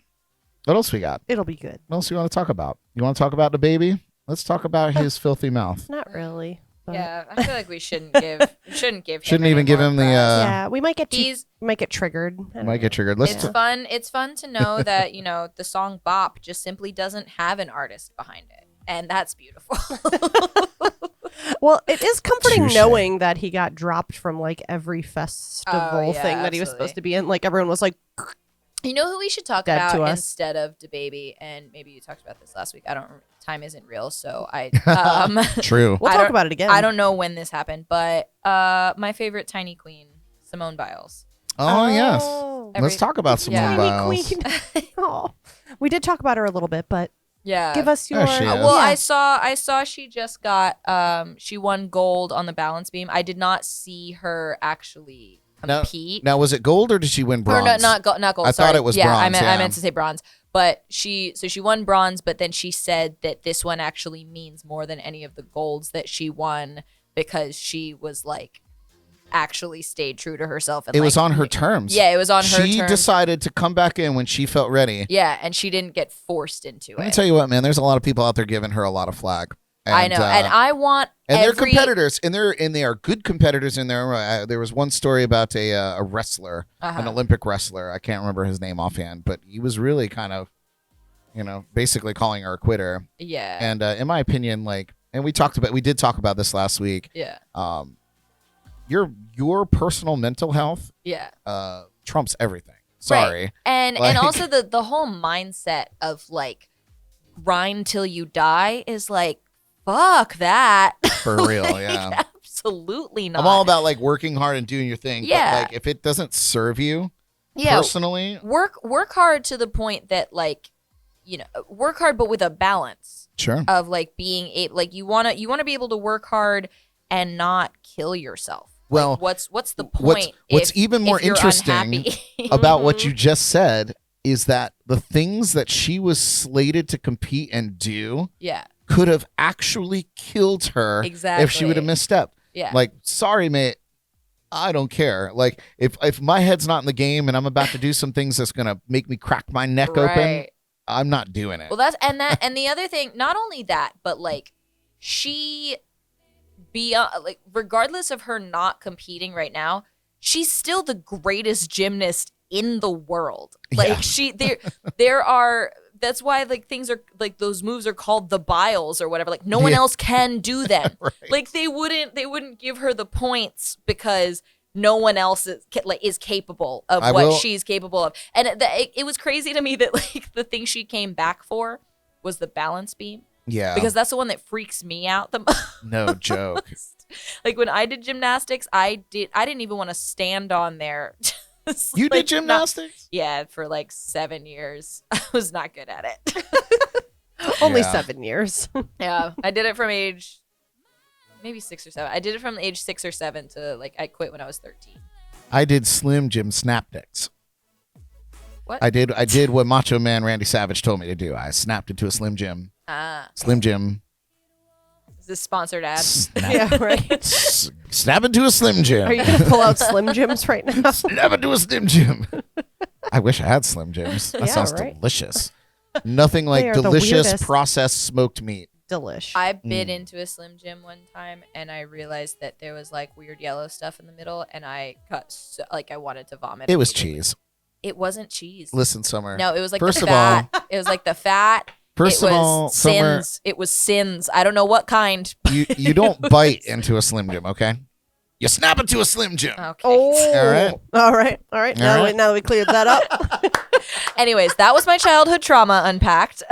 S1: What else we got?
S2: It'll be good.
S1: What else you want to talk about? You want to talk about the baby? Let's talk about his filthy mouth.
S2: Not really. But
S3: Yeah, I feel like we shouldn't give
S1: Shouldn't
S3: him
S1: even
S3: any
S1: give
S3: more
S1: him the,
S3: press.
S2: yeah, we might get
S3: He's
S2: triggered. I don't
S1: Might
S2: know.
S1: get triggered. Let's
S3: it's fun. It's fun to know that the song "Bop" just simply doesn't have an artist behind it, and that's beautiful.
S2: Well, it is comforting
S1: Touche.
S2: knowing that he got dropped from like every festival
S3: Oh, yeah,
S2: thing that he was
S3: absolutely.
S2: supposed to be in. Like everyone was like,
S3: You know who we should talk
S2: Dead to
S3: about
S2: us.
S3: instead of DaBaby, and maybe you talked about this last week. Time isn't real, so I
S1: true.
S2: we'll
S3: I
S2: talk
S3: don't-
S2: about it again.
S3: I don't know when this happened, but my favorite tiny queen, Simone Biles.
S1: Oh, yes.
S2: Oh.
S1: Let's talk about Simone
S3: Yeah.
S1: Biles.
S2: Tiny queen. Oh, we did talk about her a little bit, but
S3: Yeah.
S2: Give us your.
S1: There she is.
S3: Well,
S2: Yeah.
S3: I saw she just got she won gold on the balance beam. I did not see her actually compete.
S1: Now, was it gold or did she win bronze?
S3: Or no, not gold.
S1: I
S3: Sorry.
S1: thought it was
S3: yeah,
S1: bronze.
S3: I meant to say bronze. But she won bronze, but then she said that this one actually means more than any of the golds that she won because she was like actually stayed true to herself. And
S1: It was on her terms.
S3: Yeah, it was on her terms.
S1: She decided to come back in when she felt ready.
S3: Yeah, and she didn't get forced into
S1: Let me
S3: it.
S1: tell you what, man. There's a lot of people out there giving her a lot of flack. And,
S3: I know, and I want
S1: and they're competitors, and they are good competitors in there. There was one story about a wrestler, an Olympic wrestler. I can't remember his name offhand, but he was really kind of, basically calling her a quitter.
S3: Yeah.
S1: And in my opinion, and we did talk about this last week.
S3: Yeah.
S1: Your personal mental health,
S3: Yeah.
S1: trumps everything. Sorry.
S3: Right. And also the whole mindset of grind till you die is fuck that.
S1: For real, yeah.
S3: Absolutely not.
S1: I'm all about working hard and doing your thing.
S3: Yeah.
S1: But if it doesn't serve you
S3: yeah,
S1: personally,
S3: work hard to the point that work hard but with a balance
S1: sure.
S3: of being you want to be able to work hard and not kill yourself.
S1: Well,
S3: what's the point?
S1: What's even more
S3: if you're
S1: interesting
S3: unhappy?
S1: about what you just said is that the things that she was slated to compete and do
S3: Yeah.
S1: could have actually killed her if she would have misstepped.
S3: Yeah.
S1: Sorry, mate. I don't care. If my head's not in the game and I'm about to do some things that's gonna make me crack my neck open,
S3: Right.
S1: I'm not doing it.
S3: Well, and the other thing, not only that, but she regardless of her not competing right now, she's still the greatest gymnast in the world.
S1: Yeah.
S3: There are that's why things are those moves are called the biles or whatever. No one else can do them.
S1: Right.
S3: They wouldn't give her the points because no one else is capable of what she's capable of. And it was crazy to me that the thing she came back for was the balance beam.
S1: Yeah.
S3: Because that's the one that freaks me out the most.
S1: No joke.
S3: When I did gymnastics, I didn't even want to stand on there.
S1: You did gymnastics?
S3: Yeah, for 7 years. I was not good at it.
S2: Only
S1: Yeah.
S2: 7 years.
S3: Yeah, I did it from age maybe 6 or 7. I did it from age 6 or 7 to I quit when I was 13.
S1: I did Slim Jim snapdicks.
S3: What?
S1: I did what Macho Man Randy Savage told me to do. I snapped into a Slim Jim. Slim Jim.
S3: Is this sponsored ad?
S2: Yeah, right.
S1: Snap into a Slim Jim.
S2: Are you going to pull out Slim Jims right now?
S1: Snap into a Slim Jim. I wish I had Slim Jims. That
S2: Yeah,
S1: sounds
S2: right.
S1: delicious. Nothing
S2: They
S1: like
S2: are the
S1: delicious
S2: weirdest.
S1: processed smoked meat.
S2: Delish.
S3: I bit into a Slim Jim one time, and I realized that there was weird yellow stuff in the middle, and I got I wanted to vomit.
S1: It was
S3: immediately.
S1: cheese.
S3: It wasn't cheese.
S1: Listen, Summer.
S3: No, it was
S1: First
S3: the
S1: of all-
S3: fat. It was the fat.
S1: First
S3: it
S1: of
S3: was
S1: all, Summer,
S3: sins. It was sins. I don't know what kind.
S1: you don't bite into a Slim Jim, okay? You snap into a Slim Jim.
S3: Okay.
S2: Oh.
S1: All right.
S2: All right. All right. Now,
S1: All right.
S2: now that we cleared that up.
S3: Anyways, that was my childhood trauma unpacked.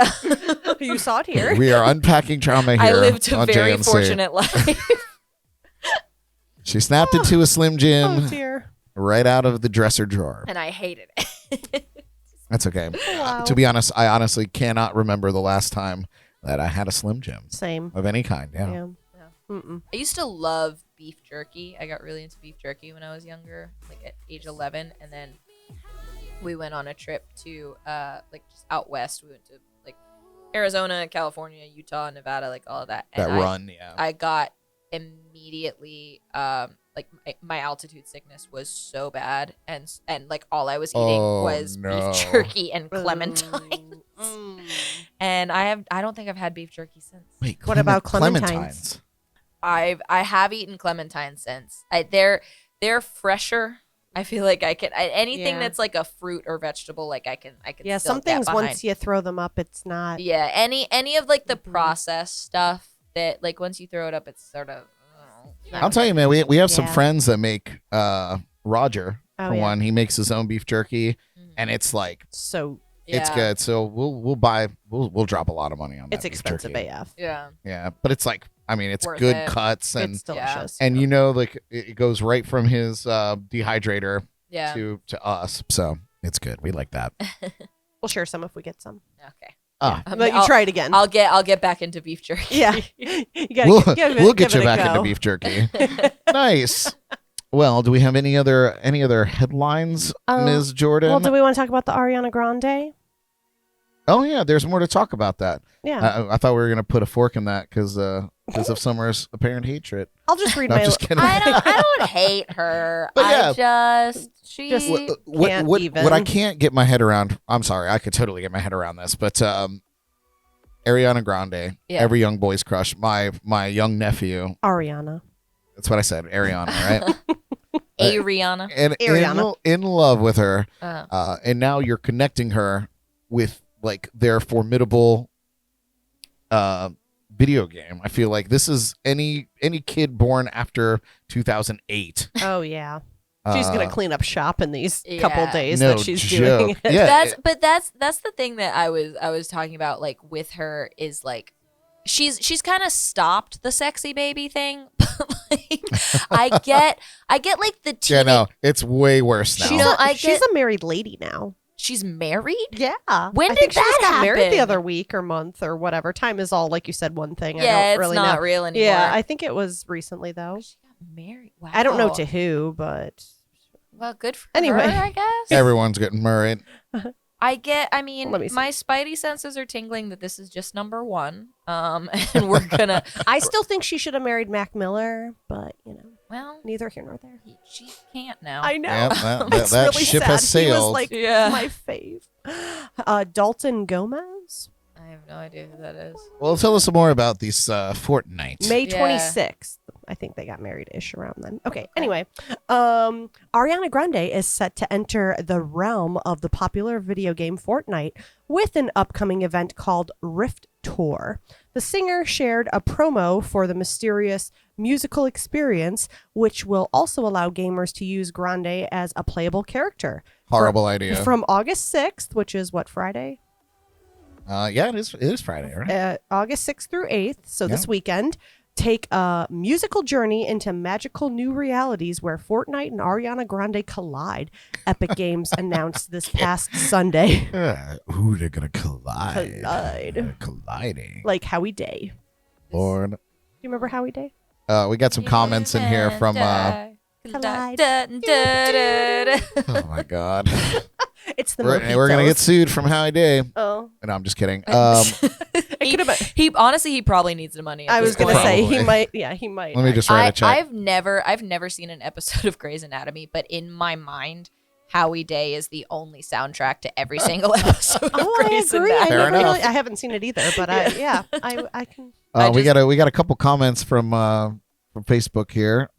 S2: You saw it here.
S1: We are unpacking trauma here
S3: I lived a
S1: on
S3: very
S1: JNC.
S3: fortunate life.
S1: She snapped into a Slim
S2: Oh,
S1: Jim
S2: dear.
S1: right out of the dresser drawer.
S3: And I hated it.
S1: That's okay.
S2: Wow.
S1: To be honest, I honestly cannot remember the last time that I had a Slim Jim
S2: Same.
S1: of any kind. Yeah.
S2: Yeah. Mm-mm.
S3: I used to love beef jerky. I got really into beef jerky when I was younger, at age 11. And then we went on a trip to, just out west. We went to, Arizona, California, Utah, Nevada, all of that.
S1: That
S3: And
S1: run, yeah.
S3: I got immediately, my altitude sickness was so bad. And all I was eating
S1: Oh,
S3: was
S1: no.
S3: beef jerky and clementine.
S2: Mm.
S3: And I don't think I've had beef jerky since.
S1: Wait,
S2: What about clementines?
S3: I have eaten clementine since. They're fresher. I feel like I can anything
S2: Yeah.
S3: that's a fruit or vegetable. I can.
S2: Yeah,
S3: still
S2: some
S3: get
S2: things
S3: behind.
S2: once you throw them up, it's not.
S3: Yeah, any of the
S2: Mhm.
S3: processed stuff that once you throw it up, it's sort of.
S1: I'll tell you, man, we have some
S2: Yeah.
S1: friends that make Roger,
S2: Oh,
S1: for
S2: yeah.
S1: one. He makes his own beef jerky,
S3: Mhm.
S1: and it's
S2: So
S1: it's good. So we'll drop a lot of money on that.
S2: it's
S1: beef
S2: expensive
S1: jerky.
S2: AF.
S3: Yeah.
S1: Yeah, but it's it's
S3: Worth
S1: good
S3: it.
S1: cuts and
S2: It's delicious.
S1: and it goes right from his dehydrator
S3: Yeah.
S1: to us. So it's good. We like that.
S2: We'll share some if we get some.
S3: Okay.
S2: Let you try it again.
S3: I'll get back into beef jerky.
S2: Yeah. You gotta
S1: We'll get you
S2: give it a
S1: back
S2: go.
S1: into beef jerky. Nice. Well, do we have any other headlines, Ms. Jordan?
S2: Well, do we want to talk about the Ariana Grande?
S1: Oh yeah, there's more to talk about that.
S2: Yeah.
S1: I thought we were gonna put a fork in that because of Summer's apparent hatred.
S2: I'll just read
S1: No, I'm
S2: my.
S1: just kidding.
S3: I don't hate her.
S1: But yeah.
S2: Can't
S1: what I can't get my head around. I'm sorry, I could totally get my head around this, but Ariana Grande, every young boy's crush. My young nephew.
S2: Ariana.
S1: That's what I said, Ariana, right?
S3: Ariana.
S1: And
S2: Ariana.
S1: in love with her,
S3: Oh.
S1: and now you're connecting her with like their formidable video game. I feel like this is any kid born after 2008.
S2: Oh yeah. She's gonna clean up shop in these couple
S3: Yeah.
S2: days
S1: No
S2: that she's
S1: joke.
S2: doing it.
S1: Yeah.
S3: That's the thing that I was talking about, like, with her, is like she's kind of stopped the sexy baby thing. But like I get like the
S1: Yeah, no, it's way worse now.
S2: She's a married lady now.
S3: She's married?
S2: Yeah.
S3: When
S2: I
S3: did
S2: think she just
S3: that
S2: got married the
S3: happen?
S2: other week or month or whatever. Time is all, like you said, one thing. I
S3: Yeah,
S2: don't
S3: it's
S2: really
S3: not
S2: know.
S3: real anymore.
S2: Yeah, I think it was recently though.
S3: She got married. Wow.
S2: I don't know to who, but
S3: Well, good for
S2: Anyway.
S3: her, I guess.
S1: Everyone's getting married.
S3: I mean,
S2: Let me see.
S3: my spidey senses are tingling that this is just number one. And we're gonna.
S2: I still think she should have married Mac Miller, but
S3: Well,
S2: neither here nor there.
S3: she can't now.
S2: I know.
S1: Yep, that
S2: It's
S1: that
S2: really
S1: ship
S2: sad.
S1: has
S2: He was
S1: sailed.
S2: like
S3: Yeah.
S2: my fave. Dalton Gomez,
S3: I have no idea who that is.
S1: Well, tell us some more about these Fortnite.
S2: May
S3: Yeah.
S2: 26th. I think they got married-ish around then. Okay. Anyway, Ariana Grande is set to enter the realm of the popular video game Fortnite with an upcoming event called Rift Tour. The singer shared a promo for the mysterious musical experience, which will also allow gamers to use Grande as a playable character.
S1: Horrible idea.
S2: From August 6th, which is what, Friday?
S1: Yeah, it is Friday, right?
S2: August 6th through 8th, so this
S1: Yeah.
S2: weekend, take a musical journey into magical new realities where Fortnite and Ariana Grande collide. Epic Games announced this past Sunday.
S1: Ooh, they're gonna collide.
S2: Collide.
S1: Colliding.
S2: Like Howie Day.
S1: Lord.
S2: Do you remember Howie Day?
S1: We got some comments in here from.
S2: Collide.
S1: Oh my God.
S2: It's the
S1: We're gonna get sued from Howie Day.
S2: Oh.
S1: No, I'm just kidding.
S3: He honestly, he probably needs the money.
S2: I was going to say,
S1: Probably.
S2: he might. Yeah, he might.
S1: Let me just write a check.
S3: I've never seen an episode of Grey's Anatomy, but in my mind, Howie Day is the only soundtrack to every single episode of
S2: Oh, I
S3: Grey's
S2: agree.
S3: Anatomy.
S1: Fair enough.
S2: I haven't seen it either, but I can.
S1: We got a couple comments from Facebook here.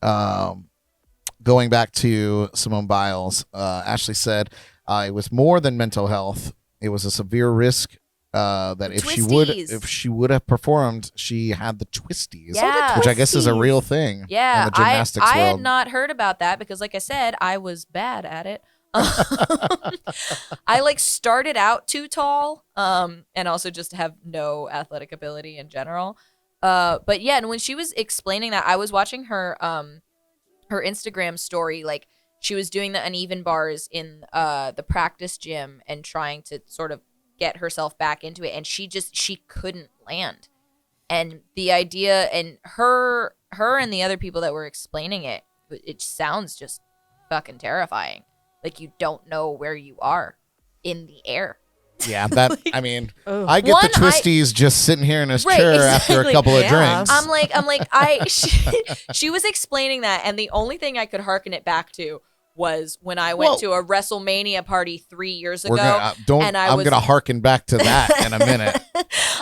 S1: Going back to Simone Biles, Ashley said it was more than mental health. It was a severe risk that if she would have performed, she had the twisties,
S3: Yeah.
S1: which I guess is a real thing.
S3: Yeah,
S1: in the gymnastics
S3: I had
S1: world.
S3: not heard about that because, like I said, I was bad at it. I started out too tall, and also just have no athletic ability in general. But yeah, and when she was explaining that, I was watching her her Instagram story. Like, she was doing the uneven bars in the practice gym and trying to sort of get herself back into it, and she couldn't land. And the idea, and her and the other people that were explaining it sounds just fucking terrifying. Like, you don't know where you are in the air.
S1: Yeah, that I mean,
S2: Ugh.
S1: I get the twisties just sitting here in his chair after a couple of
S2: Yeah.
S1: drinks.
S3: I'm like, she was explaining that, and the only thing I could hearken it back to was when I went to a WrestleMania party 3 years ago.
S1: I'm gonna harken back to that in a minute.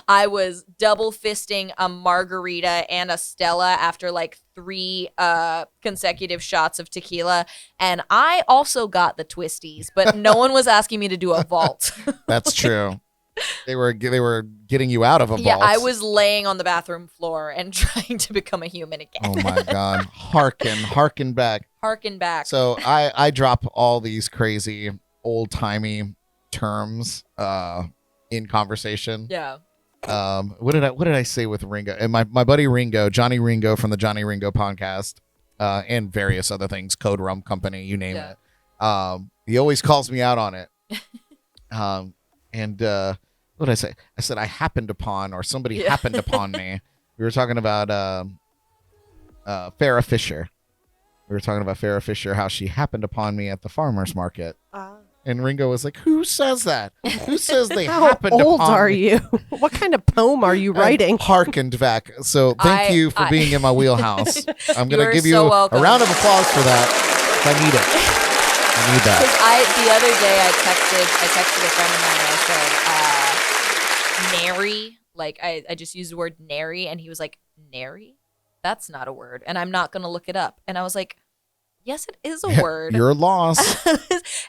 S3: I was double fisting a margarita and a Stella after 3 consecutive shots of tequila, and I also got the twisties, but no one was asking me to do a vault.
S1: That's true. They were getting you out of a vault.
S3: Yeah, I was laying on the bathroom floor and trying to become a human again.
S1: Oh my God. Harken back.
S3: Harken back.
S1: So I drop all these crazy old timey terms in conversation.
S3: Yeah.
S1: What did I say with Ringo? And my buddy Ringo, Johnny Ringo from the Johnny Ringo podcast, and various other things, Code Rum Company, you name it. He always calls me out on it. And what did I say? I said I happened upon, or somebody happened upon me. We were talking about Farrah Fisher. We were talking about Farrah Fisher, how she happened upon me at the farmer's market. And Ringo was like, who says that? Who says they happened upon me?
S2: How old are you? What kind of poem are you writing?
S1: Harkened back. So thank you for being in my wheelhouse. I'm going to give you
S3: so
S1: a
S3: welcome.
S1: round of applause for that. I need it. I need that.
S3: The other day I texted a friend of mine and I said, nary. Like I just used the word nary, and he was like, nary? That's not a word, and I'm not going to look it up. And I was like, yes, it is a word.
S1: You're lost.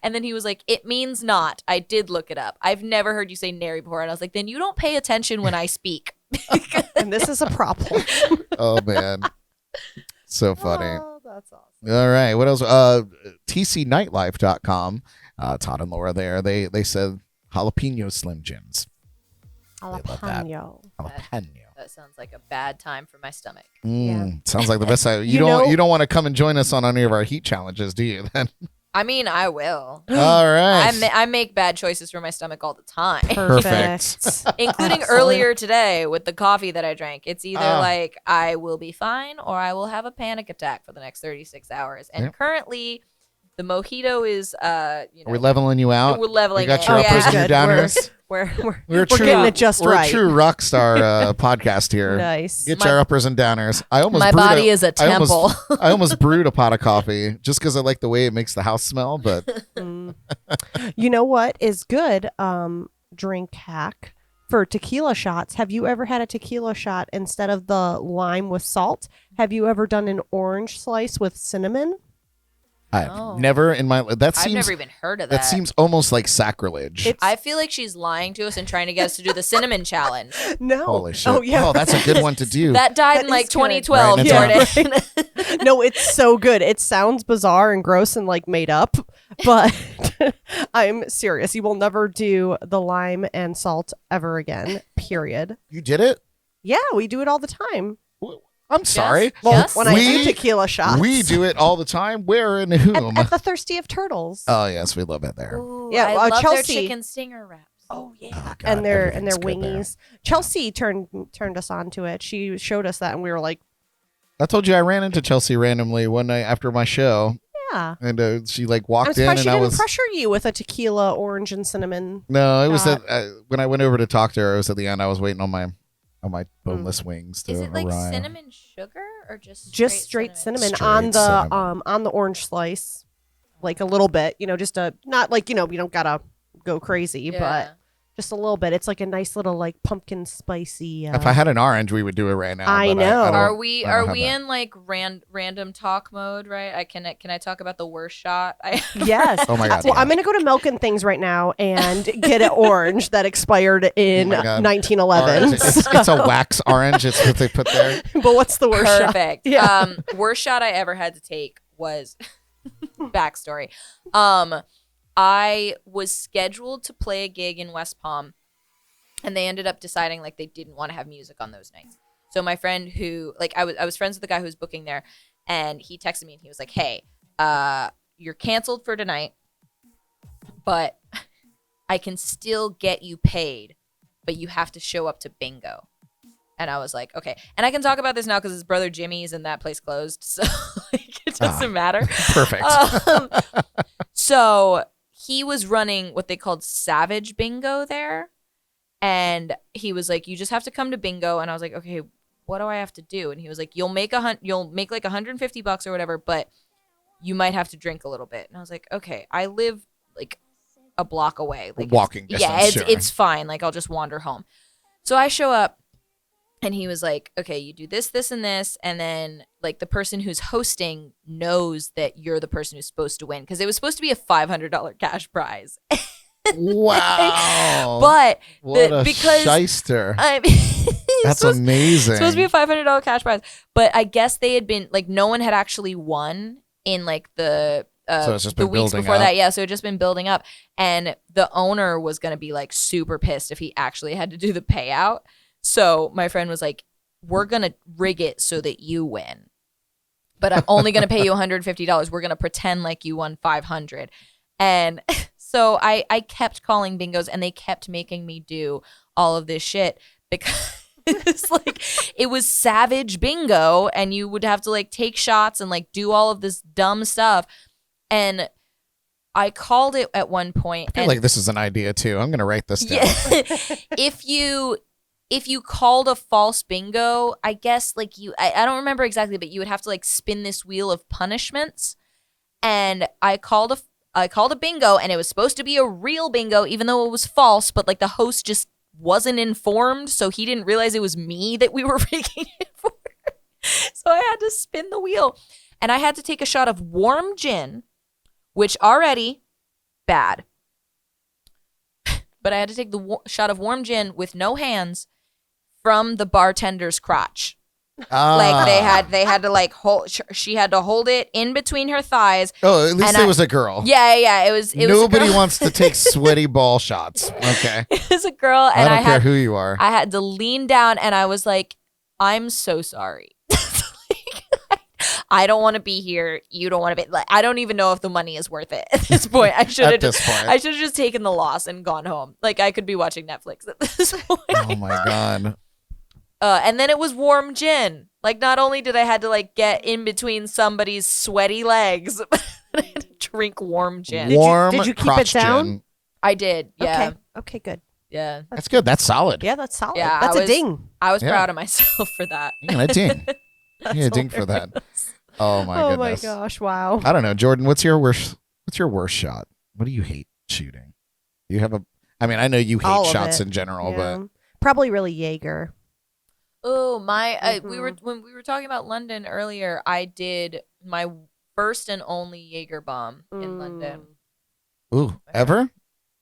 S3: And then he was like, it means not. I did look it up. I've never heard you say nary before. And I was like, then you don't pay attention when I speak.
S2: And this is a problem.
S1: Oh, man. So funny.
S2: Oh, that's awesome.
S1: All right. What else? tcnightlife.com. Todd and Laura there. They said jalapeno Slim Jims. love that.
S2: Jalapeno.
S1: Jalapeno.
S3: That sounds like a bad time for my stomach.
S1: Sounds like the best side. You don't want to come and join us on any of our heat challenges, do you? Then.
S3: I mean, I will.
S1: All right.
S3: I make bad choices for my stomach all the time.
S1: Perfect.
S3: Including earlier today with the coffee that I drank. It's either like I will be fine or I will have a panic attack for the next 36 hours. And currently, the mojito is,
S1: Are we leveling you out?
S3: We're leveling
S1: you got
S3: it.
S1: your uppers and your downers.
S2: We're
S1: true,
S2: getting it just
S1: we're
S2: right.
S1: a true rock star podcast here.
S2: Nice.
S1: Get your uppers and downers.
S3: My body is a temple.
S1: I almost brewed a pot of coffee just because I like the way it makes the house smell. But
S2: you know what is good? Drink hack for tequila shots. Have you ever had a tequila shot instead of the lime with salt? Have you ever done an orange slice with cinnamon?
S1: I've never in my I've
S3: never even heard of that.
S1: That seems almost like sacrilege.
S3: I feel like she's lying to us and trying to get us to do the cinnamon challenge.
S2: No.
S1: Holy shit.
S2: Oh, yeah.
S1: Oh, that's a good one to do.
S3: That died
S2: That
S3: in like
S2: is good.
S3: 2012,
S1: Writing it
S3: Jordan.
S2: No, it's so good. It sounds bizarre and gross and like made up, but I'm serious. You will never do the lime and salt ever again, period.
S1: You did it?
S2: Yeah, we do it all the time.
S1: I'm sorry.
S3: Well, Yes.
S2: When I do tequila shots.
S1: We do it all the time. Where and whom?
S2: At the Thirsty of Turtles.
S1: Oh, yes, we love it there.
S3: Ooh,
S2: Yeah,
S3: I
S2: well,
S3: love
S2: Chelsea-
S3: their chicken stinger wraps.
S2: Oh yeah,
S1: Oh, God,
S2: and their
S1: everything's good there.
S2: wingies. Chelsea turned us on to it. She showed us that, and we were like,
S1: I told you I ran into Chelsea randomly one night after my show,
S2: "Yeah."
S1: and she like
S2: I'm
S1: walked in,
S2: surprised she
S1: and I
S2: didn't
S1: was
S2: pressure you with a tequila, orange, and cinnamon.
S1: no, it was
S2: shot.
S1: when I went over to talk to her. It was at the end. I was waiting on my boneless wings to
S3: Is it like
S1: arrive.
S3: cinnamon sugar or just
S2: Straight cinnamon
S1: Straight
S2: on the
S1: cinnamon.
S2: on the orange slice, like a little bit. Just a not like you don't gotta go crazy, but just a little bit. It's like a nice little like pumpkin spicy.
S1: If I had an orange, we would do it right now.
S2: I
S1: but
S2: know.
S1: don't-
S3: Are we
S1: I don't have that.
S3: in like random talk mode? Right? Can I talk about the worst shot?
S2: Yes.
S1: Oh my God.
S2: Well, I'm gonna go to Milk and Things right now and get an orange that expired in
S1: Oh my God.
S2: 1911.
S1: Orange. It's a wax orange. It's what they put there.
S2: But what's the worst shot?
S3: Perfect.
S2: Yeah.
S3: Worst shot I ever had to take was backstory. I was scheduled to play a gig in West Palm, and they ended up deciding like they didn't want to have music on those nights. So my friend who I was friends with the guy who was booking there, and he texted me and he was like, "Hey, you're canceled for tonight, but I can still get you paid, but you have to show up to bingo." And I was like, okay. And I can talk about this now because his brother Jimmy's and that place closed. So it doesn't matter.
S1: Perfect.
S3: So he was running what they called Savage Bingo there. And he was like, you just have to come to bingo. And I was like, okay, what do I have to do? And he was like, you'll make like $150 or whatever, but you might have to drink a little bit. And I was like, okay, I live like a block away. Like
S1: Walking distance.
S3: Yeah,
S1: sure.
S3: it's fine. Like I'll just wander home. So I show up. And he was like, okay, you do this, this, and this. And then like the person who's hosting knows that you're the person who's supposed to win. Because it was supposed to be a $500 cash prize.
S1: Wow.
S3: But
S1: because shyster.
S3: I mean,
S1: That's amazing.
S3: it's supposed to be a $500 cash prize. But I guess they had been like, no one had actually won in like the
S1: So it's just
S3: the
S1: been
S3: weeks
S1: building
S3: before
S1: up.
S3: that. Yeah, so it just been building up. And the owner was going to be like super pissed if he actually had to do the payout. So my friend was like, we're going to rig it so that you win. But I'm only going to pay you $150. We're going to pretend like you won $500. And So I kept calling bingos, and they kept making me do all of this shit because it's like it was savage bingo, and you would have to like take shots and like do all of this dumb stuff. And I called it at one point.
S1: I feel like this is an idea too. I'm gonna write this down.
S3: Yeah, if you called a false bingo, I guess like I don't remember exactly, but you would have to like spin this wheel of punishments. And I called a bingo, and it was supposed to be a real bingo, even though it was false. But like the host just wasn't informed, so he didn't realize it was me that we were making it for. So I had to spin the wheel, and I had to take a shot of warm gin, which already bad. But I had to take the shot of warm gin with no hands from the bartender's crotch. Like they had to like hold. She had to hold it in between her thighs.
S1: Oh, at least it was a girl.
S3: Yeah. It was.
S1: Nobody wants to take sweaty ball shots. Okay.
S3: It was a girl, and
S1: I don't care who you are.
S3: I had to lean down, and I was like, "I'm so sorry. I don't want to be here. You don't want to be. Like, I don't even know if the money is worth it at this point. I should have just taken the loss and gone home. Like I could be watching Netflix at this point.
S1: Oh my god."
S3: And then it was warm gin. Like, not only did I had to like get in between somebody's sweaty legs, but I had to drink warm gin.
S1: Warm
S2: Did you keep
S1: crotch
S2: it down?
S1: gin.
S3: I did. Yeah.
S2: Okay, good.
S3: Yeah.
S1: That's good. That's solid.
S2: Yeah, that's solid.
S3: Yeah,
S2: That's a ding.
S3: I was
S1: Yeah.
S3: proud of myself for that.
S1: Yeah, a ding. Yeah, ding for that. Oh my
S2: Oh
S1: goodness.
S2: my gosh! Wow.
S1: I don't know, Jordan. What's your worst shot? What do you hate shooting? You have a. I mean, I know you
S2: All
S1: hate
S2: of
S1: shots
S2: it.
S1: in general,
S2: Yeah. Probably really Jaeger.
S3: Oh my! When
S2: Mhm.
S3: we were talking about London earlier, I did my first and only Jaeger bomb in London.
S1: but ooh, ever?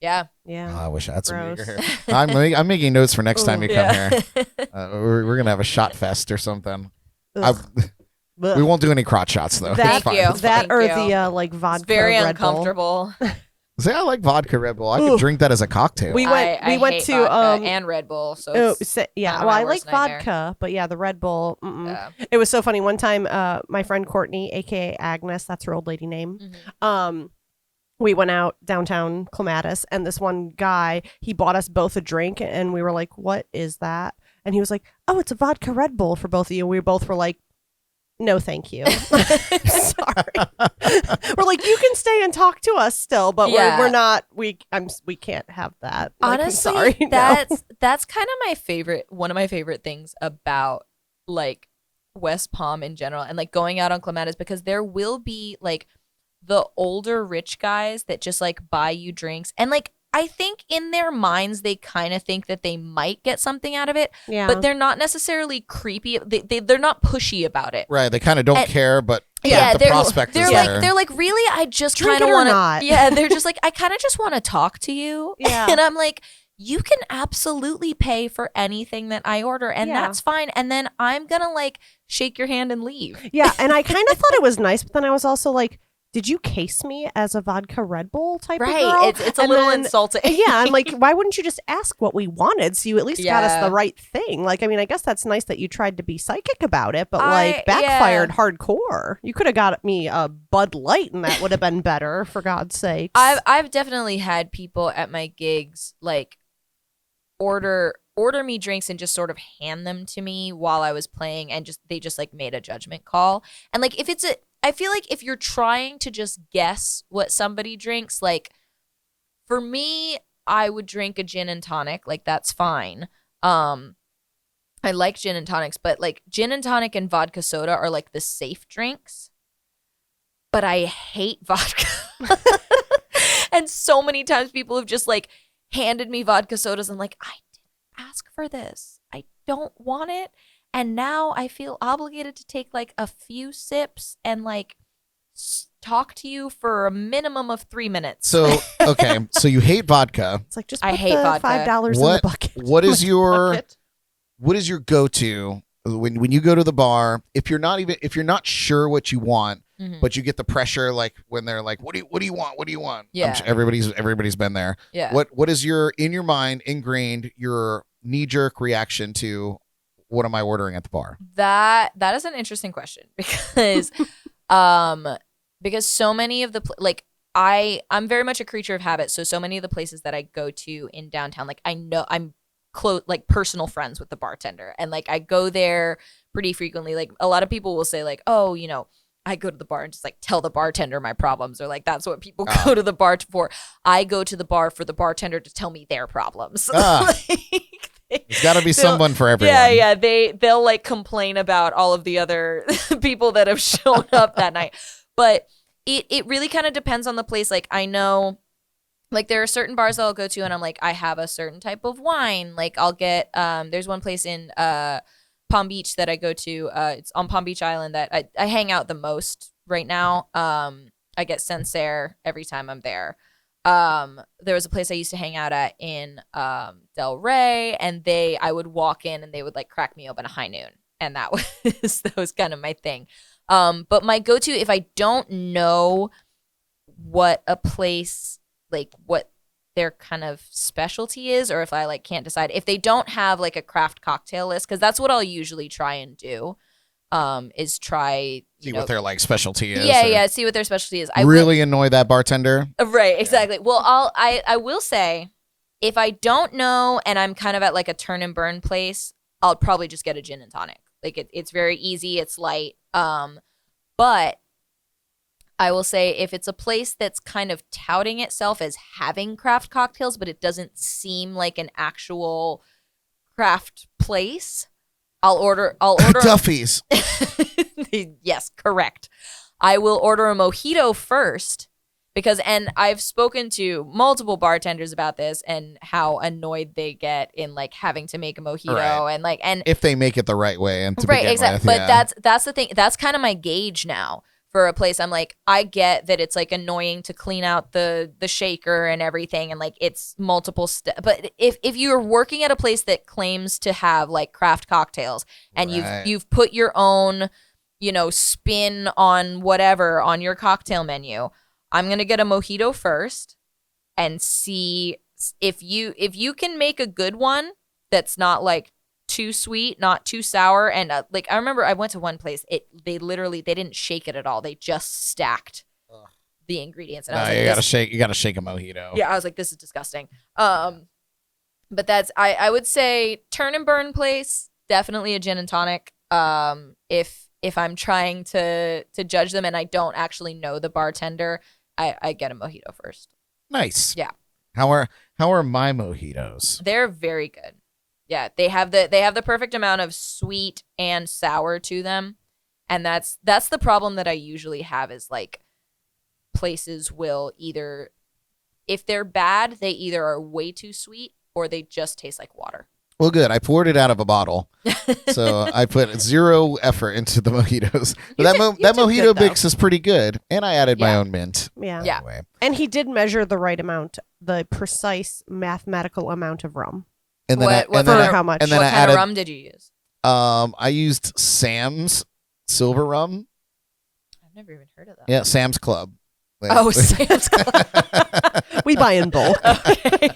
S3: Yeah.
S2: Yeah.
S1: Oh, I wish I had some
S2: Gross.
S1: Jaeger here. I'm making notes for next time you come
S3: Yeah.
S1: here. We're gonna have a shot fest or something.
S2: Ugh.
S1: We won't do any crotch shots though.
S2: That-
S1: It's fine.
S3: you.
S1: It's fine.
S2: That or
S3: Thank you.
S2: the like vodka.
S3: It's very
S2: Red Bull.
S3: uncomfortable.
S1: See, I like vodka Red Bull. I could
S2: Ooh.
S1: drink that as a cocktail.
S2: We went.
S3: I
S2: we went
S3: hate
S2: to
S3: vodka and Red Bull. So
S2: Oh,
S3: it's,
S2: yeah.
S3: kinda
S2: Well,
S3: my
S2: I like
S3: worst nightmare.
S2: vodka, but yeah, the Red Bull.
S3: yeah.
S2: It was so funny. One time, my friend Courtney, aka Agnes, that's her old lady name.
S3: Mhm.
S2: We went out downtown Clematis, and this one guy, he bought us both a drink, and we were like, "What is that?" And he was like, "Oh, it's a vodka Red Bull for both of you." We both were like, "No, thank you." Sorry. We're like, "You can stay and talk to us still, but
S3: Yeah.
S2: we're not. We can't have that." Like, I'm
S3: Honestly,
S2: sorry. No.
S3: that's kind of my favorite. One of my favorite things about like West Palm in general, and like going out on Clematis, because there will be like the older rich guys that just like buy you drinks, and like I think in their minds they kind of think that they might get something out of it,
S2: Yeah.
S3: but they're not necessarily creepy. They're not pushy about it.
S1: Right. They kind of don't
S3: And-
S1: care, but
S3: Yeah,
S1: the
S3: they're
S1: prospect
S3: they're
S1: is
S3: like
S1: there.
S3: they're like, really, I just
S2: Drink
S3: kind of
S2: it or
S3: want
S2: not.
S3: to. Yeah, they're just like, I kind of just want to talk to you.
S2: Yeah.
S3: And I'm like, you can absolutely pay for anything that I order, and
S2: Yeah.
S3: that's fine. And then I'm gonna like shake your hand and leave.
S2: Yeah, and I kind of thought it was nice, but then I was also like, did you case me as a vodka Red Bull type of girl?
S3: Right? It's a
S2: And
S3: little
S2: then-
S3: insulting.
S2: Yeah, I'm like, why wouldn't you just ask what we wanted so you at least got us
S3: Yeah.
S2: the right thing? Like, I mean, I guess that's nice that you tried to be psychic about it, but
S3: I-
S2: like backfired hardcore. You could have got me a Bud Light and that would have been better, for God's sakes.
S3: I've definitely had people at my gigs like order me drinks and just sort of hand them to me while I was playing, and they just like made a judgment call. And like I feel like if you're trying to just guess what somebody drinks, like for me, I would drink a gin and tonic, like that's fine. I like gin and tonics, but like gin and tonic and vodka soda are like the safe drinks. But I hate vodka. And so many times people have just like handed me vodka sodas and like, I didn't ask for this. I don't want it. And now I feel obligated to take like a few sips and like talk to you for a minimum of 3 minutes.
S1: So okay, so you hate vodka.
S2: it's like, just
S3: I
S2: put
S3: hate
S2: the
S3: vodka.
S2: $5 in the
S1: What
S2: bucket.
S1: what is
S2: Like,
S1: your
S2: bucket.
S1: what is your go-to when you go to the bar? If you're not sure what you want,
S3: Mhm.
S1: but you get the pressure, like when they're like, what do you want? What do you want?
S3: Yeah.
S1: I'm sure everybody's been there.
S3: Yeah.
S1: What is your in your mind ingrained your knee-jerk reaction to what am I ordering at the bar?
S3: That is an interesting question because because so many of the like I'm very much a creature of habit. So many of the places that I go to in downtown, like I know I'm close, like personal friends with the bartender, and like I go there pretty frequently. Like a lot of people will say like, oh, you know, I go to the bar and just like tell the bartender my problems, or like that's what people go to the bar for. I go to the bar for the bartender to tell me their problems.
S1: There's got to be someone for everyone.
S3: Yeah. They'll like complain about all of the other people that have shown up that night, but it really kind of depends on the place. Like I know, like there are certain bars that I'll go to, and I'm like, I have a certain type of wine. Like I'll get there's one place in Palm Beach that I go to. It's on Palm Beach Island that I hang out the most right now. I get Sancerre every time I'm there. There was a place I used to hang out at in Del Rey, and I would walk in and they would like crack me open a high noon, and that was kind of my thing. But my go-to, if I don't know what a place, like what their kind of specialty is, or if I like can't decide, if they don't have like a craft cocktail list, because that's what I'll usually try and do, is try
S1: see what their like specialty is.
S3: Yeah, see what their specialty is.
S1: Really annoy that bartender.
S3: Right, exactly. Yeah. Well, I will say, if I don't know and I'm kind of at like a turn and burn place, I'll probably just get a gin and tonic. Like it's very easy, it's light. But I will say, if it's a place that's kind of touting itself as having craft cocktails, but it doesn't seem like an actual craft place, I'll order
S1: Duffy's.
S3: Yes, correct. I will order a mojito first, and I've spoken to multiple bartenders about this and how annoyed they get in like having to make a mojito, right. and
S1: if they make it the right way and to
S3: right,
S1: begin
S3: exactly.
S1: with,
S3: but that's the thing. That's kind of my gauge now for a place. I'm like, I get that it's like annoying to clean out the shaker and everything, and like it's multiple steps. But if you're working at a place that claims to have like craft cocktails, and
S1: right.
S3: you've put your own, you know, spin on whatever on your cocktail menu, I'm gonna get a mojito first and see if you can make a good one that's not like too sweet, not too sour. And like I remember I went to one place, they didn't shake it at all. They just stacked the ingredients. And I was like,
S1: you gotta shake a mojito.
S3: Yeah, I was like, this is disgusting. But that's I would say turn and burn place, definitely a gin and tonic. If I'm trying to judge them and I don't actually know the bartender, I get a mojito first.
S1: Nice.
S3: Yeah.
S1: How are my mojitos?
S3: They're very good. Yeah, they have the perfect amount of sweet and sour to them. And that's the problem that I usually have, is like places will either, if they're bad, they either are way too sweet or they just taste like water.
S1: Well, good. I poured it out of a bottle, so I put zero effort into the mojitos. But that mojito mix is pretty good, and I added my own mint.
S2: Yeah.
S1: Anyway.
S2: And he did measure the right amount, the precise mathematical amount of rum.
S1: And then
S2: how much?
S1: And then
S3: what
S1: I
S3: kind
S1: added,
S3: of rum did you use?
S1: I used Sam's Silver Rum.
S3: I've never even heard of that.
S1: Yeah, Sam's Club.
S3: Oh, Sam's Club.
S2: We buy in bulk.
S3: Okay.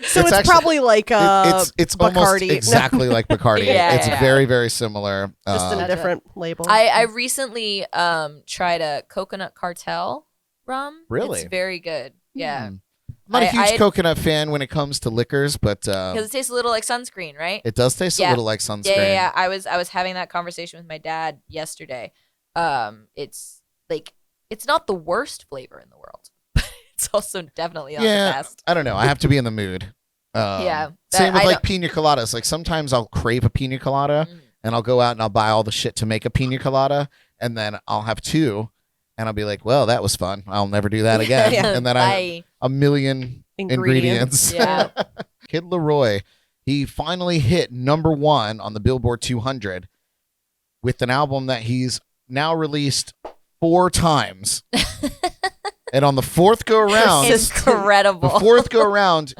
S2: So it's actually, probably like
S1: it's
S2: Bacardi.
S1: Almost exactly like Bacardi. It's very, very similar.
S2: Just a different label.
S3: I recently tried a coconut cartel rum.
S1: Really?
S3: It's very good. Yeah.
S1: I'm not a huge coconut fan when it comes to liquors, but
S3: because it tastes a little like sunscreen, right?
S1: It does taste a little like sunscreen.
S3: Yeah. I was having that conversation with my dad yesterday. It's like, it's not the worst flavor in the world, but it's also definitely not the best.
S1: I don't know. I have to be in the mood. Same with like pina coladas. Like sometimes I'll crave a pina colada, and I'll go out and I'll buy all the shit to make a pina colada, and then I'll have two, and I'll be like, well, that was fun. I'll never do that again. And then I a million ingredients.
S3: Yeah.
S1: Kid LAROI, he finally hit #1 on the Billboard 200 with an album that he's now released 4 times. And on the 4th go around,
S3: incredible.
S1: The 4th go around,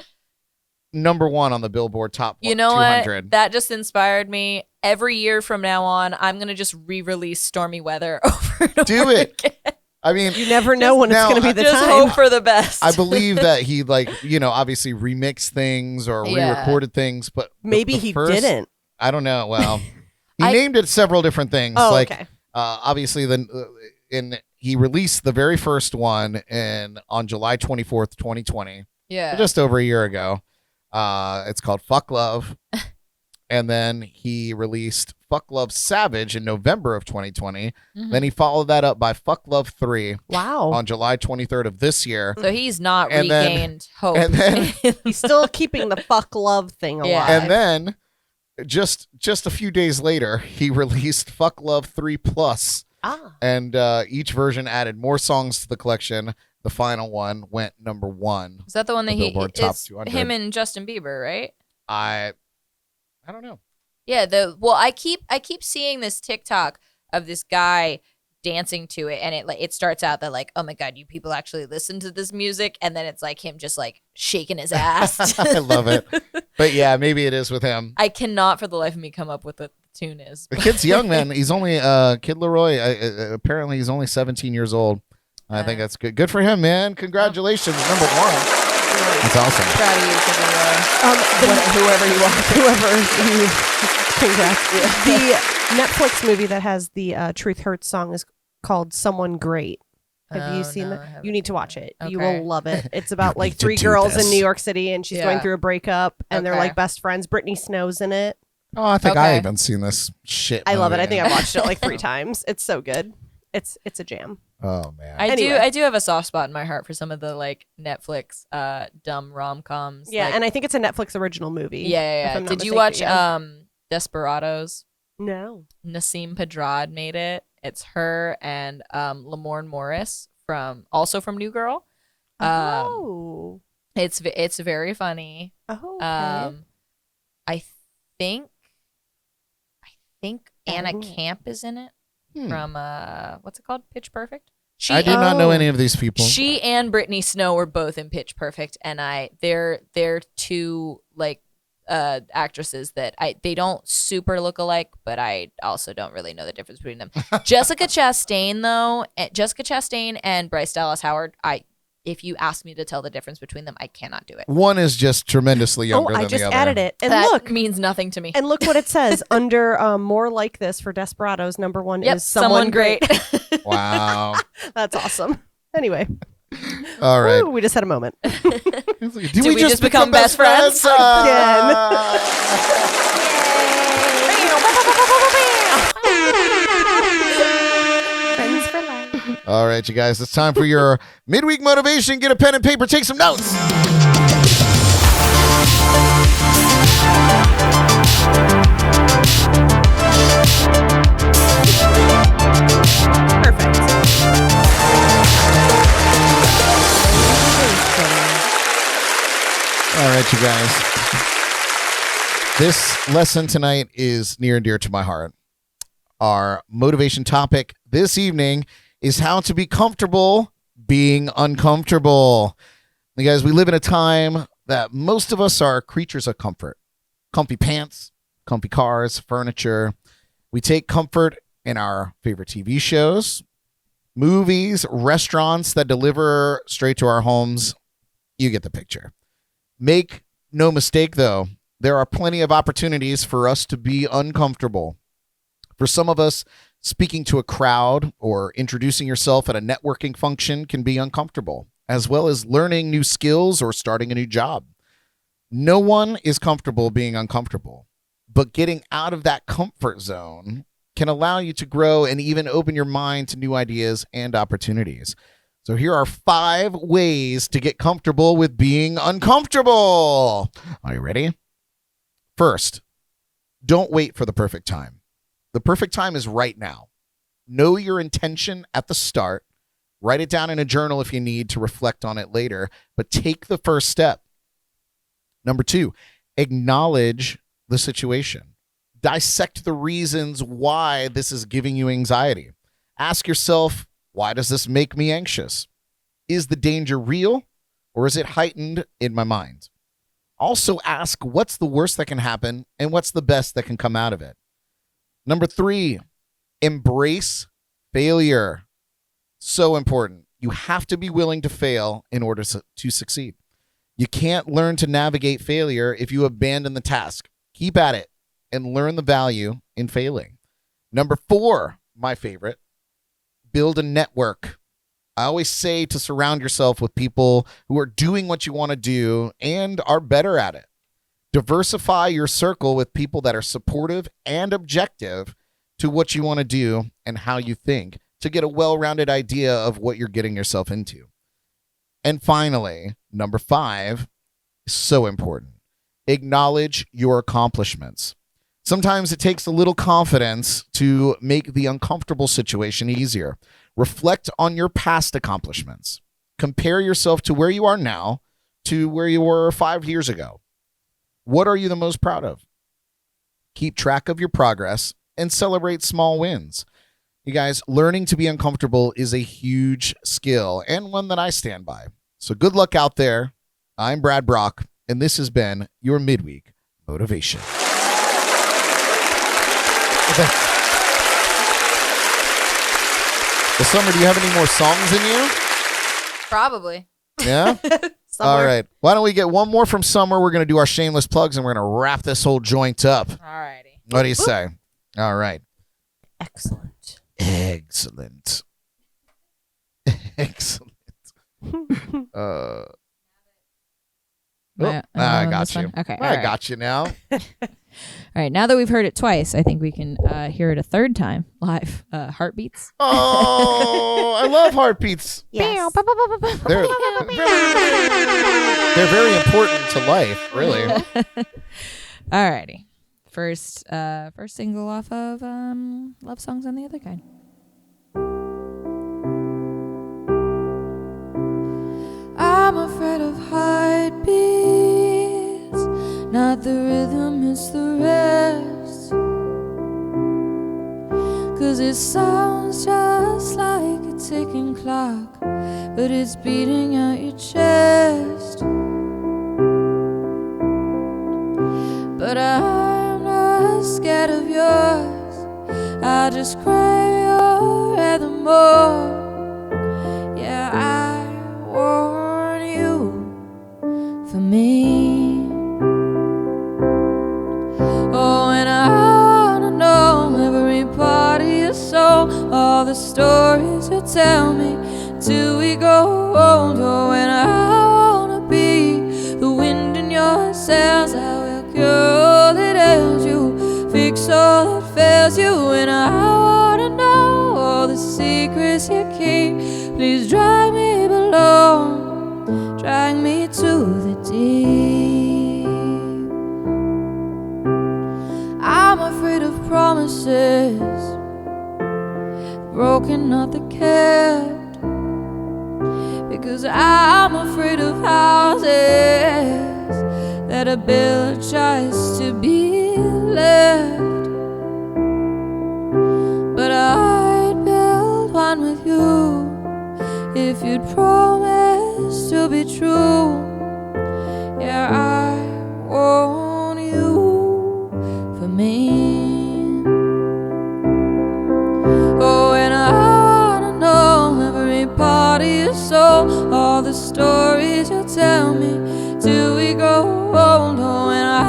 S1: #1 on the Billboard Top 200.
S3: You know what? That just inspired me. Every year from now on, I'm going to just re-release Stormy Weather over and over
S1: Do it.
S3: Again.
S1: I mean,
S2: you never know when it's going to be the
S3: just
S2: time.
S3: Hope for the best.
S1: I believe that he obviously remixed things or re-recorded things, but
S2: maybe he didn't.
S1: I don't know. Well, he named it several different things.
S2: Oh, okay.
S1: Obviously, in he released the very first one on July 24th, 2020.
S3: Yeah.
S1: Just over a year ago. It's called Fuck Love. And then he released Fuck Love Savage in November of 2020.
S3: Mhm.
S1: Then he followed that up by Fuck Love 3
S2: Wow.
S1: on July 23rd of this year.
S3: So he's not
S1: And then-
S3: regained hope.
S1: and then-
S2: He's still keeping the fuck love thing alive.
S3: Yeah.
S1: And then just a few days later, he released Fuck Love 3 Plus. And each version added more songs to the collection. The final one went number 1.
S3: Is that the one that
S1: The
S3: he
S1: Billboard Top
S3: it's
S1: 200.
S3: him and Justin Bieber, right?
S1: I don't know.
S3: Yeah, I keep seeing this TikTok of this guy dancing to it, and it starts out that like, oh my god, you people actually listen to this music, and then it's like him just like shaking his ass.
S1: I love it. But yeah, maybe it is with him.
S3: I cannot for the life of me come up with what the tune is.
S1: The kid's young, man. He's only Kid LAROI. Apparently, he's only 17 years old. I think that's good. Good for him, man. Congratulations, number 1. That's awesome.
S3: Proud of you, Kid LAROI. Whoever you are.
S2: Whoever you. Congrats. The Netflix movie that has the Truth Hurts song is called Someone Great. Have you seen
S3: no, I
S2: that?
S3: haven't.
S2: You need to watch it. You
S3: Okay.
S2: will love it. It's about
S1: You
S2: like
S1: need to
S2: 3
S1: do
S2: girls
S1: this.
S2: in New York City, and she's going
S3: Yeah.
S2: through a breakup, and they're
S3: Okay.
S2: like best friends. Brittany Snow's in it.
S1: Oh, I think I
S3: Okay.
S1: haven't seen this shit.
S2: I love it. I
S1: movie.
S2: think I've watched it like 3 times. It's so good. It's a jam.
S1: Oh man.
S2: Anyway.
S3: I do have a soft spot in my heart for some of the like Netflix dumb rom-coms.
S2: Yeah,
S3: like,
S2: and I think it's a Netflix original movie.
S3: yeah.
S2: if I'm not
S3: Did you
S2: mistaken.
S3: watch
S2: Yeah.
S3: Desperados?
S2: No.
S3: Nassim Pedrad made it. It's her and Lamorne Morris from New Girl.
S2: Oh.
S3: It's very funny.
S2: Oh. Okay.
S3: I think Anna
S2: Oh.
S3: Camp is in it
S1: Hmm.
S3: from what's it called? Pitch Perfect.
S1: I do not know
S2: Oh.
S1: any of these people.
S3: She and Brittany Snow were both in Pitch Perfect, and they're two like actresses that they don't super look alike, but I also don't really know the difference between them. Jessica Chastain and Bryce Dallas Howard, if you ask me to tell the difference between them, I cannot do it.
S1: One is just tremendously younger
S2: I
S1: than
S2: just
S1: the other.
S2: added it. And
S3: That
S2: look,
S3: means nothing to me.
S2: and look what it says under More Like This for Desperados. Number 1
S3: Yep,
S2: is Someone Great.
S1: Wow.
S2: That's awesome. Anyway,
S1: All right.
S2: woo, we just had a moment.
S1: Did
S3: we just become best friends?
S2: Friends for life.
S1: All right, you guys. It's time for your midweek motivation. Get a pen and paper. Take some notes.
S2: Perfect.
S1: All right, you guys. This lesson tonight is near and dear to my heart. Our motivation topic this evening is how to be comfortable being uncomfortable. You guys, we live in a time that most of us are creatures of comfort. Comfy pants, comfy cars, furniture. We take comfort in our favorite TV shows, movies, restaurants that deliver straight to our homes. You get the picture. Make no mistake, though, there are plenty of opportunities for us to be uncomfortable. For some of us, speaking to a crowd or introducing yourself at a networking function can be uncomfortable, as well as learning new skills or starting a new job. No one is comfortable being uncomfortable, but getting out of that comfort zone can allow you to grow and even open your mind to new ideas and opportunities. So here are 5 ways to get comfortable with being uncomfortable. Are you ready? First, don't wait for the perfect time. The perfect time is right now. Know your intention at the start. Write it down in a journal if you need to reflect on it later, but take the first step. Number 2, acknowledge the situation. Dissect the reasons why this is giving you anxiety. Ask yourself, why does this make me anxious? Is the danger real or is it heightened in my mind? Also ask, what's the worst that can happen and what's the best that can come out of it? Number 3, embrace failure. So important. You have to be willing to fail in order to succeed. You can't learn to navigate failure if you abandon the task. Keep at it and learn the value in failing. Number 4, my favorite, build a network. I always say to surround yourself with people who are doing what you want to do and are better at it. Diversify your circle with people that are supportive and objective to what you want to do and how you think to get a well-rounded idea of what you're getting yourself into. And finally, number 5 is so important. Acknowledge your accomplishments. Sometimes it takes a little confidence to make the uncomfortable situation easier. Reflect on your past accomplishments. Compare yourself to where you are now to where you were 5 years ago. What are you the most proud of? Keep track of your progress and celebrate small wins. You guys, learning to be uncomfortable is a huge skill and one that I stand by. So good luck out there. I'm Brad Brock, and this has been your Midweek Motivation. Well, Summer, do you have any more songs in you?
S3: Probably.
S1: Yeah? All right. Why don't we get one more from Summer? We're going to do our shameless plugs, and we're going to wrap this whole joint up.
S3: All righty.
S1: What do you say? All right.
S2: Excellent.
S1: Excellent. Excellent. I got you.
S5: Okay.
S1: I got you now.
S5: All right, now that we've heard it twice, I think we can hear it a third time live. Heartbeats.
S1: Oh, I love heartbeats.
S2: Yes.
S1: They're very important to life, really.
S5: All righty. First single off of Love Songs on the Other Kind. I'm afraid of heartbeats, not the rhythm, it's the rest. 'Cause it sounds just like a ticking clock, but it's beating at your chest. But I'm not scared of yours, I just crave your rhythm more. Yeah, I warn you for me. Oh, and I wanna know every part of your soul, all the stories you tell me till we go old. Oh, and I wanna be the wind in your sails, I will cure all that ails you, fix all that fails you. And I wanna know all the secrets you keep, please drag me below, drag me to the deep. I'm afraid of promises, broken, not the kept, because I'm afraid of houses that are built just to be left. But I'd build one with you if you'd promise to be true. Yeah, I want you for me. Oh, and I wanna know every part of your soul, all the stories you tell me till we go old. Oh, and I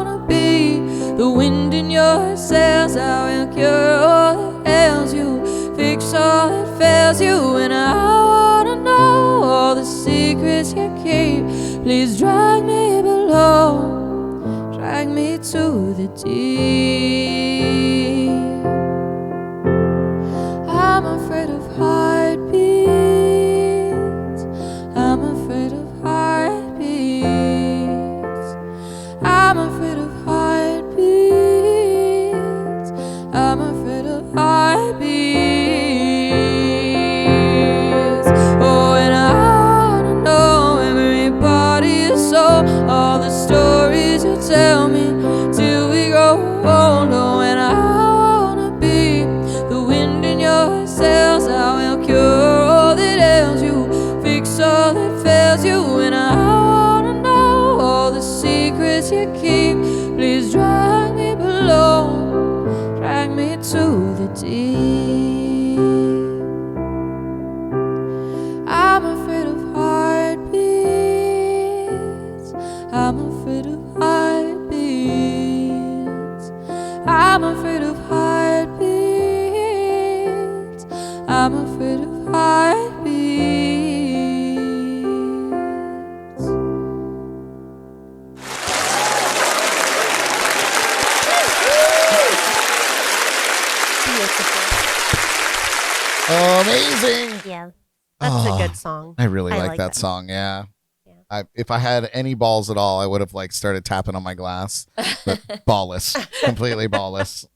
S5: wanna be the wind in your sails, I will cure all that ails you, fix all that fails you. And I wanna know all the secrets you keep, please drag me below, drag me to the deep. I'm afraid of heartbeats, I'm afraid of heartbeats, I'm afraid of heartbeats, I'm afraid of heartbeats. Oh, and I wanna know every part of your soul, all the stories you tell me till we go old. heart beats.
S1: Amazing.
S2: Yeah. That's a
S1: Oh,
S2: good song.
S1: I really
S2: I
S1: like
S2: like
S1: that
S2: that.
S1: song. Yeah.
S2: Yeah.
S1: If I had any balls at all, I would have like started tapping on my glass, but ballless, completely ballless.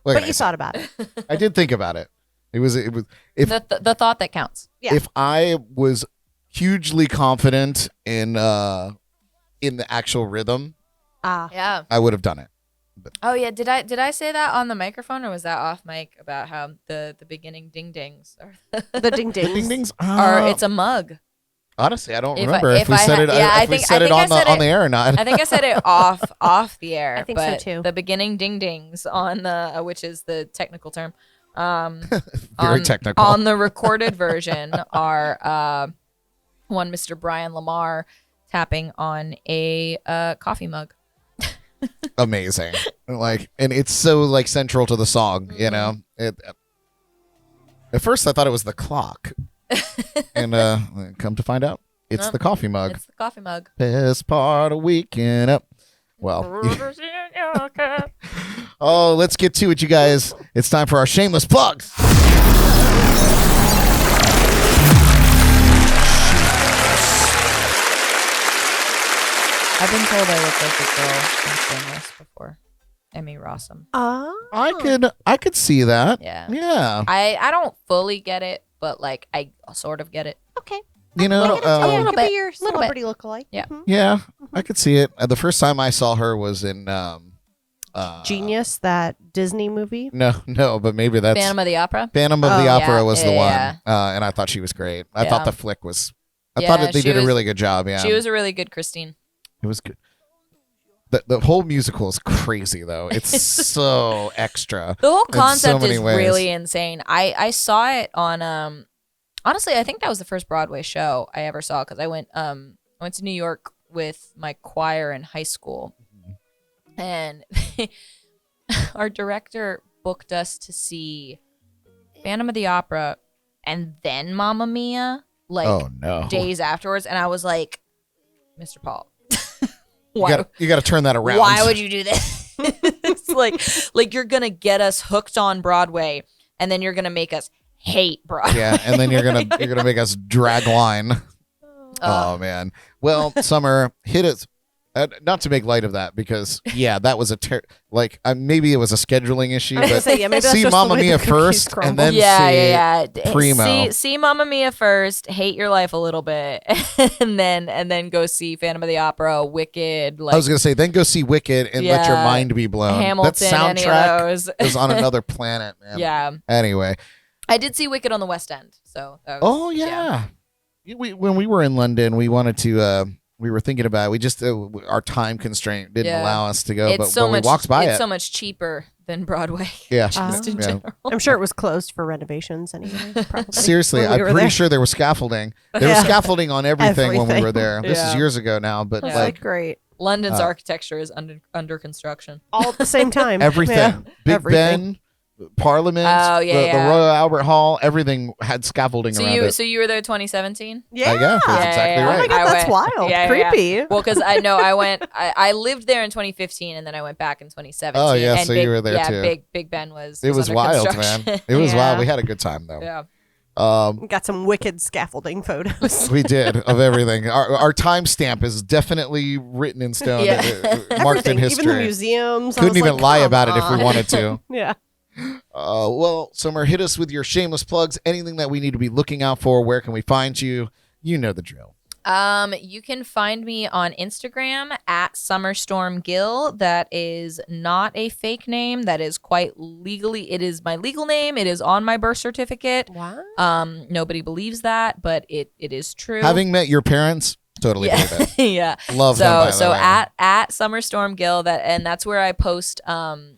S1: What
S2: But
S1: can I
S2: you
S1: say?
S2: thought about it.
S1: I did think about it. It was if
S3: The thought that counts.
S2: Yeah.
S1: if I was hugely confident in the actual rhythm,
S3: Yeah.
S1: I would have done it.
S3: Oh yeah. Did I say that on the microphone or was that off mic about how the beginning ding dings are
S2: The ding
S1: The
S2: dings.
S1: ding dings.
S3: or it's a mug?
S1: Honestly, I don't
S3: If I-
S1: remember
S3: if
S1: if we
S3: I
S1: said
S3: had-
S1: it.
S3: yeah, I
S1: if we
S3: think-
S1: said
S3: I
S1: it
S3: think I
S1: on the
S3: said
S1: on
S3: it-
S1: the air or not.
S3: I think I said it off the air.
S2: I think so,
S3: but
S2: too.
S3: The beginning ding dings on the which is the technical term.
S1: Very
S3: on-
S1: technical.
S3: On the recorded version are one Mr. Brian Lamar tapping on a coffee mug.
S1: Amazing. Like, and it's so like central to the song. You know. It. At first, I thought it was the clock, and come to find out, it's
S3: Nope.
S1: the coffee mug.
S3: It's the coffee mug.
S1: Best part of waking up. Well, oh, let's get to it, you guys. It's time for our shameless plugs.
S3: I've been told I look like the girl from Shameless before. Emmy Rossum.
S2: Oh.
S1: I could see that.
S3: Yeah.
S1: Yeah.
S3: I don't fully get it, but like I sort of get it.
S2: Okay.
S1: You know,
S2: Look at it, too.
S3: little
S2: Could
S3: bit.
S2: be your
S3: Little
S2: celebrity lookalike.
S3: Yeah.
S2: Mhm.
S1: yeah, I could see it. The first time I saw her was in
S2: Genius, that Disney movie.
S1: No, but maybe that's
S3: Phantom of the Opera.
S1: Phantom of the
S3: Oh,
S1: Opera
S3: yeah,
S1: was the
S3: yeah,
S1: one, and I thought she was great. I
S3: Yeah.
S1: thought the flick was. I
S3: Yeah,
S1: thought that they
S3: she
S1: did a
S3: was-
S1: really good job. Yeah,
S3: She was a really good Christine.
S1: It was good. The whole musical is crazy though. It's so extra.
S3: The whole
S1: in so
S3: concept
S1: many
S3: is
S1: ways.
S3: really insane. I saw it on honestly, I think that was the first Broadway show I ever saw because I went to New York with my choir in high school. And our director booked us to see Phantom of the Opera and then Mamma Mia like
S1: Oh no!
S3: days afterwards and I was like, Mr. Paul,
S1: You got to turn that around.
S3: why would you do this? It's like you're gonna get us hooked on Broadway, and then you're gonna make us hate Broadway.
S1: Yeah, and then you're gonna make us drag line. Oh man. Well, Summer, hit it. Not to make light of that, because yeah, that was maybe it was a scheduling issue,
S2: I was gonna
S1: but
S2: say, yeah, maybe that's
S1: see
S2: just the
S1: Mamma
S2: way the
S1: Mia
S2: cookies
S1: first,
S2: crumble.
S1: and then
S3: yeah.
S1: Primo.
S3: See Mamma Mia first, hate your life a little bit, and then go see Phantom of the Opera, Wicked, like
S1: I was gonna say, then go see Wicked and let your
S3: Yeah,
S1: mind be blown.
S3: Hamilton,
S1: that
S3: any of
S1: soundtrack
S3: those.
S1: is on another planet, man.
S3: Yeah,
S1: Anyway.
S3: I did see Wicked on the West End, so that was,
S1: Oh yeah. When we were in London, we wanted to. We were thinking about it. We just our time constraint didn't
S3: Yeah.
S1: allow us to go,
S3: It's
S1: but
S3: so
S1: when
S3: much.
S1: we walked by
S3: it's
S1: it,
S3: so much cheaper than Broadway.
S1: yeah,
S3: just in
S1: yeah.
S3: general.
S2: I'm sure it was closed for renovations anyway. Probably.
S1: Seriously,
S2: when we
S1: I'm
S2: were
S1: pretty
S2: there.
S1: sure there was scaffolding. There was
S2: Yeah.
S1: scaffolding on everything when we
S2: Everything.
S1: were there. This is
S3: Yeah.
S1: years ago now, but
S2: That's
S1: like
S2: great.
S3: London's architecture is under construction.
S2: All at the same time.
S1: everything,
S2: Yeah.
S1: Big
S2: Everything.
S1: Ben, Parliament,
S3: Oh, yeah,
S1: the
S3: yeah.
S1: Royal Albert Hall, everything had scaffolding
S3: So
S1: around
S3: you
S1: it.
S3: you were there 2017?
S2: Yeah.
S1: Yeah, that's exactly
S2: Oh my
S1: right.
S2: god,
S3: I
S2: that's
S3: went-
S2: wild.
S3: yeah, yeah.
S2: Creepy.
S3: Well, because I know I lived there in 2015 and then I went back in 2017.
S1: Oh, yeah,
S3: and
S1: so you were there, too.
S3: Big Ben was.
S1: It was
S3: under
S1: wild,
S3: construction.
S1: man. It was
S2: Yeah.
S1: wild. We had a good time though.
S3: Yeah.
S2: Got some wicked scaffolding photos.
S1: We did of everything. Our timestamp is definitely written in stone,
S3: Yeah.
S1: marked in
S2: Everything,
S1: history.
S2: even the museums. I
S1: Couldn't
S2: was
S1: even
S2: like,
S1: lie
S2: come
S1: about it if we
S2: on.
S1: wanted to.
S2: Yeah.
S1: Well, Summer, hit us with your shameless plugs. Anything that we need to be looking out for. Where can we find you? You know the drill.
S3: You can find me on Instagram at SummerstormGill. That is not a fake name. That is quite legally. It is my legal name. It is on my birth certificate.
S2: Wow.
S3: Nobody believes that, but it is true.
S1: Having met your parents, totally
S3: yeah,
S1: believe it.
S3: yeah.
S1: Love them, by the
S3: So
S1: way.
S3: at SummerstormGill, that's where I post the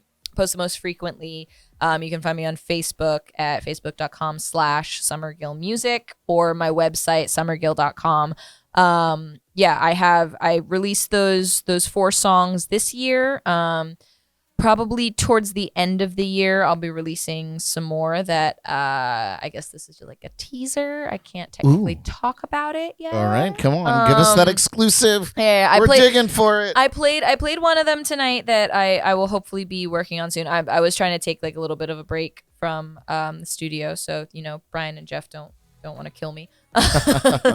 S3: most frequently. You can find me on Facebook at facebook.com/SummerGillMusic or my website summergill.com. I released those 4 songs this year. probably towards the end of the year, I'll be releasing some more that I guess this is like a teaser. I can't technically talk about it yet.
S1: All right, come on, give us that exclusive.
S3: Yeah,
S1: We're digging for it.
S3: I played one of them tonight that I will hopefully be working on soon. I was trying to take like a little bit of a break from the studio, so Brian and Jeff don't want to kill me.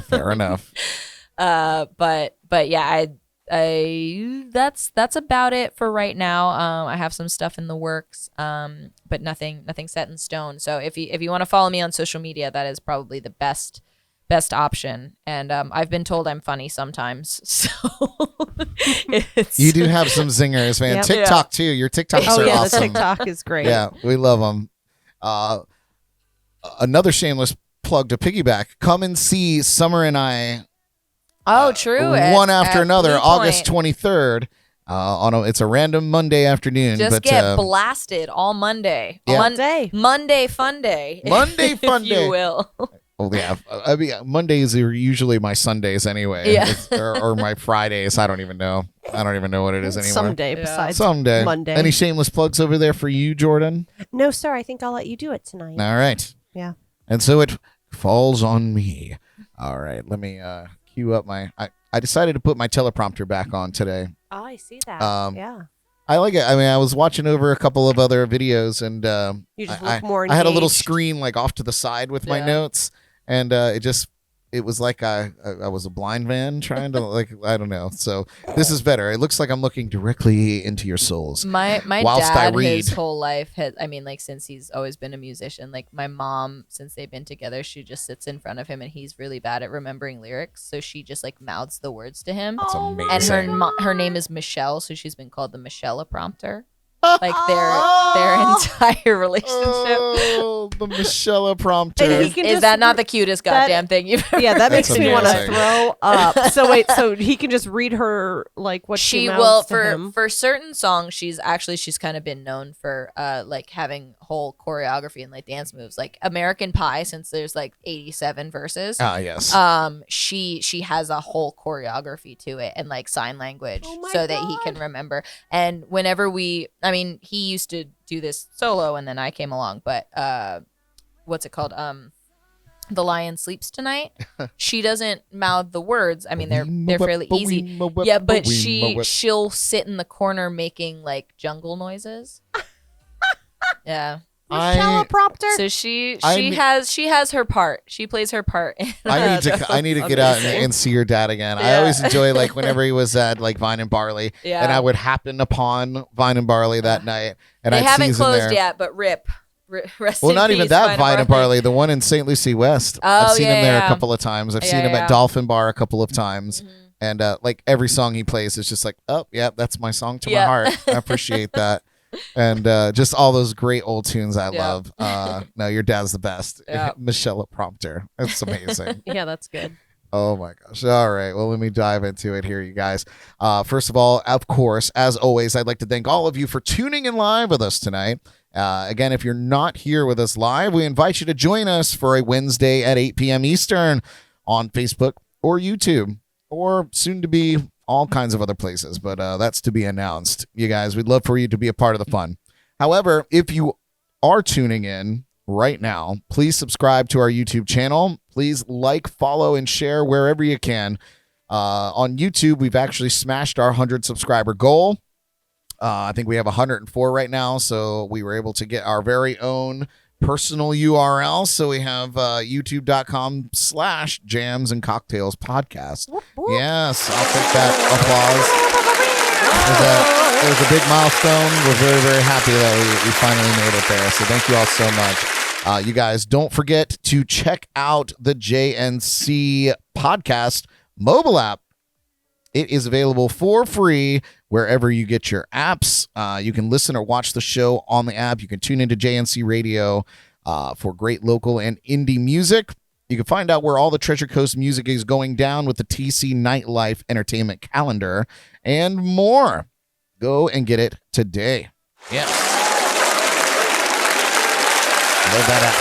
S1: Fair enough.
S3: But yeah, I that's about it for right now. I have some stuff in the works, but nothing set in stone. So if you want to follow me on social media, that is probably the best option. And I've been told I'm funny sometimes, so
S1: you do have some zingers, man.
S2: Yep.
S1: TikTok too. Your TikToks are
S2: yeah,
S1: awesome.
S2: the TikTok is great.
S1: Yeah, we love them. Another shameless plug to piggyback. Come and see Summer and I.
S3: Oh, true.
S1: One after
S3: at
S1: another,
S3: Blue
S1: August
S3: Point.
S1: 23rd. It's a random Monday afternoon.
S3: Just
S1: but,
S3: get blasted all Monday.
S1: Yeah.
S3: Monday fun day.
S1: Monday fun
S3: if
S1: day.
S3: you will.
S1: Oh yeah, I mean Mondays are usually my Sundays anyway.
S3: Yeah.
S1: or my Fridays. I don't even know what it is anymore.
S2: Someday
S3: Yeah.
S2: besides
S1: Someday.
S2: Monday.
S1: Any shameless plugs over there for you, Jordan?
S2: No, sir. I think I'll let you do it tonight.
S1: All right.
S2: Yeah.
S1: And so it falls on me. All right. Let me cue up I decided to put my teleprompter back on today.
S2: Oh, I see that. Yeah.
S1: I like it. I mean, I was watching over a couple of other videos, and
S2: You just look more
S1: I had a little
S2: engaged.
S1: screen like off to the side with my
S3: Yeah.
S1: notes, and it was like I was a blind man trying to I don't know. So this is better. It looks like I'm looking directly into your souls.
S3: My
S1: whilst I
S3: dad,
S1: read.
S3: his whole life has, since he's always been a musician, like my mom, since they've been together, she just sits in front of him and he's really bad at remembering lyrics. So she just like mouths the words to him.
S1: That's
S3: And
S1: amazing.
S3: her name is Michelle, so she's been called the Michelle prompter. Like their entire relationship.
S1: Oh, the Michelle prompter.
S2: And he can
S3: Is
S2: just
S3: that not the cutest goddamn thing you've ever
S2: Yeah, that
S1: That's
S2: makes me want to
S1: amazing.
S2: throw up. So wait, so he can just read her like what she
S3: will
S2: mouths to him.
S3: for certain songs she's kind of been known for like having whole choreography and like dance moves, like American Pie, since there's like 87 verses.
S1: Ah, yes.
S3: She has a whole choreography to it and like sign language
S2: Oh my
S3: so that he can
S2: God.
S3: remember. And whenever he used to do this solo and then I came along, but what's it called? The Lion Sleeps Tonight. She doesn't mouth the words. I mean, they're fairly easy. Yeah, but she'll sit in the corner making like jungle noises. Yeah.
S2: Michelle prompter.
S3: So she
S1: I-
S3: has her part. She plays her part.
S1: I need to get out and see your dad again. I
S3: Yeah.
S1: always enjoy like whenever he was at like Vine and Barley,
S3: Yeah.
S1: and I would happen upon Vine and Barley that night, and
S3: They
S1: I'd
S3: haven't
S1: see him
S3: closed
S1: there.
S3: yet, but rest
S1: Well,
S3: in
S1: not even
S3: peace,
S1: that Vine and
S3: Barley.
S1: Barley, the one in St. Lucie West.
S3: Oh,
S1: I've seen him
S3: yeah,
S1: there
S3: yeah.
S1: a couple of times. I've
S3: Yeah,
S1: seen him
S3: yeah.
S1: at Dolphin Bar a couple of times.
S3: Mhm.
S1: And like every song he plays is just like, oh, yeah, that's my song to my
S3: Yeah.
S1: heart. I appreciate that. And just all those great old tunes I
S3: Yeah.
S1: love. No, your dad's the best.
S3: Yeah.
S1: Michelle prompter. It's amazing.
S2: Yeah, that's good.
S1: Oh my gosh. All right. Well, let me dive into it here, you guys. First of all, of course, as always, I'd like to thank all of you for tuning in live with us tonight. Again, if you're not here with us live, we invite you to join us for a Wednesday at 8 p.m. Eastern on Facebook or YouTube, or soon to be all kinds of other places, but that's to be announced. You guys, we'd love for you to be a part of the fun. However, if you are tuning in right now, please subscribe to our YouTube channel. Please like, follow, and share wherever you can. On YouTube, we've actually smashed our 100 subscriber goal. I think we have 104 right now, so we were able to get our very own personal URL. So we have youtube.com/jams and cocktails podcast. Yes, I'll take that applause. It was a big milestone. We're very, very happy that we finally made it there. So thank you all so much. You guys, don't forget to check out the JNC podcast mobile app. It is available for free wherever you get your apps. You can listen or watch the show on the app. You can tune into JNC Radio for great local and indie music. You can find out where all the Treasure Coast music is going down with the TC Nightlife Entertainment Calendar and more. Go and get it today. Yes. Love that app.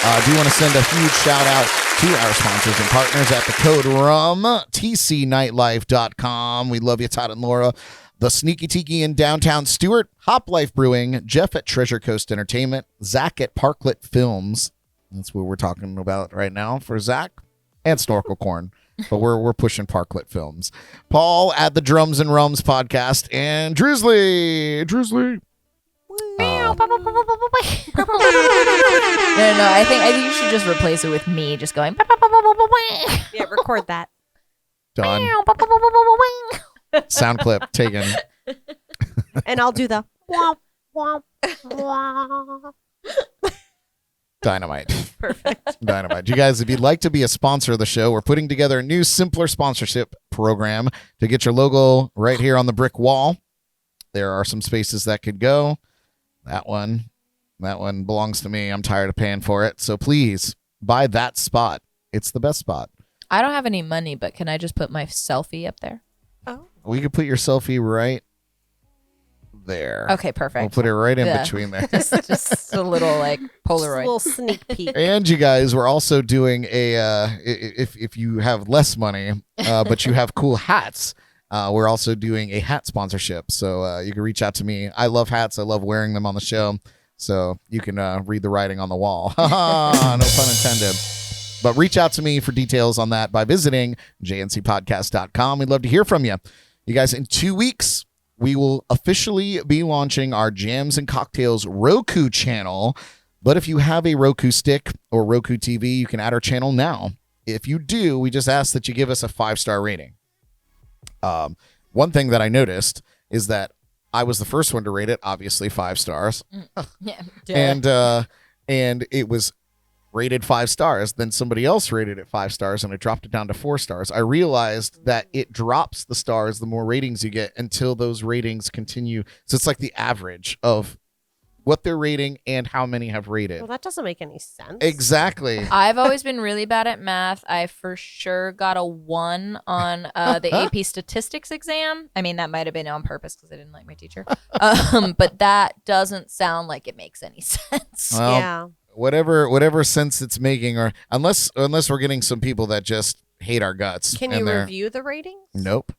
S1: I do want to send a huge shout out to our sponsors and partners at the Code Rum, tcnightlife.com. We love you, Todd and Laura. The Sneaky Tiki in downtown Stewart, Hop Life Brewing, Jeff at Treasure Coast Entertainment, Zach at Parklet Films. That's what we're talking about right now for Zach, and Snorkel Corn. But we're pushing Parklet Films. Paul at the Drums and Rums podcast, and Drizzly.
S5: No, I think you should just replace it with me just going.
S2: Yeah, record that.
S1: Done. Sound clip taken.
S2: And I'll do the womp, womp, womp.
S1: Dynamite.
S2: Perfect.
S1: Dynamite. You guys, if you'd like to be a sponsor of the show, we're putting together a new, simpler sponsorship program to get your logo right here on the brick wall. There are some spaces that could go. That one belongs to me. I'm tired of paying for it. So please buy that spot. It's the best spot.
S5: I don't have any money, but can I just put my selfie up there?
S2: Oh.
S1: We could put your selfie right there.
S5: Okay, perfect.
S1: We'll put it right in
S5: Yeah.
S1: between there.
S5: just a little like
S2: Just a
S5: Polaroid.
S2: little sneak peek.
S1: And you guys, we're also doing if you have less money, but you have cool hats, we're also doing a hat sponsorship. So you can reach out to me. I love hats. I love wearing them on the show. So you can read the writing on the wall. No pun intended. But reach out to me for details on that by visiting jncpodcast.com. We'd love to hear from you. You guys, in 2 weeks, we will officially be launching our Jams and Cocktails Roku channel. But if you have a Roku stick or Roku TV, you can add our channel now. If you do, we just ask that you give us a 5-star rating. One thing that I noticed is that I was the first one to rate it, obviously 5 stars.
S5: Yeah, duh.
S1: And it was rated 5 stars. Then somebody else rated it 5 stars, and I dropped it down to 4 stars. I realized that it drops the stars the more ratings you get until those ratings continue. So it's like the average of what they're rating and how many have rated.
S2: Well, that doesn't make any sense.
S1: Exactly.
S5: I've always been really bad at math. I for sure got a 1 on the AP statistics exam. I mean, that might have been on purpose because I didn't like my teacher. But that doesn't sound like it makes any sense.
S1: Well,
S2: Yeah.
S1: whatever sense it's making, or unless we're getting some people that just hate our guts.
S2: Can
S1: and
S2: you
S1: they're-
S2: review the ratings?
S1: Nope.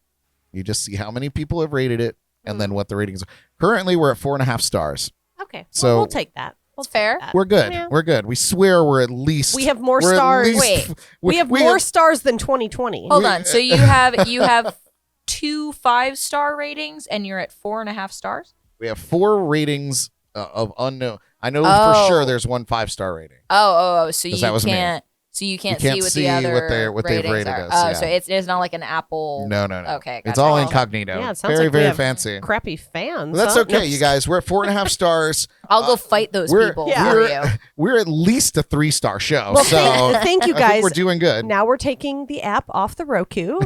S1: You just see how many people have rated it and then what the ratings are. Currently, we're at 4.5 stars.
S2: Okay.
S1: So-
S2: Well, we'll take that. We'll take
S5: fair.
S2: that.
S1: We're good.
S2: Yeah.
S1: We're good. We swear we're at least.
S2: We have more
S1: we're at
S2: stars.
S1: least-
S5: Wait.
S2: We have more stars than 2020.
S5: Hold on. So you have 2 5-star ratings and you're at 4.5 stars?
S1: We have 4 ratings of unknown. I know for
S5: Oh.
S1: sure there's 1 5-star rating.
S5: Oh, so
S1: 'Cause
S5: you
S1: that was me.
S5: can't. So you can't,
S1: You can't
S5: see what
S1: see
S5: the other
S1: what they've
S5: ratings
S1: rated
S5: are.
S1: us,
S5: Oh,
S1: yeah.
S5: so it's not like an Apple.
S1: No.
S5: Okay,
S1: It's
S5: gotcha.
S1: all
S5: Well,
S1: incognito.
S2: Yeah, it sounds
S1: very,
S2: like we
S1: very
S2: have
S1: fancy.
S2: Crappy fans.
S1: Well, that's
S2: huh?
S1: okay,
S2: No,
S1: you guys. We're at 4.5 stars.
S5: I'll go fight those
S1: we're-
S5: people
S2: yeah.
S5: for
S1: we're,
S5: you.
S1: we're at least a 3-star show.
S2: Well,
S1: so
S2: thank you
S1: I think
S2: guys.
S1: we're doing good.
S2: Now we're taking the app off the Roku.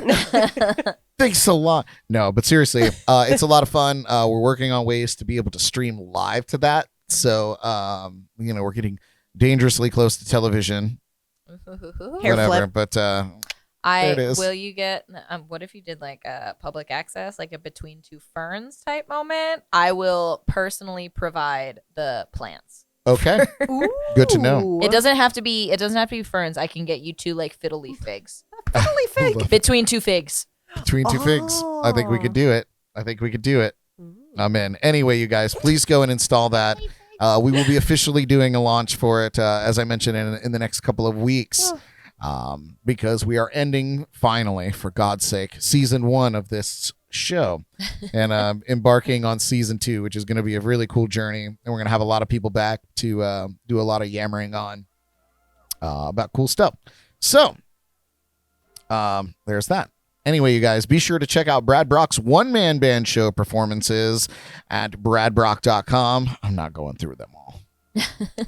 S1: Thanks a lot. No, but seriously, it's a lot of fun. We're working on ways to be able to stream live to that. So, we're getting dangerously close to television.
S2: Hair
S1: whatever.
S2: flip.
S1: But there it is.
S5: Will you get? What if you did like a public access, like a Between Two Ferns type moment? I will personally provide the plants.
S1: okay, good to know.
S5: It doesn't have to be. It doesn't have to be ferns. I can get you 2 like fiddly figs.
S2: Fiddly fig.
S5: Between 2 figs.
S1: Between 2 figs. I think we could do it. I'm in. Anyway, you guys, please go and install that. We will be officially doing a launch for it, as I mentioned, in the next couple of weeks, because we are ending, finally, for God's sake, season 1 of this show and embarking on season 2, which is going to be a really cool journey. And we're going to have a lot of people back to do a lot of yammering on about cool stuff. So there's that. Anyway, you guys, be sure to check out Brad Brock's one-man band show performances at bradbrock.com. I'm not going through them all.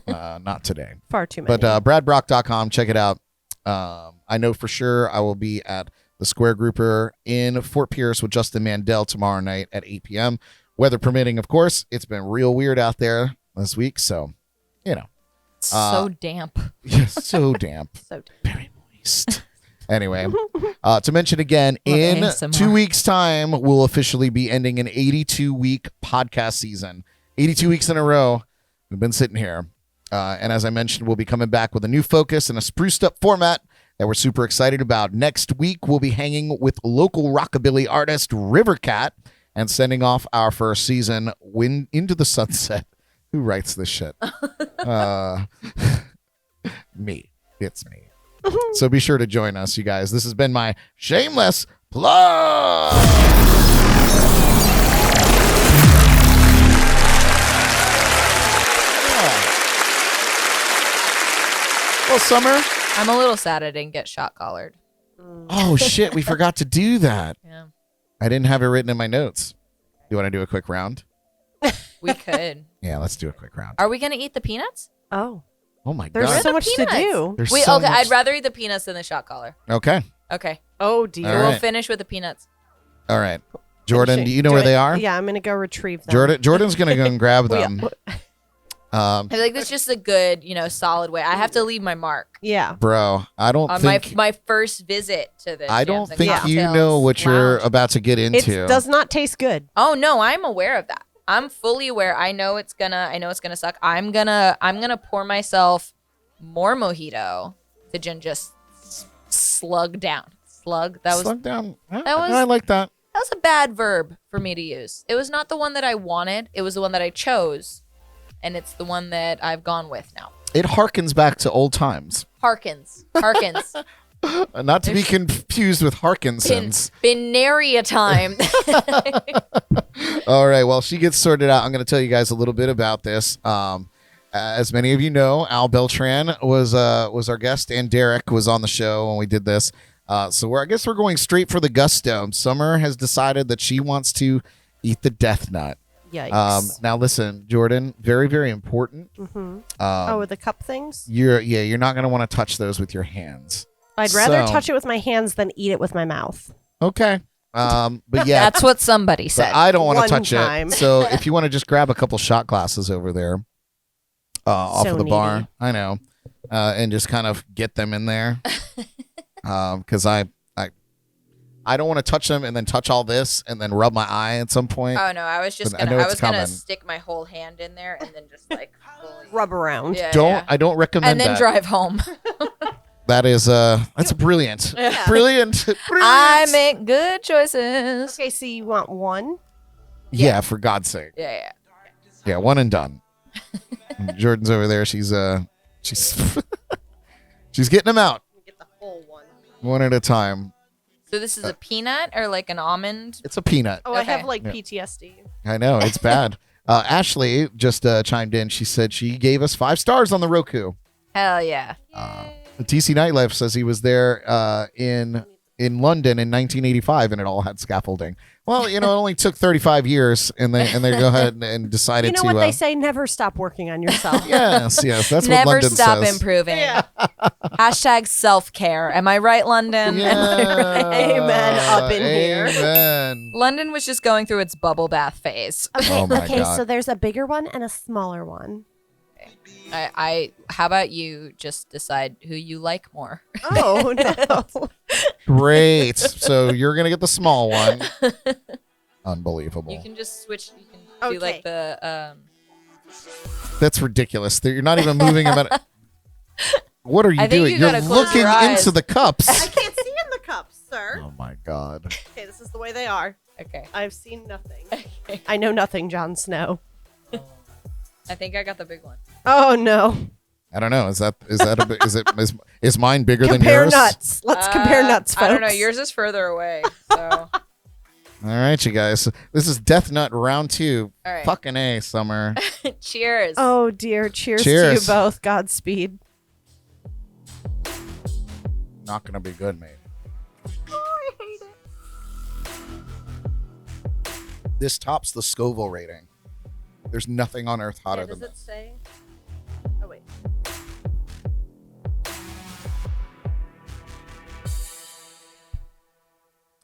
S1: Not today.
S2: Far too many.
S1: But bradbrock.com, check it out. I know for sure I will be at the Square Grouper in Fort Pierce with Justin Mandel tomorrow night at 8 p.m. Weather permitting, of course. It's been real weird out there this week, so,
S5: So damp.
S1: yes, so damp.
S2: So
S1: Very moist. Anyway, to mention again,
S5: Love
S1: in
S5: ASMR.
S1: 2 weeks' time, we'll officially be ending an 82-week podcast season. 82 weeks in a row, we've been sitting here. And as I mentioned, we'll be coming back with a new focus and a spruced-up format that we're super excited about. Next week, we'll be hanging with local rockabilly artist Rivercat and sending off our first season, Into the Sunset. Who writes this shit? Me. It's me. So be sure to join us, you guys. This has been my Shameless Plug. Well, Summer.
S3: I'm a little sad I didn't get shot collared.
S1: Oh, shit. We forgot to do that.
S3: Yeah.
S1: I didn't have it written in my notes. You want to do a quick round?
S3: We could.
S1: Yeah, let's do a quick round.
S3: Are we going to eat the peanuts?
S2: Oh,
S1: Oh, my
S2: there's
S1: God.
S2: so much to
S3: peanuts.
S2: do.
S1: There's
S3: Wait,
S1: so
S3: okay.
S1: much-
S3: I'd rather eat the peanuts than the shot collar.
S1: Okay.
S3: Okay.
S2: Oh, dear.
S1: All
S3: We'll
S1: right.
S3: finish with the peanuts.
S1: All right. Jordan, do you know where they are?
S2: Yeah, I'm going to go retrieve them.
S1: Jordan's going to go and grab them.
S3: I feel like that's just a good, solid way. I have to leave my mark
S2: Yeah.
S1: Bro, I don't
S3: on
S1: think
S3: my first visit to the
S1: I
S3: Jams
S1: don't
S3: and
S1: think you
S3: Cocktails
S1: know what you're
S3: Lounge.
S1: about to get
S2: It
S1: into.
S2: does not taste good.
S3: Oh no, I'm aware of that. I'm fully aware. I know it's gonna suck. I'm gonna pour myself more mojito to just slug down. Slug. That was
S1: Slug down.
S3: was-
S1: I like that.
S3: that was a bad verb for me to use. It was not the one that I wanted. It was the one that I chose, and it's the one that I've gone with now.
S1: It harkens back to old times.
S3: Harkins.
S1: Not to be confused with Harkinsons.
S3: Been nary a time.
S1: All right. Well, she gets sorted out. I'm going to tell you guys a little bit about this. As many of you know, Al Beltran was our guest, and Derek was on the show when we did this. So I guess we're going straight for the gusto. Summer has decided that she wants to eat the death nut.
S2: Yikes.
S1: Now listen, Jordan, very, very important.
S2: With the cup things?
S1: You're not going to want to touch those with your hands.
S2: I'd rather
S1: So-
S2: touch it with my hands than eat it with my mouth.
S1: Okay. But yeah,
S3: That's what somebody
S1: but
S3: said.
S1: I don't want to
S2: One
S1: touch
S2: time.
S1: it. So if you want to just grab a couple shot glasses over there off
S2: So
S1: of the bar,
S2: needy.
S1: I know, and just kind of get them in there. Because I don't want to touch them and then touch all this and then rub my eye at some point.
S3: Oh no, I was just
S1: But I
S3: gonna
S1: know
S3: I
S1: it's
S3: was gonna
S1: coming.
S3: stick my whole hand in there and then just like fully
S2: Rub around.
S3: yeah,
S1: I don't recommend
S3: and then
S1: that.
S3: drive home.
S1: That is that's brilliant. Brilliant.
S3: I make good choices.
S2: Okay, so you want one?
S1: Yeah, for God's sake.
S3: Yeah.
S1: Yeah, one and done. Jordan's over there. She's she's getting them out
S2: Get the whole one.
S1: one at a time.
S3: So this is a peanut or like an almond?
S1: It's a peanut.
S2: Oh, I
S3: Okay.
S2: have like
S1: Yeah.
S2: PTSD.
S1: I know, it's bad. Ashley just chimed in. She said she gave us 5 stars on the Roku.
S3: Hell yeah.
S1: The TC Nightlife says he was there in London in 1985 and it all had scaffolding. Well, it only took 35 years and they go ahead and decided
S2: You know
S1: to
S2: what they say? Never stop working on yourself.
S1: yes, that's what
S3: Never
S1: London
S3: stop
S1: says.
S3: improving. Hashtag self-care. Am I right, London?
S1: Yeah.
S3: Am I right?
S2: Amen. Up in here.
S1: Amen.
S3: London was just going through its bubble bath phase.
S2: Okay,
S1: Oh my
S2: okay,
S1: God.
S2: so there's a bigger one and a smaller one.
S3: How about you just decide who you like more?
S2: Oh, no.
S1: Great. So you're going to get the small one. Unbelievable.
S3: You can just switch. You can do
S2: Okay.
S3: like the
S1: That's ridiculous. You're not even moving them at What are you
S3: I think
S1: doing?
S3: you
S1: You're
S3: gotta close
S1: looking
S3: your eyes.
S1: into the cups.
S2: can't see in the cups, sir.
S1: Oh my God.
S2: Okay, this is the way they are.
S3: Okay.
S2: I've seen nothing. I know nothing, Jon Snow.
S3: I think I got the big one.
S2: Oh, no.
S1: I don't know. Is is mine bigger than
S2: Compare
S1: yours?
S2: nuts. Let's compare nuts, folks.
S3: I don't know. Yours is further away. So
S1: All right, you guys. This is Death Nut round 2.
S3: All right.
S1: Fucking A, Summer.
S3: cheers.
S2: Oh, dear. Cheers to
S1: Cheers.
S2: you both. Godspeed.
S1: Not gonna be good, mate. This tops the Scoville rating. There's nothing on earth hotter than
S2: does
S1: this.
S2: it say? Oh, wait.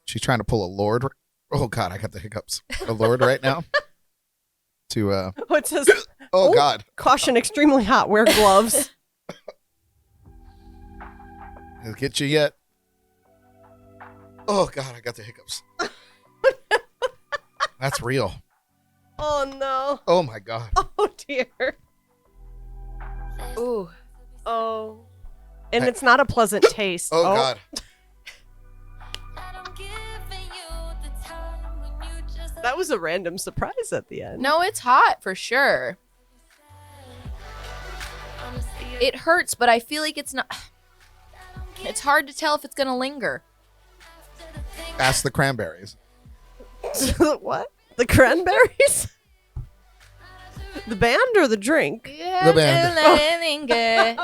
S1: She's trying to pull a Lorde. Oh God, I got the hiccups. A Lorde right now.
S2: What says?
S1: Oh
S2: Oh.
S1: God.
S2: Caution, extremely hot. Wear gloves.
S1: It'll get you yet. Oh God, I got the hiccups. That's real.
S2: Oh, no.
S1: Oh my God.
S2: Oh, dear.
S3: Ooh.
S2: Oh. And it's not a pleasant taste.
S1: Oh God.
S2: That was a random surprise at the end.
S3: No, it's hot for sure. It hurts, but I feel like it's not. It's hard to tell if it's gonna linger.
S1: Ask the Cranberries.
S2: What? The Cranberries? The band or the drink?
S3: You have
S1: band.
S3: to let it linger.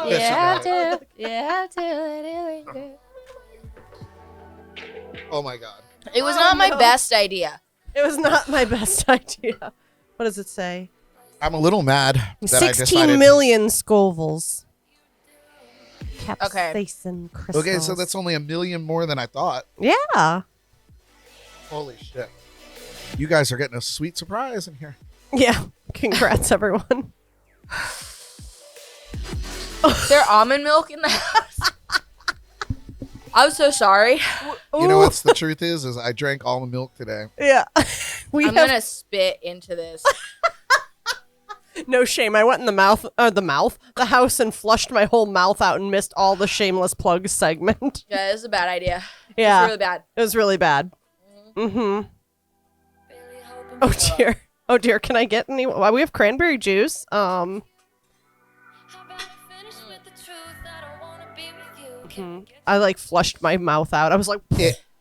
S3: You
S1: Yes,
S3: have
S1: you
S3: to. You have to let it linger.
S1: Oh my God.
S3: It was not my
S2: no.
S3: best idea.
S2: It was not my best idea. What does it say?
S1: I'm a little mad that
S2: 16 million Scovilles.
S3: Okay.
S2: Capsaicin crystals.
S1: Okay, so that's only 1 million more than I thought.
S2: Yeah.
S1: Holy shit. You guys are getting a sweet surprise in here.
S2: Yeah. Congrats, everyone.
S3: Is there almond milk in the house? I'm so sorry.
S1: You know what's the truth is I drank almond milk today.
S2: Yeah.
S3: I'm gonna spit into this.
S2: No shame. I went in the house and flushed my whole mouth out and missed all the Shameless Plugs segment.
S3: Yeah, this is a bad idea.
S2: Yeah.
S3: It's really bad.
S2: It was really bad. Mm-hmm. Oh dear. Oh dear. Can I get any? Well, we have cranberry juice. I like flushed my mouth out. I was like,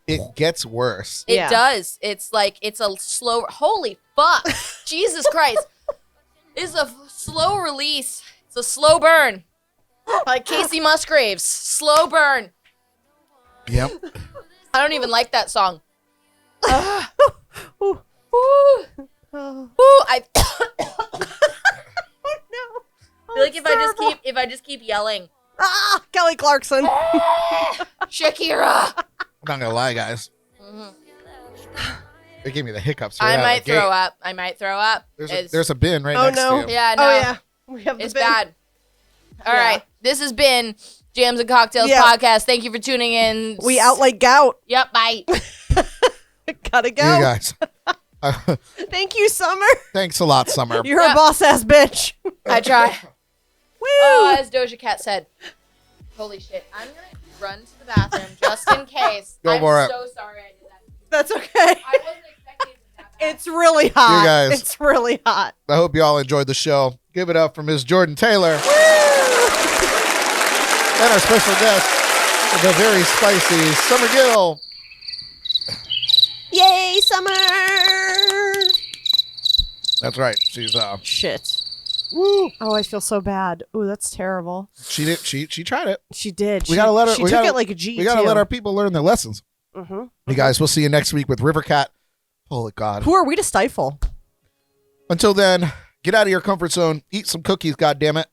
S1: It gets worse.
S3: It
S2: Yeah.
S3: does. It's like, it's a slow, holy fuck. Jesus Christ. It's a slow release. It's a slow burn. Like Casey Musgraves. Slow burn.
S1: Yep.
S3: I don't even like that song.
S2: Ooh.
S3: Ooh.
S2: Oh,
S3: Ooh. I
S2: no.
S3: feel like if I just keep yelling,
S2: Kelly Clarkson.
S3: Shakira.
S1: I'm not gonna lie, guys. It gave me the hiccups. Right
S3: I
S1: out of
S3: might
S1: the gate.
S3: throw up. I might throw up.
S1: There's a bin right
S2: Oh,
S1: next
S2: no.
S1: to you.
S3: Yeah, no.
S2: Oh yeah. We have the
S3: It's
S2: bin.
S3: bad. All
S2: Yeah.
S3: right. This has been Jams and Cocktails
S2: Yeah.
S3: podcast. Thank you for tuning in.
S2: We out like gout.
S3: Yep. Bye.
S2: Gotta go.
S1: You guys.
S2: Thank you, Summer.
S1: Thanks a lot, Summer.
S2: You're a boss ass bitch.
S3: I try.
S2: Woo.
S3: Oh, as Doja Cat said. Holy shit. I'm going to run to the bathroom just in case.
S1: Go
S3: I'm
S1: for it.
S3: so sorry I did that.
S2: That's okay.
S3: I wasn't expecting it that bad.
S2: It's really hot.
S1: You guys.
S2: It's really hot.
S1: I hope you all enjoyed the show. Give it up for Ms. Jordan Taylor. And our special guest, the very spicy Summer Gill.
S2: Yay, Summer.
S1: That's right. She's
S2: Shit.
S1: woo.
S2: Oh, I feel so bad. Ooh, that's terrible.
S1: She did. She tried it.
S2: She did.
S1: We gotta let her.
S2: She
S1: we
S2: took
S1: gotta,
S2: it like a G.
S1: We gotta
S2: too.
S1: let our people learn their lessons.
S2: Mm-hmm.
S1: You guys, we'll see you next week with River Cat. Holy God.
S2: Who are we to stifle?
S1: Until then, get out of your comfort zone. Eat some cookies, goddammit.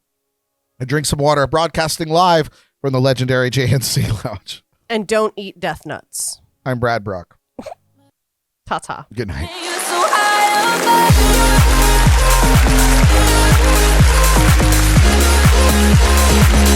S1: And drink some water. Broadcasting live from the Legendary JNC Lounge.
S2: And don't eat death nuts.
S1: I'm Brad Brock.
S2: Ta-ta.
S1: Good night.
S5: You're so high above.